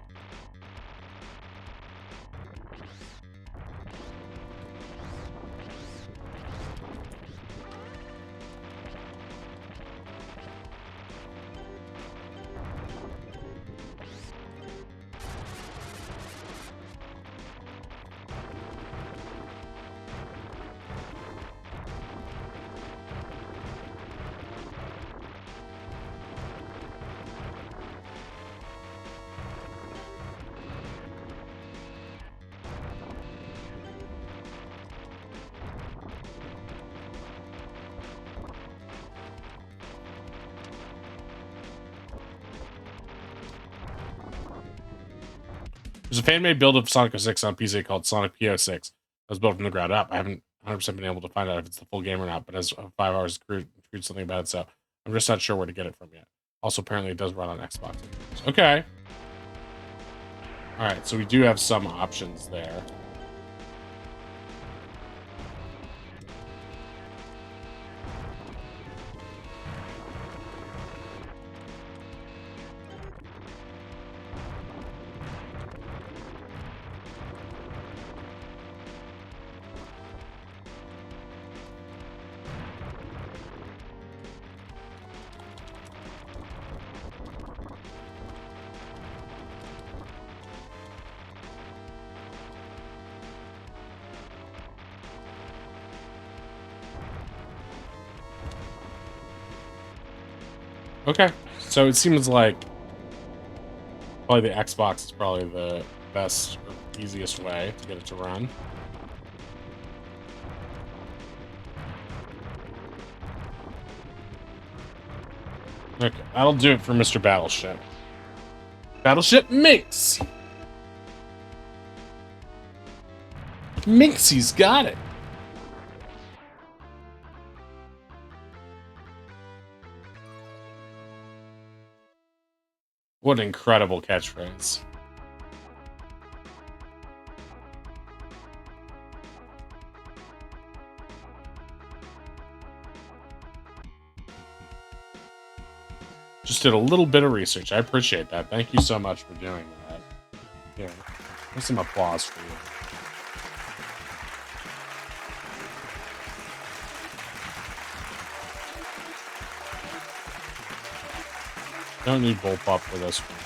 There's a fan-made build of Sonic 06 on PC called Sonic PO6. It was built from the ground up. I haven't 100% been able to find out if it's the full game or not, but as 5 hours to read something about it, so I'm just not sure where to get it from yet. Also, apparently it does run on Xbox. Okay. Alright, so we do have some options there. Okay, so it seems like probably the Xbox is probably the best or easiest way to get it to run. Okay, that'll do it for Mr. Battleship. Battleship Minx! Minxie's got it! What an incredible catchphrase. Just did a little bit of research. I appreciate that. Thank you so much for doing that. Here, here's some applause for you. Don't need bullpup for this one.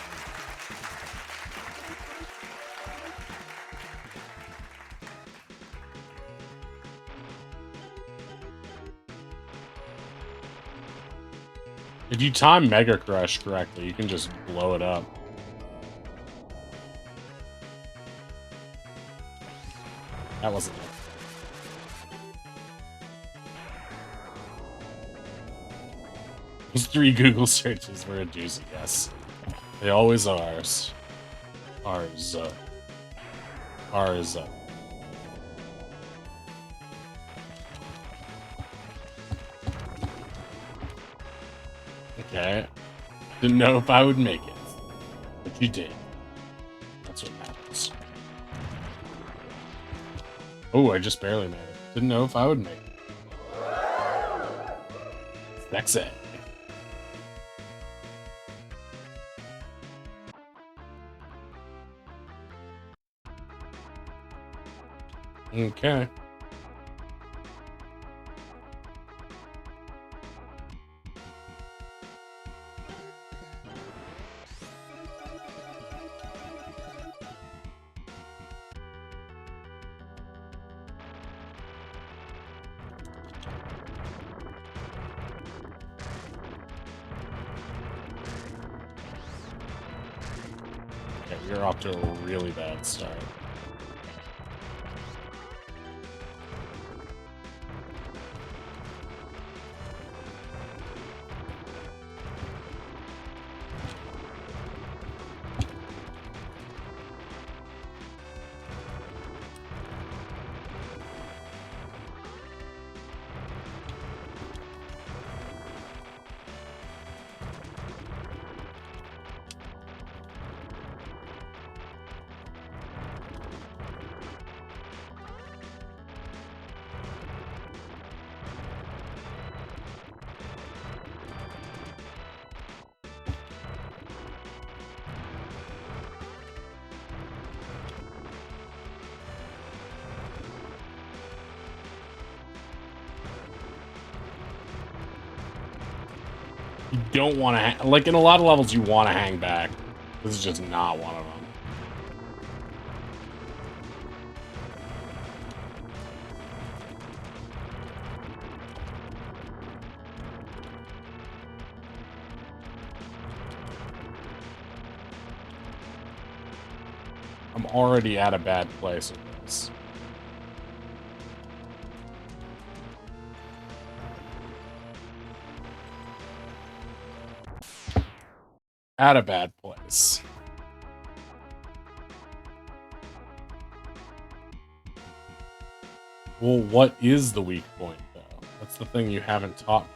If you time Mega Crush correctly, you can just blow it up. That wasn't it. Those 3 Google searches were a doozy, yes. They always are. Ours. Ours. Okay. Didn't know if I would make it. But you did. That's what matters. Oh, I just barely made it. Didn't know if I would make it. Sexy. Okay. Okay, you're off to a really bad start. You don't want to, like in a lot of levels, you want to hang back. This is just not one of them. I'm already at a bad place with this. At a bad place. Well, what is the weak point, though? That's the thing you haven't taught me.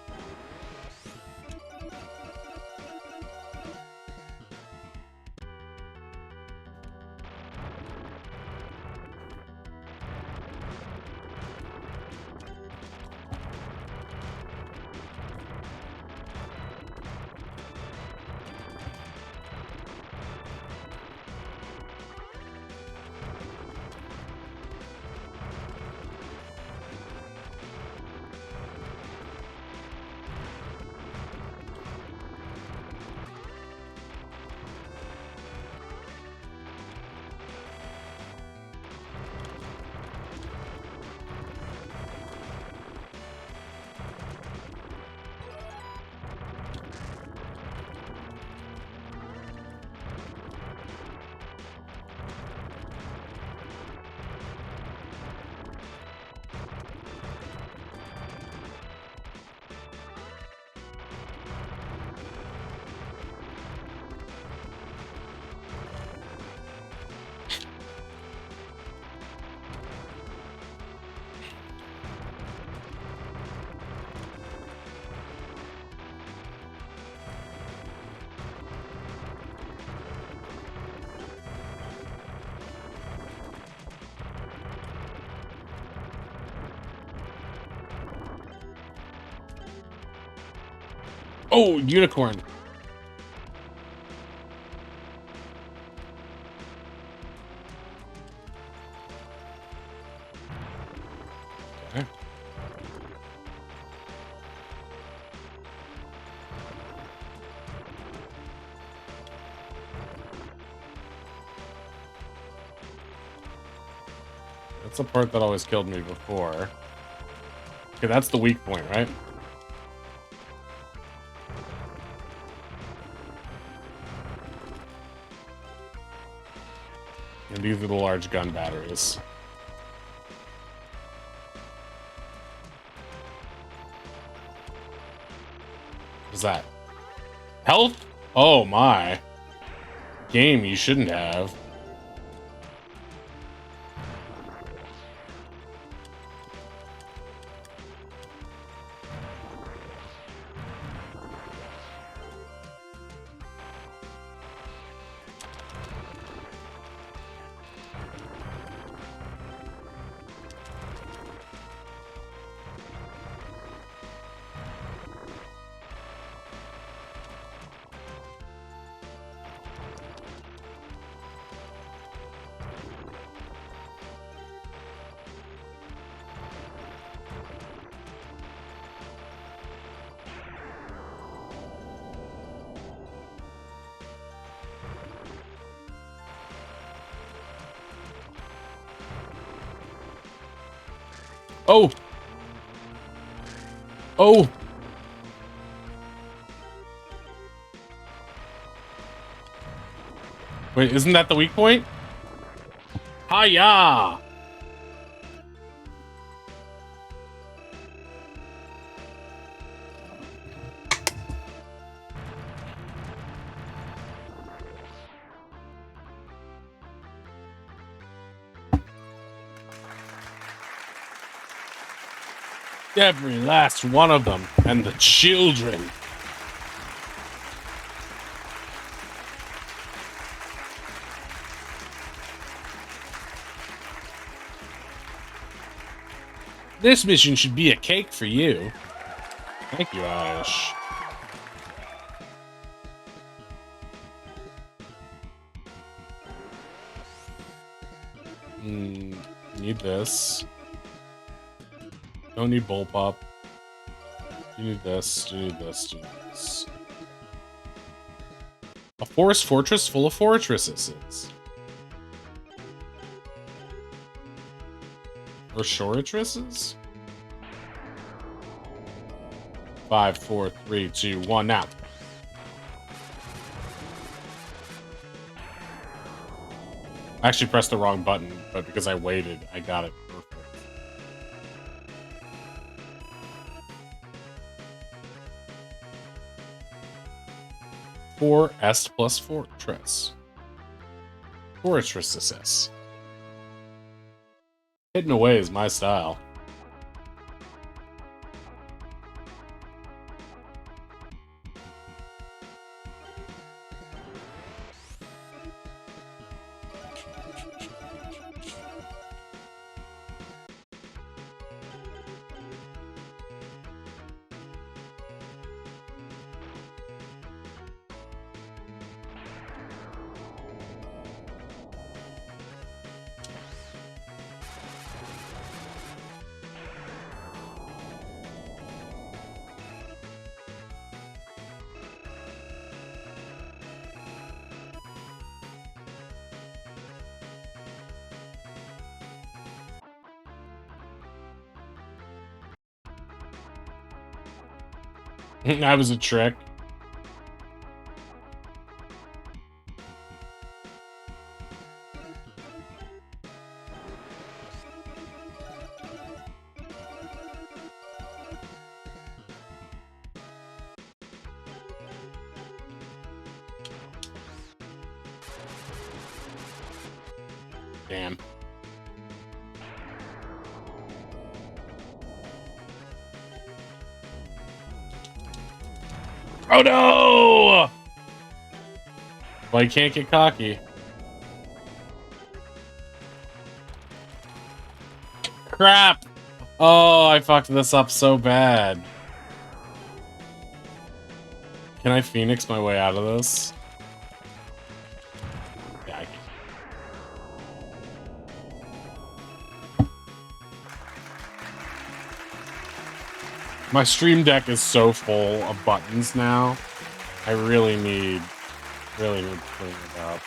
Oh, unicorn. Okay. That's the part that always killed me before. Okay, that's the weak point, right? And these are the large gun batteries. What's that? Health? Oh my. Game you shouldn't have. Oh! Oh! Wait, isn't that the weak point? Hiya! Every last one of them, and the children. This mission should be a cake for you. Thank you, Ash. Need this. Don't need bullpup. You need this. You need this. You need this. A forest fortress full of fortresses. Or shoretresses? 5, 4, 3, 2, 1, now. I actually pressed the wrong button, but because I waited, I got it perfect. Four S plus fortress. Fortresses. Hidden away is my style. That was a trick. Damn. Oh no! Well, you can't get cocky. Crap! Oh, I fucked this up so bad. Can I Phoenix my way out of this? Yeah, I can. My Stream Deck is so full of buttons now. I really need to clean it up.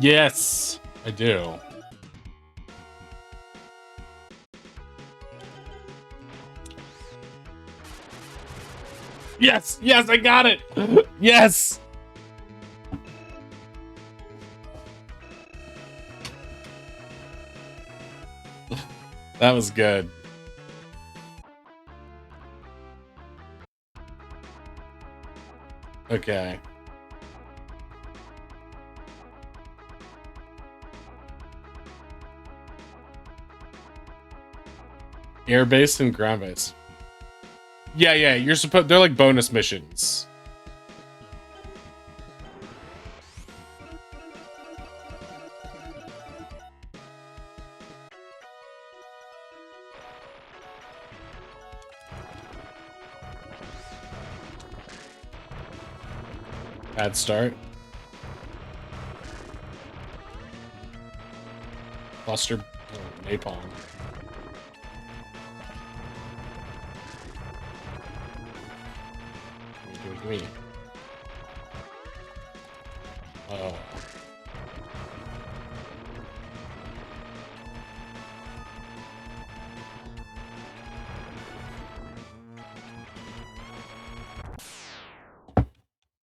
Yes, I do. Yes, yes, I got it. Yes. That was good. Okay. Air-based and ground-based. Yeah, you're supposed. They're like bonus missions. Bad start. Buster napalm. Give me. Oh.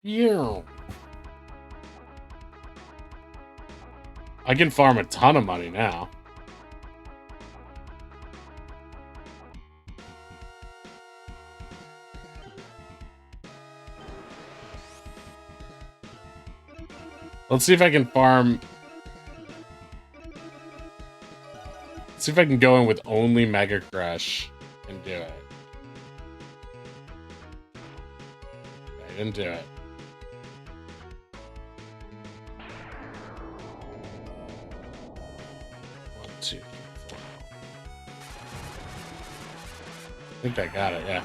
Yeah. I can farm a ton of money now. Let's see if I can farm. Let's see if I can go in with only Mega Crush and do it. I didn't do it. One, two, three, four. I think I got it, yeah.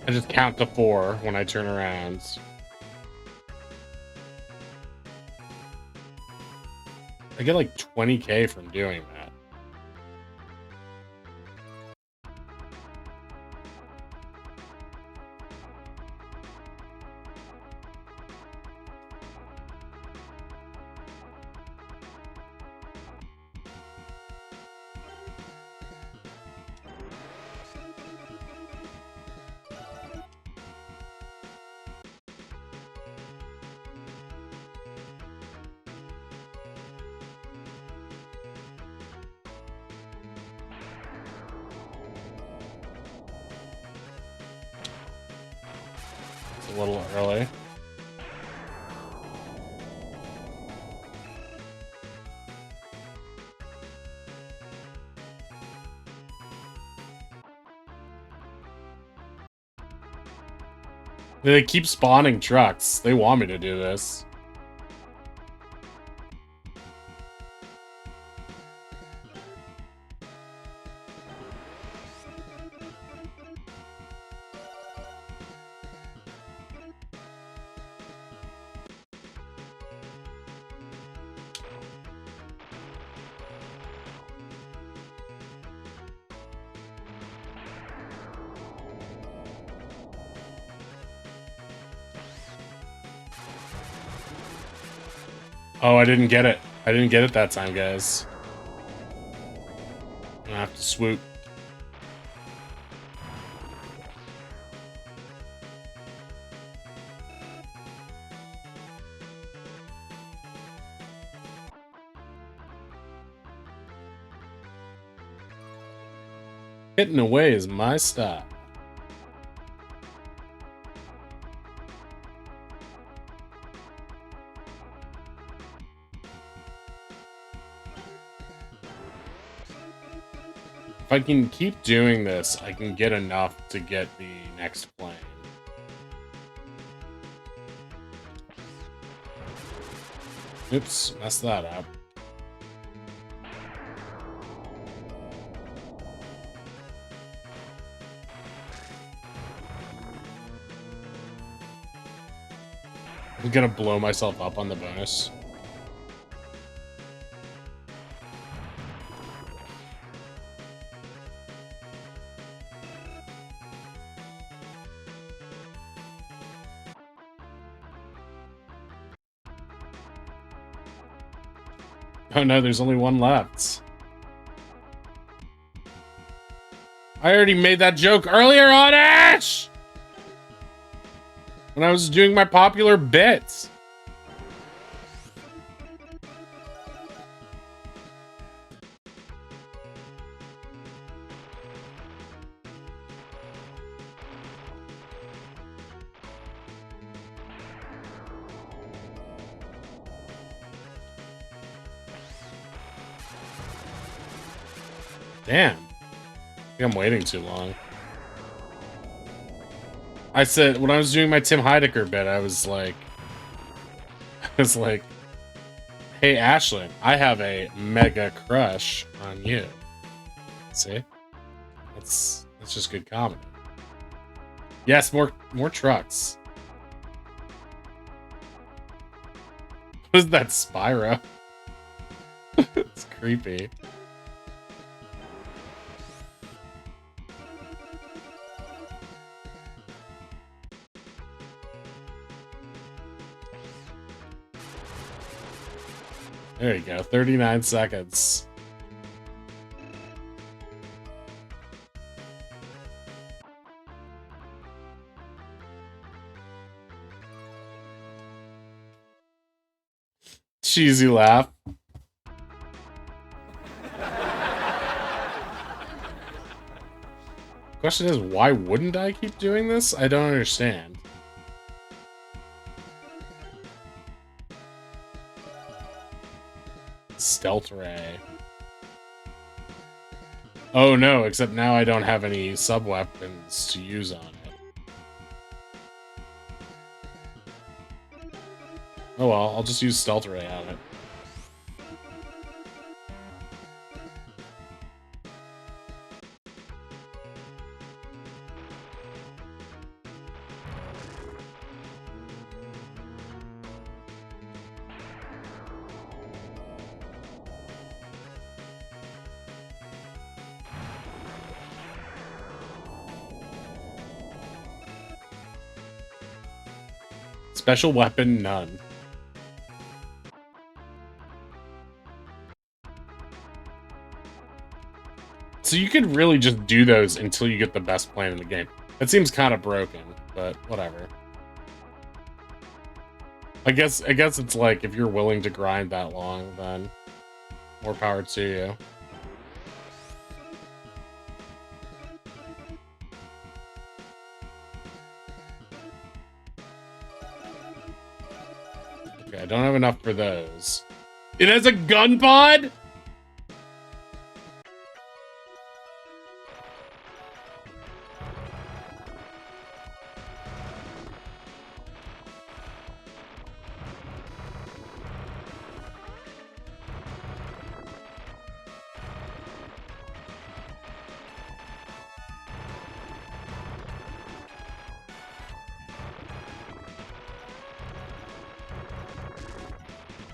I just count to 4 when I turn around. I get like 20k from doing that. A little early. They keep spawning trucks. They want me to do this. Oh, I didn't get it. I didn't get it that time, guys. I'm gonna have to swoop. Hitting away is my style. If I can keep doing this, I can get enough to get the next plane. Oops, messed that up. I'm gonna blow myself up on the bonus. Oh no, there's only one left. I already made that joke earlier on Ash! When I was doing my popular bits. Damn. I think I'm waiting too long. I said, when I was doing my Tim Heidecker bit, I was like, hey, Ashlyn, I have a mega crush on you. See? That's just good comedy. Yes, more trucks. What is that, Spyro? It's creepy. There you go, 39 seconds. Cheesy laugh. Question is, why wouldn't I keep doing this? I don't understand. Stealth Ray. Oh no, except now I don't have any sub-weapons to use on it. Oh well, I'll just use Stealth Ray on it. Special weapon, none. So you could really just do those until you get the best plan in the game. That seems kind of broken, but whatever. I guess it's like, if you're willing to grind that long, then more power to you. Okay, I don't have enough for those. It has a gun pod?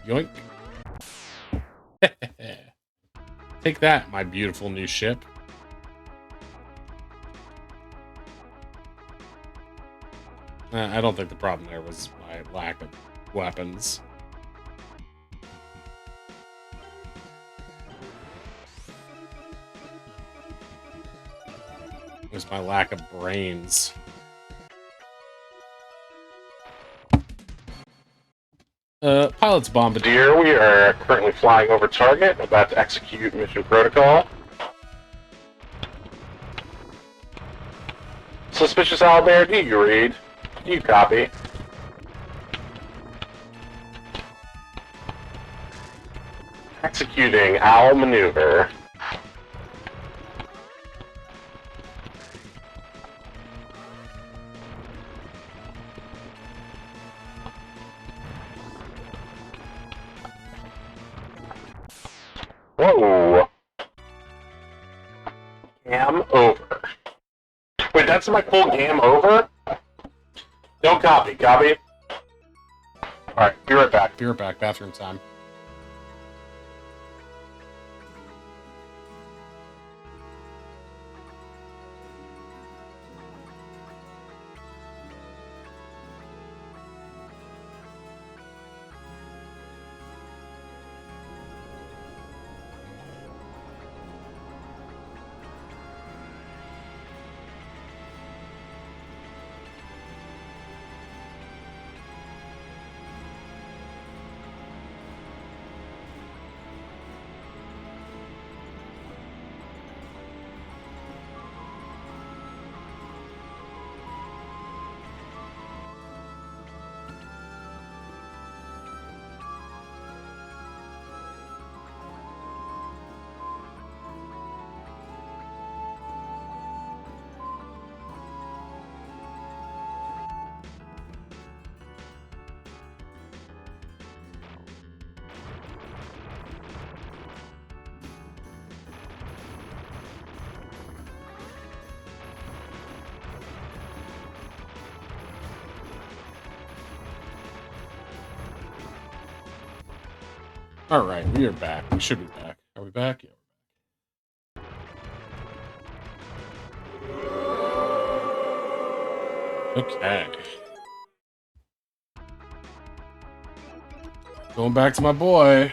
Yoink. Take that, my beautiful new ship. I don't think the problem there was my lack of weapons. It was my lack of brains. Pilot's Bombardier, we are currently flying over target, about to execute mission protocol. Suspicious Owlbear, do you read? Do you copy? Executing Owl maneuver. Whoa. Gam over. Wait, that's my full gam over? Don't copy. Copy? Alright, be right back. Be right back. Bathroom time. Alright, we are back. We should be back. Are we back? Yeah. Okay. Going back to my boy.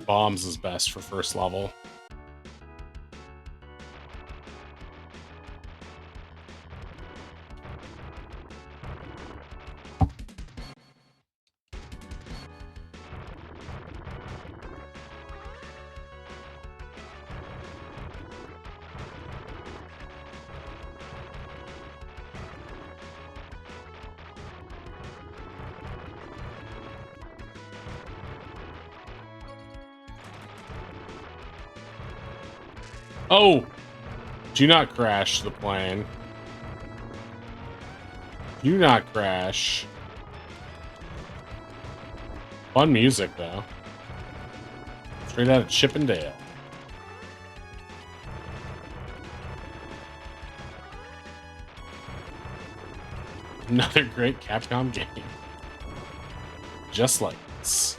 Bombs is best for first level. Oh! Do not crash the plane. Do not crash. Fun music, though. Straight out of Chippendale. Another great Capcom game. Just like this.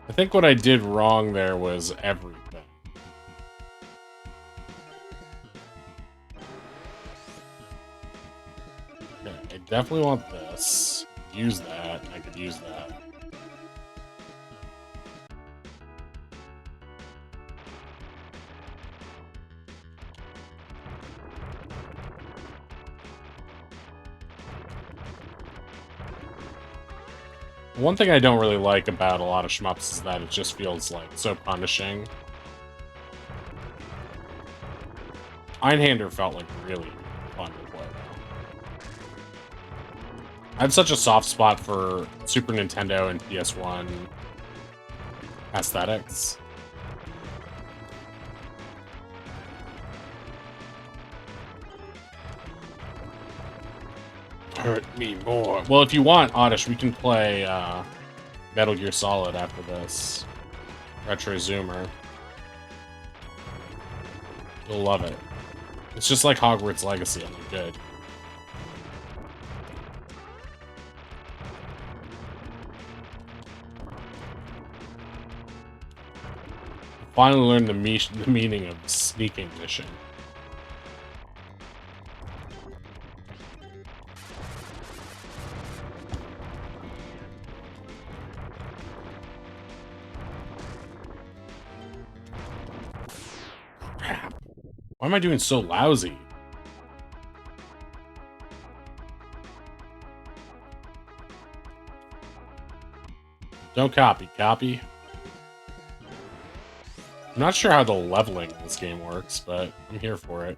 I think what I did wrong there was everything. Okay, I definitely want this. Use that. I could use that. One thing I don't really like about a lot of shmups is that it just feels like so punishing. Einhander felt like really fun to play though. I have such a soft spot for Super Nintendo and PS1 aesthetics. Hurt me more. Well, if you want, Oddish, we can play Metal Gear Solid after this. Retro Zoomer. You'll love it. It's just like Hogwarts Legacy, only good. Finally learned the meaning of the sneaking mission. Crap. Why am I doing so lousy? Don't copy. Copy. I'm not sure how the leveling in this game works, but I'm here for it.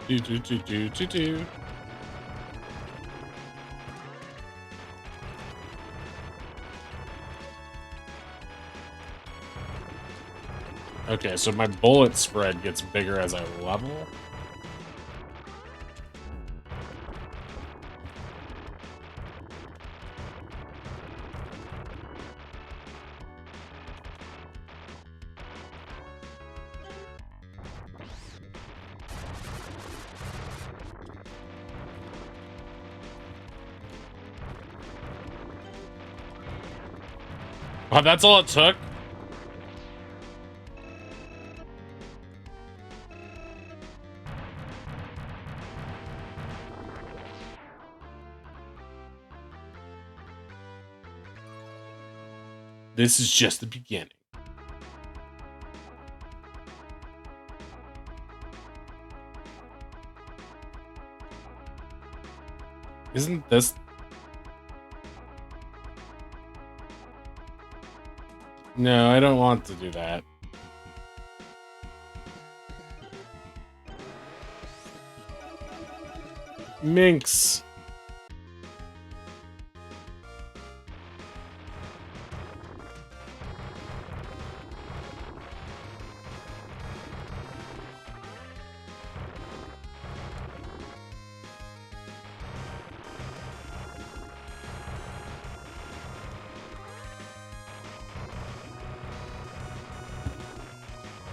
Do. Okay, so my bullet spread gets bigger as I level. Oh, that's all it took? This is just the beginning. Isn't this... No, I don't want to do that. Minx.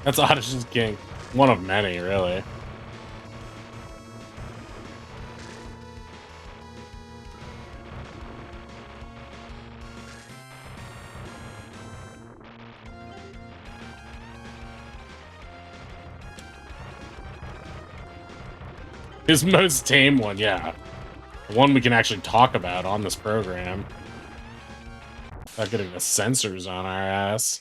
That's Odyssey's King. One of many, really. His most tame one, yeah. The one we can actually talk about on this program. Not getting the censors on our ass.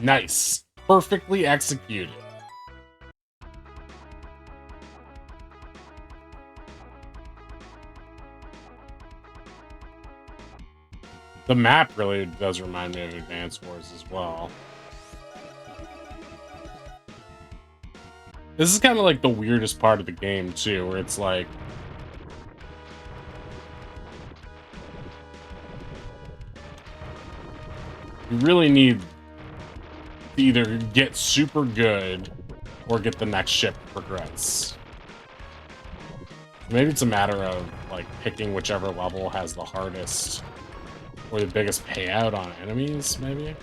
Nice. Perfectly executed. The map really does remind me of Advance Wars as well. This is kind of like the weirdest part of the game, too, where it's like... You really need to either get super good or get the next ship to progress. Maybe it's a matter of, like, picking whichever level has the hardest or the biggest payout on enemies, maybe?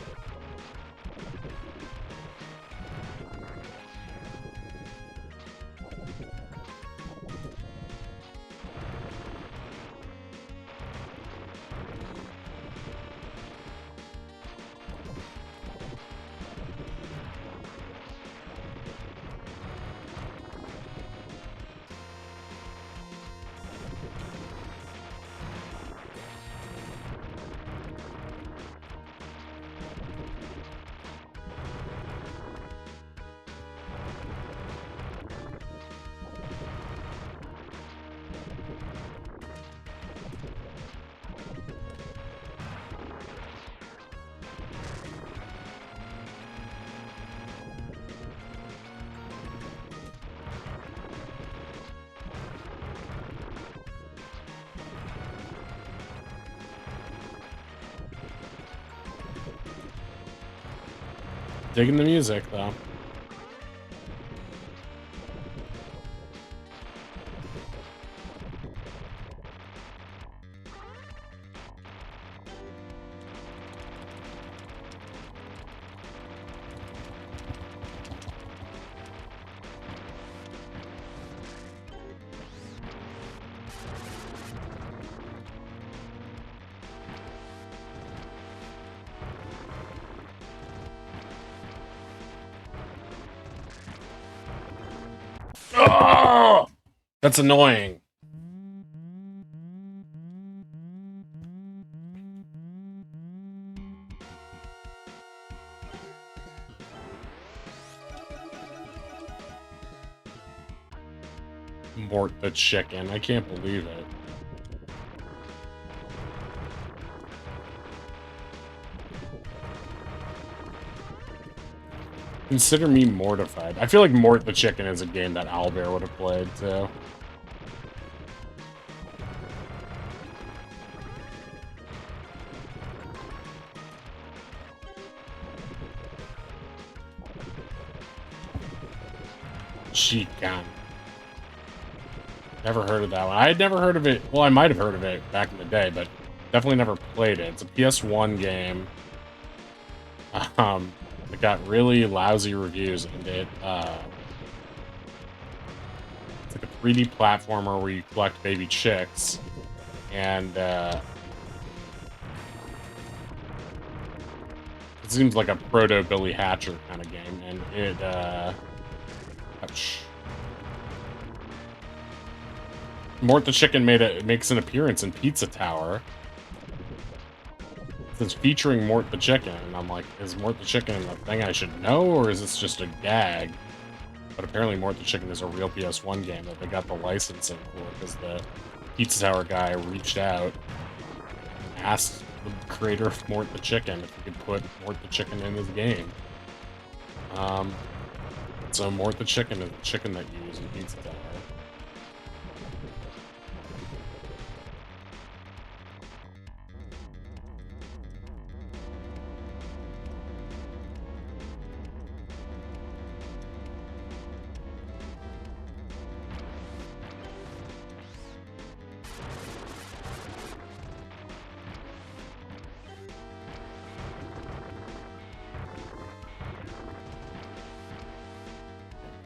Digging the music, though. Oh! That's annoying. Mort the chicken. I can't believe it. Consider me mortified. I feel like Mort the Chicken is a game that Owlbear would have played, too. Cheat gun. Never heard of that one. I had never heard of it. Well, I might have heard of it back in the day, but definitely never played it. It's a PS1 game. It got really lousy reviews, and it's like a 3D platformer where you collect baby chicks, and it seems like a proto Billy Hatcher kind of game, and it ouch. Mort the Chicken makes an appearance in Pizza Tower. It's featuring Mort the Chicken, and I'm like, is Mort the Chicken a thing I should know, or is this just a gag? But apparently Mort the Chicken is a real PS1 game that they got the licensing for, because the Pizza Tower guy reached out and asked the creator of Mort the Chicken if he could put Mort the Chicken in his game. So Mort the Chicken is the chicken that you use in Pizza Tower.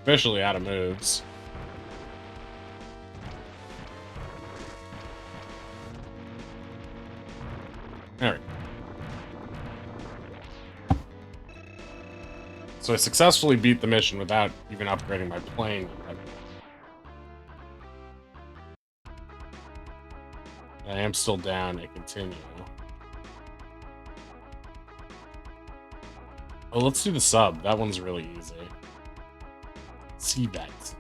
Officially out of moves. Alright. So I successfully beat the mission without even upgrading my plane. I am still down to continue. Oh, let's do the sub. That one's really easy. See that.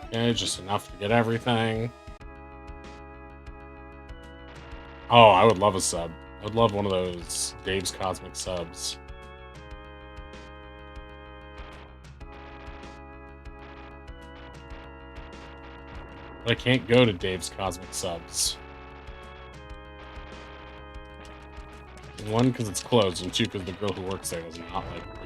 Okay, just enough to get everything. Oh, I would love a sub. I would love one of those Dave's Cosmic subs. But I can't go to Dave's Cosmic Subs. One, because it's closed, and two, because the girl who works there does not like me.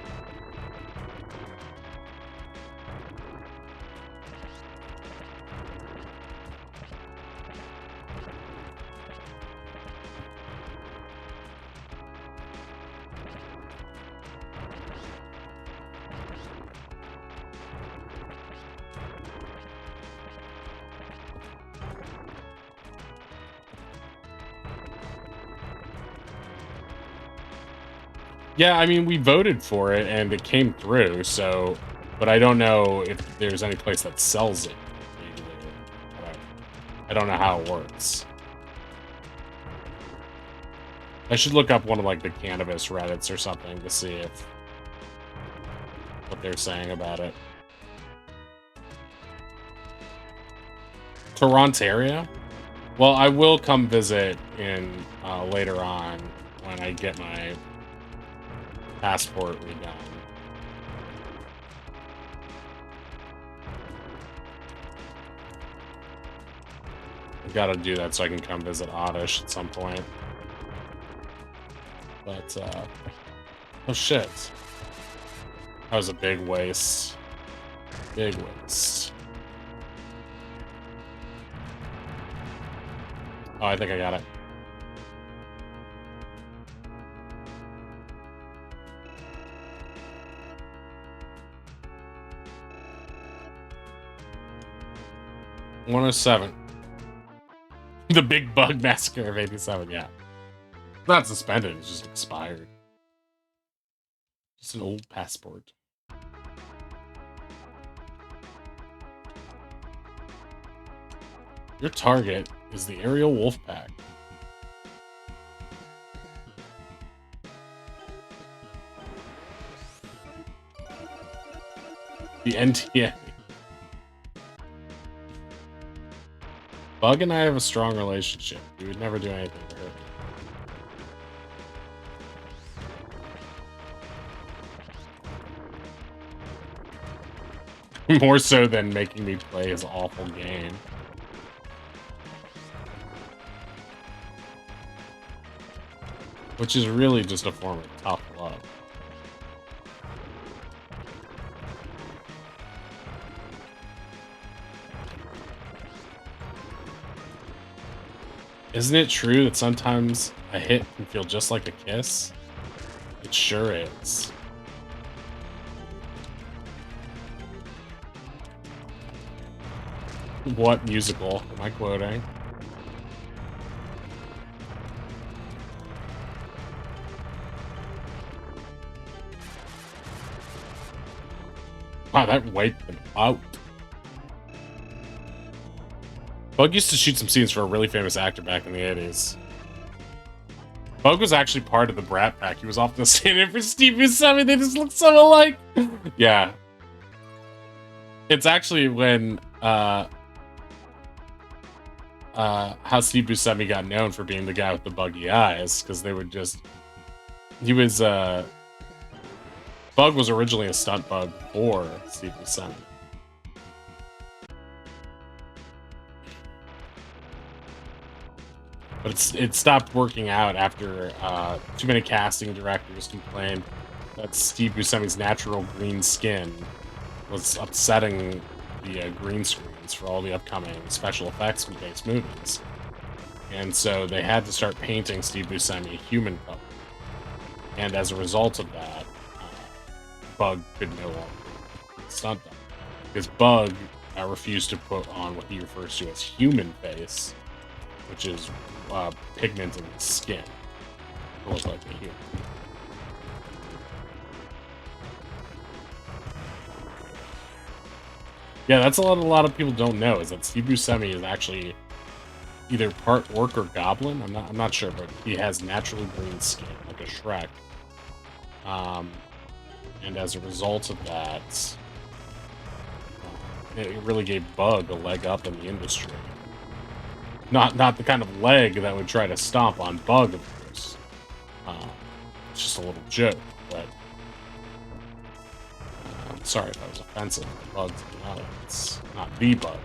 Yeah, I mean, we voted for it, and it came through, so... But I don't know if there's any place that sells it. I don't know how it works. I should look up one of, like, the cannabis Reddits or something to see if... what they're saying about it. Torontaria? Well, I will come visit in later on when I get my passport redone. I gotta do that so I can come visit Oddish at some point. But, oh shit. That was a big waste. Big waste. Oh, I think I got it. $107. The Big Bug Massacre of 87, yeah. It's not suspended, it's just expired. Just an old passport. Your target is the aerial wolf pack. The NTA. Bug and I have a strong relationship. We would never do anything to her. More so than making me play his awful game. Which is really just a form of tough love. Isn't it true that sometimes a hit can feel just like a kiss? It sure is. What musical am I quoting? Wow, that wiped them out. Bug used to shoot some scenes for a really famous actor back in the 80s. Bug was actually part of the Brat Pack. He was often standing in for Steve Buscemi. They just look so alike. Yeah. It's actually when, how Steve Buscemi got known for being the guy with the buggy eyes, because they would just... He was, Bug was originally a stunt bug for Steve Buscemi. But it stopped working out after too many casting directors complained that Steve Buscemi's natural green skin was upsetting the green screens for all the upcoming special effects-based movies. And so they had to start painting Steve Buscemi human color. And as a result of that, Bug could no longer stunt them. Because Bug refused to put on what he refers to as human face, which is pigment in the skin. It looks like a human. Yeah, that's a lot of people don't know, is that Steve Buscemi is actually either part orc or goblin. I'm not sure, but he has naturally green skin, like a Shrek. And as a result of that, it really gave Bug a leg up in the industry. Not the kind of leg that would try to stomp on Bug, of course. It's just a little joke, but I'm sorry if that was offensive. Bug's it's not the Bug,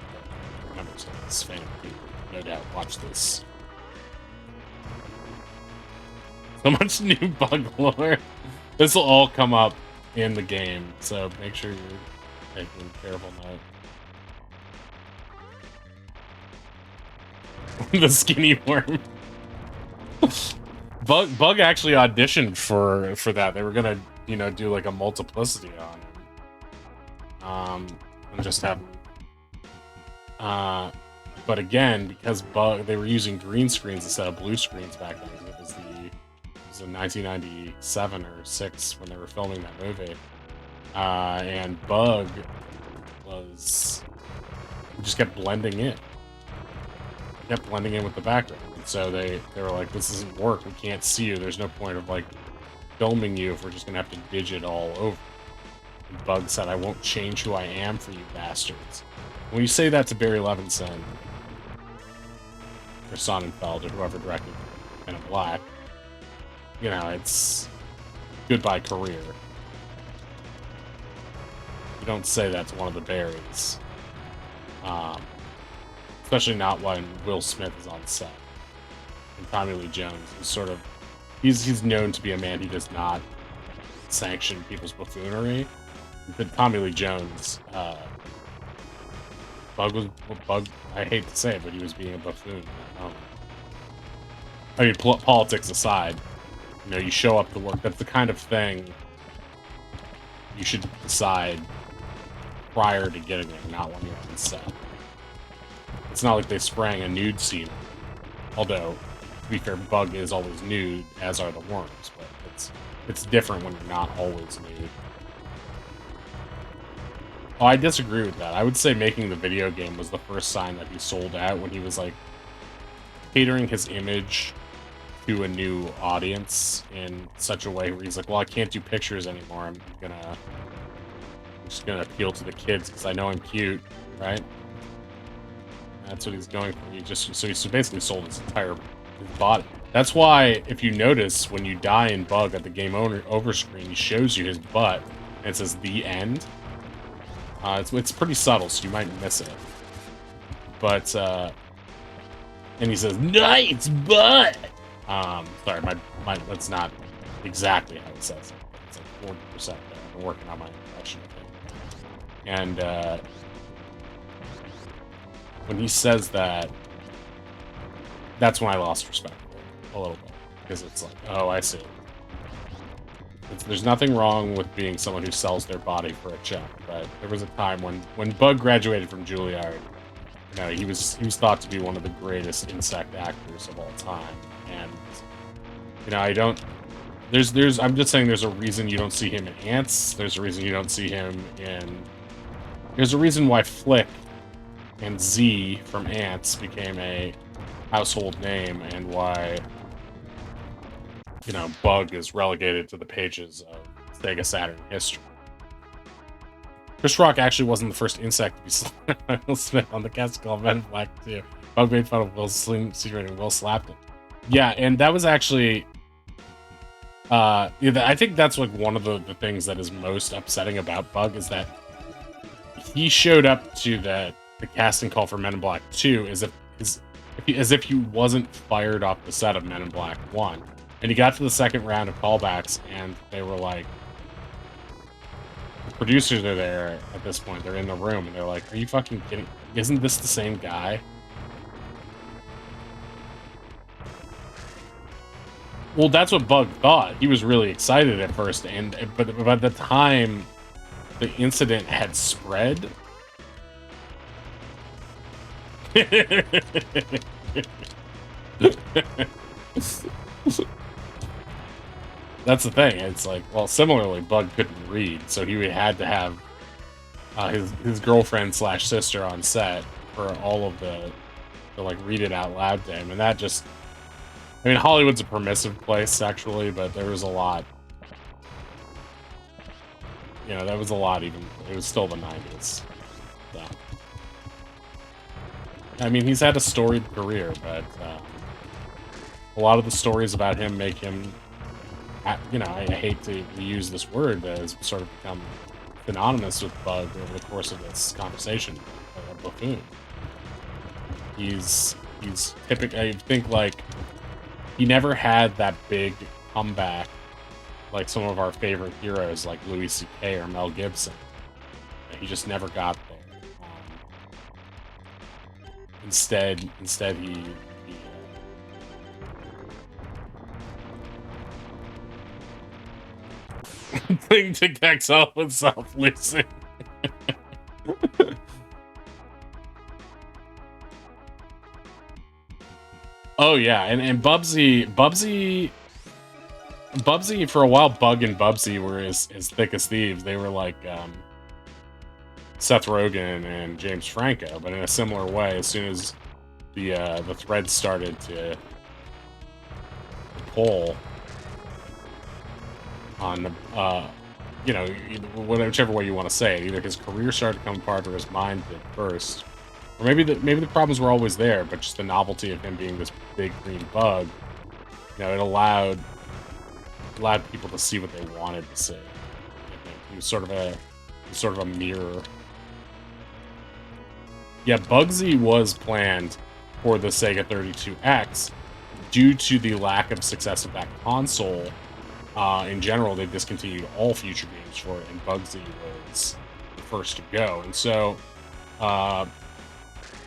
but members of this family, no doubt, watch this. So much new Bug lore. This will all come up in the game, so make sure you're taking careful note. The skinny worm. Bug actually auditioned for that. They were gonna, do like a multiplicity on him. And just have but again, because they were using green screens instead of blue screens back then. It was in 1997 or 6 when they were filming that movie. And Bug just kept blending in. Kept blending in with the background. And so they were like, this doesn't work, we can't see you, there's no point of like filming you if we're just gonna have to digit all over. And Bug said, I won't change who I am for you bastards. When you say that to Barry Levinson or Sonnenfeld or whoever directed Men in Black, it's goodbye career. You don't say that to one of the Barrys. especially not when Will Smith is on set. And Tommy Lee Jones is sort of he's known to be a man who does not sanction people's buffoonery. But Tommy Lee Jones, Bug. I hate to say it, but he was being a buffoon in that moment. I mean, politics aside, you know, you show up to work. That's the kind of thing you should decide prior to getting there, not when you're on set. It's not like they sprang a nude scene. Although, to be fair, Bug is always nude, as are the worms, but it's different when you're not always nude. Oh, I disagree with that. I would say making the video game was the first sign that he sold out, when he was like catering his image to a new audience in such a way where he's like, well, I can't do pictures anymore. I'm just gonna appeal to the kids because I know I'm cute, right? That's what he's going for. So he basically sold his entire body. That's why, if you notice, when you die in Bug at the game over screen, he shows you his butt and it says "the end." It's pretty subtle, so you might miss it. But and he says "nice butt." Sorry, my that's not exactly how it says it. It's like 40% there. I've been working on my impression of it. And when he says that, that's when I lost respect for him a little bit, because it's like, oh, I see. There's nothing wrong with being someone who sells their body for a check, but there was a time when Bug graduated from Juilliard, you know, he was thought to be one of the greatest insect actors of all time. And you know, I'm just saying there's a reason you don't see him in Ants. There's a reason you don't see him in. There's a reason why Flick and Z from Ants became a household name, and why, you know, Bug is relegated to the pages of Sega Saturn history. Chris Rock actually wasn't the first insect to be slapped by Will Smith on the cast called Men in Black 2. Bug made fun of Will's sling secret and Will slapped it. Yeah, and that was actually... I think that's like one of the things that is most upsetting about Bug, is that he showed up to the casting call for Men in Black 2 as if he wasn't fired off the set of Men in Black 1. And he got to the second round of callbacks, and they were like, the producers are there at this point, they're in the room, and they're like, are you fucking kidding? Isn't this the same guy? Well, that's what Bug thought. He was really excited at first, but by the time the incident had spread, that's the thing. It's like, well, similarly, Bug couldn't read, so he had to have his girlfriend / sister on set for all of to like read it out loud to him, and that just, I mean, Hollywood's a permissive place sexually, but there was a lot. You know, that was a lot. Even it was still the 90s. So. I mean, he's had a storied career, but a lot of the stories about him make him, you know, I hate to use this word, that has sort of become synonymous with Bug over the course of this conversation, a buffoon. He's typical. I think, like, he never had that big comeback like some of our favorite heroes like Louis C.K. or Mel Gibson. He just never got there. Instead he playing tic-tac-toe with self-losing. Oh yeah, and Bubsy for a while, Bug and Bubsy were as thick as thieves. They were like Seth Rogen and James Franco, but in a similar way. As soon as the threads started to pull on the you know, whichever way you want to say it, either his career started to come apart or his mind did first, or maybe the problems were always there, but just the novelty of him being this big green bug, you know, it allowed people to see what they wanted to see. He was sort of a mirror. Yeah, Bugsy was planned for the Sega 32X due to the lack of success of that console. In general, they discontinued all future games for it, and Bugsy was the first to go. And so, uh,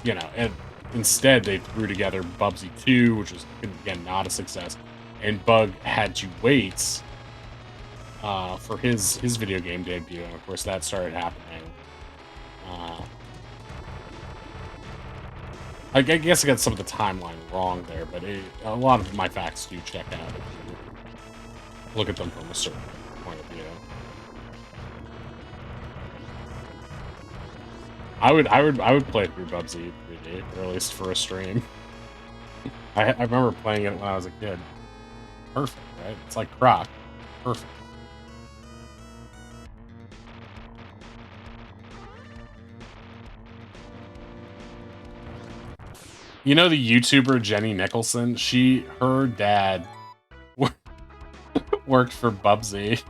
and instead they threw together Bubsy 2, which was, again, not a success. And Bug had to wait for his video game debut, and of course that started happening. I guess I got some of the timeline wrong there, but a lot of my facts do check out if you look at them from a certain point of view. I would play through Bubsy 3D, or at least for a stream. I remember playing it when I was a kid. Perfect, right? It's like Croc. Perfect. You know the YouTuber Jenny Nicholson? Her dad worked for Bubsy.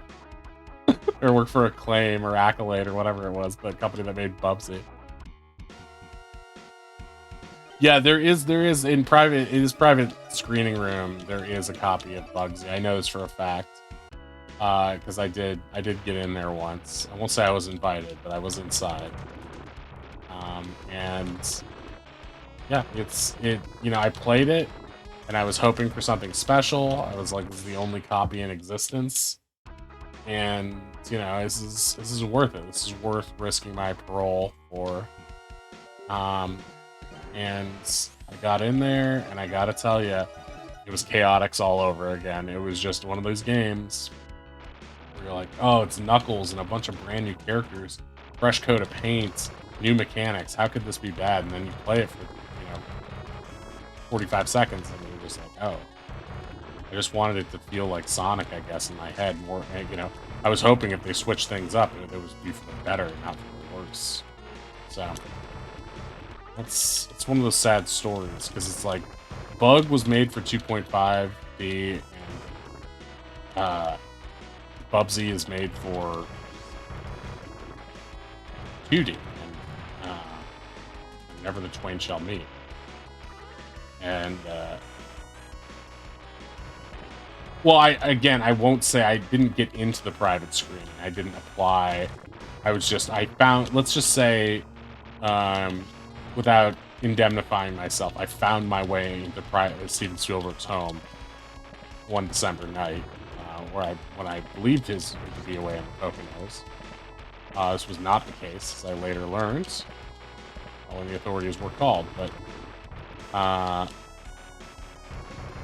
Or worked for Acclaim or Accolade or whatever it was, the company that made Bubsy. Yeah, there is in private screening room, there is a copy of Bugsy. I know this for a fact. Because I did get in there once. I won't say I was invited, but I was inside. And yeah, I played it and I was hoping for something special. I was like, this is the only copy in existence. And this is worth it. This is worth risking my parole for. And I got in there, and I gotta tell you, it was chaotix all over again. It was just one of those games where you're like, oh, it's Knuckles and a bunch of brand new characters, fresh coat of paint, new mechanics. How could this be bad? And then you play it for 45 seconds, and you're just like, oh. I just wanted it to feel like Sonic, I guess, in my head more. I was hoping if they switched things up, it would be for the better, not for the worse. So it's one of those sad stories, because it's like Bug was made for 2.5D, and Bubsy is made for 2D, and never the twain shall meet. And well, I won't say I didn't get into the private screening. I didn't apply. I found, let's just say, without indemnifying myself, I found my way into Steven Spielberg's home one December night, when I believed his to be away in the Poconos. This was not the case, as I later learned, when the authorities were called. But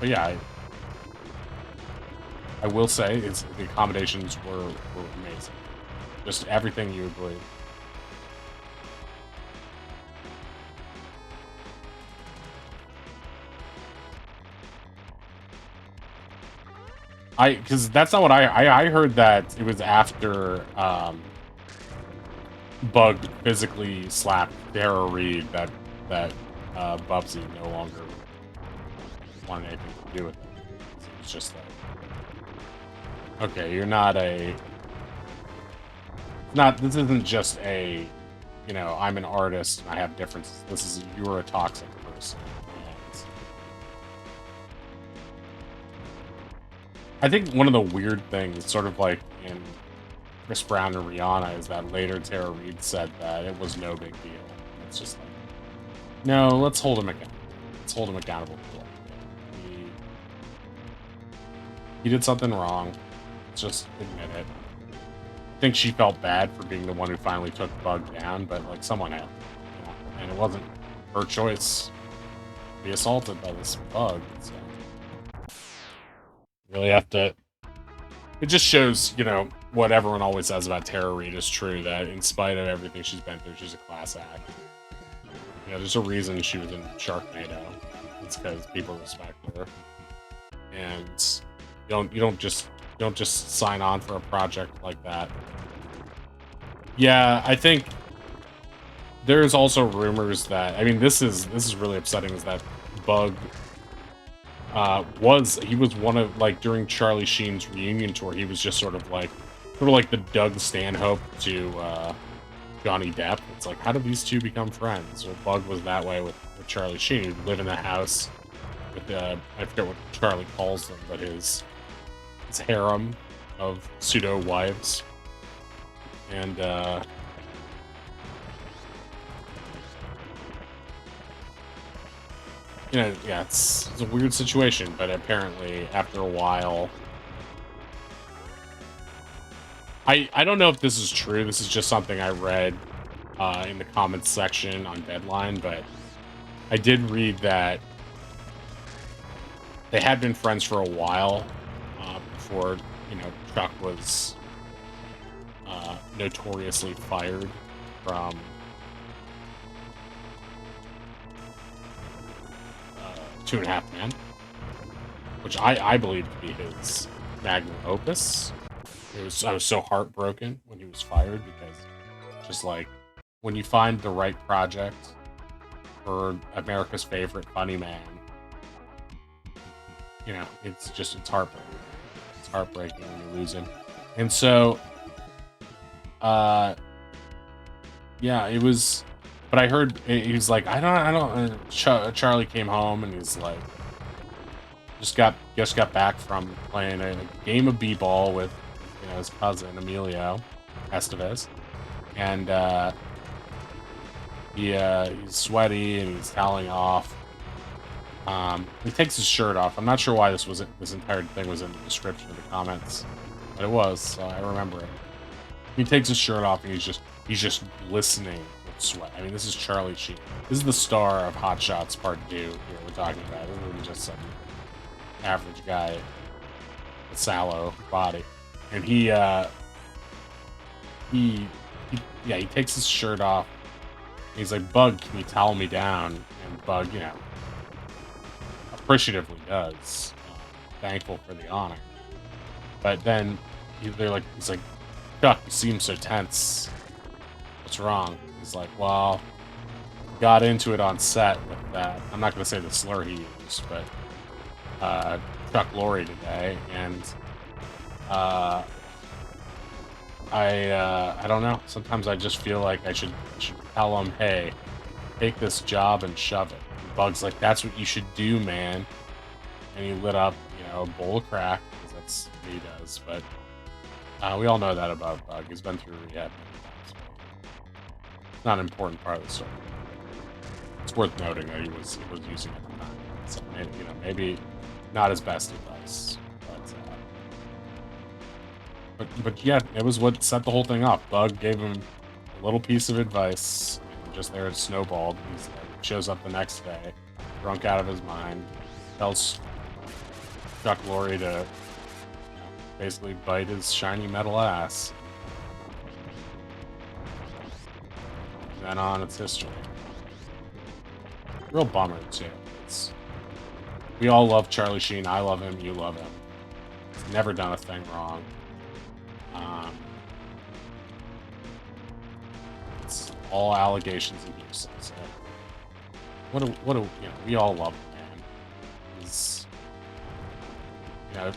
yeah, I will say the accommodations were amazing. Just everything you would believe. Because that's not what I heard, that it was after Bug physically slapped Tara Reid that Bubsy no longer wanted anything to do with it. It was just like, okay, you're not this isn't just a, I'm an artist and I have differences. You're a toxic person. And I think one of the weird things, sort of like in Chris Brown and Rihanna, is that later Tara Reid said that it was no big deal. It's just like, no, let's hold him accountable. Let's hold him accountable for it. He did something wrong. Let's just admit it. I think she felt bad for being the one who finally took Bug down, but like someone else, and it wasn't her choice to be assaulted by this Bug. So really have to. It just shows, what everyone always says about Tara Reid is true, that in spite of everything she's been through, she's a class act. There's a reason she was in Sharknado. It's because people respect her, and you don't just sign on for a project like that. Yeah, I think there's also rumors that, this is really upsetting, is that Bug was one of, like, during Charlie Sheen's reunion tour, he was just sort of like the Doug Stanhope to Johnny Depp. It's like, how did these two become friends? Well, Bug was that way with Charlie Sheen. He'd live in the house with I forget what Charlie calls them, but his harem of pseudo wives, and you know, yeah, it's a weird situation, but apparently after a while, I don't know if this is true. This is just something I read in the comments section on Deadline, but I did read that they had been friends for a while before, you know, Chuck was notoriously fired from 2.5 Men, which I believe to be his magnum opus. I was so heartbroken when he was fired, because just like when you find the right project for America's favorite funny man, you know, it's heartbreaking. It's heartbreaking when you lose him. And so yeah, it was, but I heard he's like, Charlie came home and he's like, just got back from playing a game of b-ball with, you know, his cousin Emilio Estevez, and he's sweaty and he's toweling off. He takes his shirt off. I'm not sure why this entire thing was in the description of the comments, but it was, so I remember it. He takes his shirt off and he's just glistening with sweat. I mean, this is Charlie Sheen. This is the star of Hot Shots Part 2 here we're talking about. This isn't just some average guy with sallow body. And he takes his shirt off. He's like, Bug, can you towel me down? And Bug, you know, appreciatively does. Thankful for the honor. But then he's like, Chuck, you seem so tense. What's wrong? He's like, well, got into it on set with that. I'm not going to say the slur he used, but Chuck Lorre today, and I don't know. Sometimes I just feel like I should tell him, hey, take this job and shove it. And Bug's like, that's what you should do, man. And he lit up, you know, a bowl of crack, because that's what he does. But we all know that about Bug. He's been through rehab many times. It's not an important part of the story. It's worth noting that he was using it at the time. So maybe, you know, maybe not his best advice, but yeah, it was what set the whole thing up. Bug gave him a little piece of advice, and just there it snowballed. He shows up the next day, drunk out of his mind, tells Chuck Lorre to, you know, basically bite his shiny metal ass. And then on, it's history. Real bummer too. We all love Charlie Sheen. I love him. You love him. He's never done a thing wrong. It's all allegations and hearsay. So what a you know, we all love him, man. He's, you know,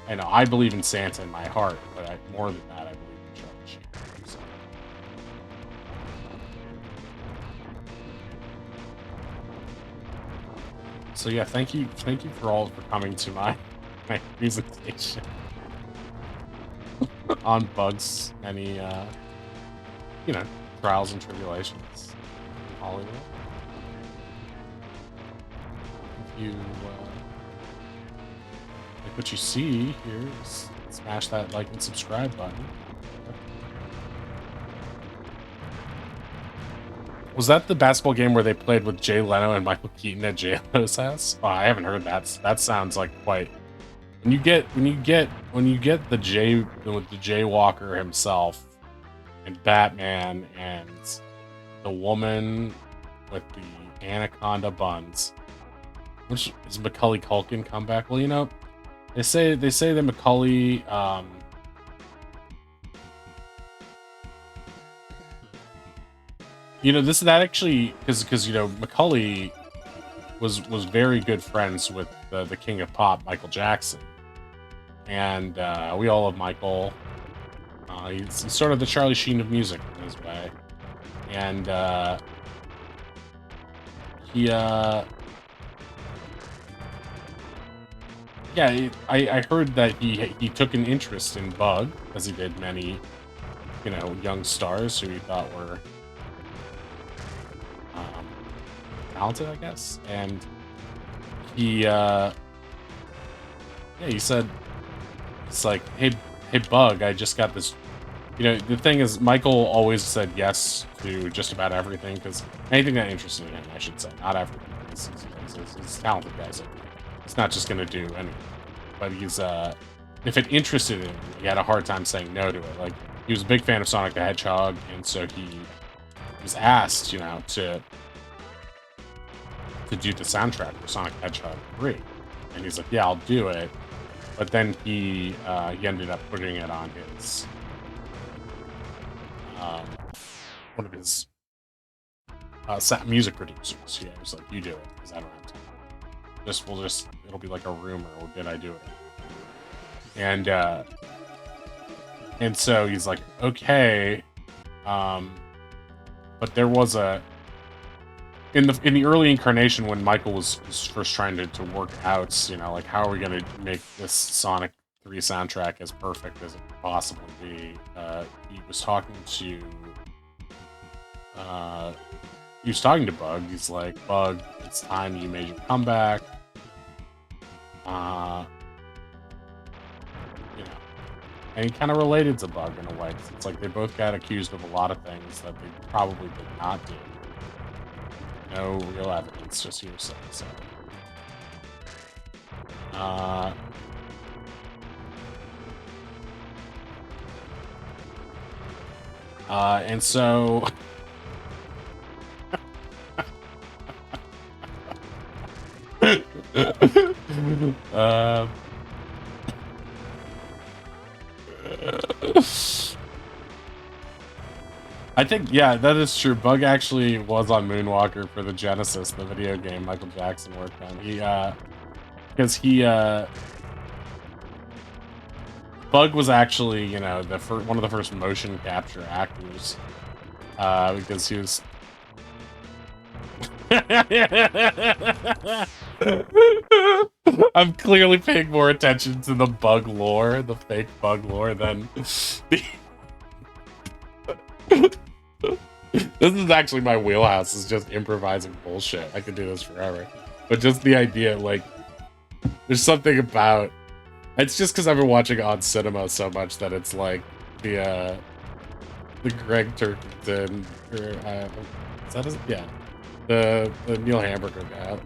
I know I believe in Santa in my heart, but more than that, I believe in Charlie Sheen. So yeah, thank you for all for coming to my presentation on Bug's many you know, trials and tribulations in Hollywood. If you like what you see here, smash that like and subscribe button. Was that the basketball game where they played with Jay Leno and Michael Keaton at Jay Leno's house? Oh, I haven't heard that. That sounds like quite. When you get the Jaywalker himself and Batman and the woman with the anaconda buns, which is Macaulay Culkin come back? Well, you know, they say that Macaulay you know, that actually, because you know, Macaulay was very good friends with the king of pop, Michael Jackson, and we all love Michael. He's sort of the Charlie Sheen of music in his way. And he yeah, I heard that he took an interest in Bug, as he did many, young stars who he thought were um, talented, I guess. And he he said, it's like, hey Bug, I just got this. The thing is, Michael always said yes to just about everything, because anything that interested him, I should say, not everything. He's a talented guy, so he's not just gonna do anything. But if it interested him, he had a hard time saying no to it. Like, he was a big fan of Sonic the Hedgehog, and so he was asked, to do the soundtrack for Sonic the Hedgehog 3. And he's like, yeah, I'll do it. But then he ended up putting it on his one of his music producers. Yeah, he was like, you do it, because I don't have time. It'll be like a rumor, or did I do it? And so he's like, okay. But there was in the early incarnation, when Michael was first trying to work out, like, how are we going to make this Sonic 3 soundtrack as perfect as it could possibly be? He was talking to Bug. He's like, Bug, it's time you made your comeback. And he kind of related to Bug in a way. It's like they both got accused of a lot of things that they probably did not do. No real evidence, just hearsay. So, and so, I think, yeah, that is true. Bug actually was on Moonwalker for the Genesis, the video game Michael Jackson worked on. Bug was actually, one of the first motion capture actors, because he was. I'm clearly paying more attention to the Bug lore, the fake Bug lore, than the. This is actually my wheelhouse, is just improvising bullshit. I could do this forever. But just the idea, like, there's something about... It's just because I've been watching On Cinema so much that it's like the Greg Turkington, is that his? Yeah. The Neil Hamburger guy.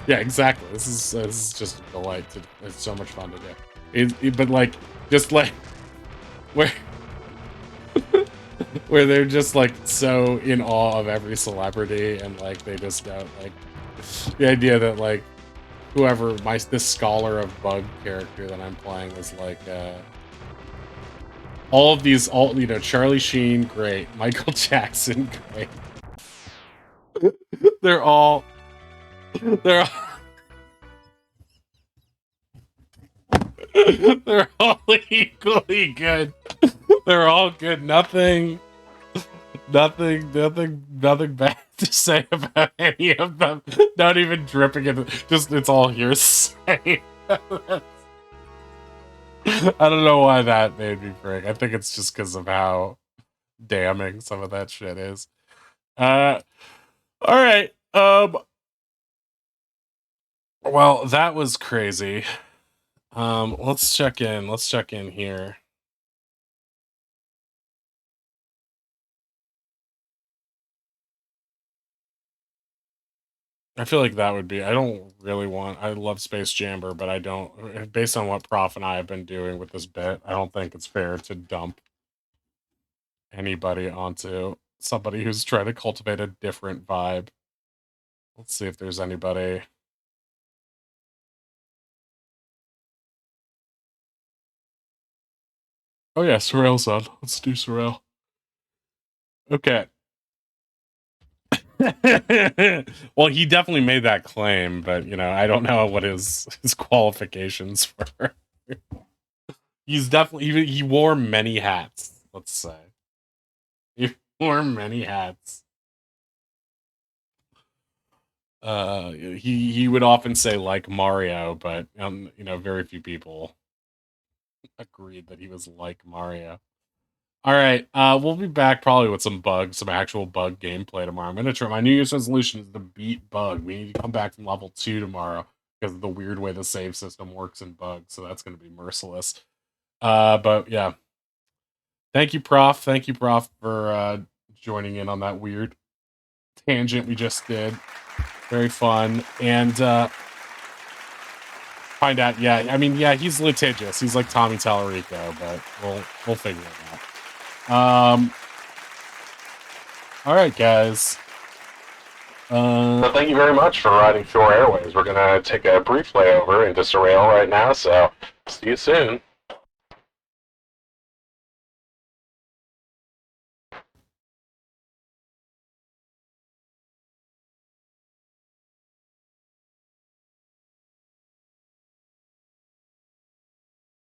Yeah, exactly. This is just a delight. It's so much fun to do. But, like, just like... where they're just, like, so in awe of every celebrity, and, like, they just don't, like, the idea that, like, whoever this scholar of Bug character that I'm playing is like, Charlie Sheen, great. Michael Jackson, great. they're all equally good. They're all good. Nothing bad to say about any of them. Not even dripping in. It's all hearsay. I don't know why that made me break. I think it's just because of how damning some of that shit is. All right. Well, that was crazy. Let's check in here. I feel like that would be... I don't really want... I love Space Jammer, but I don't... Based on what Prof and I have been doing with this bit, I don't think it's fair to dump anybody onto somebody who's trying to cultivate a different vibe. Let's see if there's anybody... Oh yeah, Sorrel's on. Let's do Sorrel. Okay. Well, he definitely made that claim, but I don't know what his qualifications were. He's definitely he wore many hats. Let's say he wore many hats. He would often say like Mario, but you know, very few people agreed that he was like Mario. All right, we'll be back probably with some actual bug gameplay tomorrow. I'm gonna try. My New Year's resolution is to beat bug. We need to come back from level 2 tomorrow because of the weird way the save system works in bug. So that's gonna be merciless. But yeah, thank you, Prof. Thank you, Prof, for joining in on that weird tangent we just did. Very fun, and find out. Yeah, I mean, yeah, he's litigious. He's like Tommy Tallarico, but we'll figure it out. All right, guys. Thank you very much for riding Shore Airways. We're gonna take a brief layover into Surreal right now, so see you soon.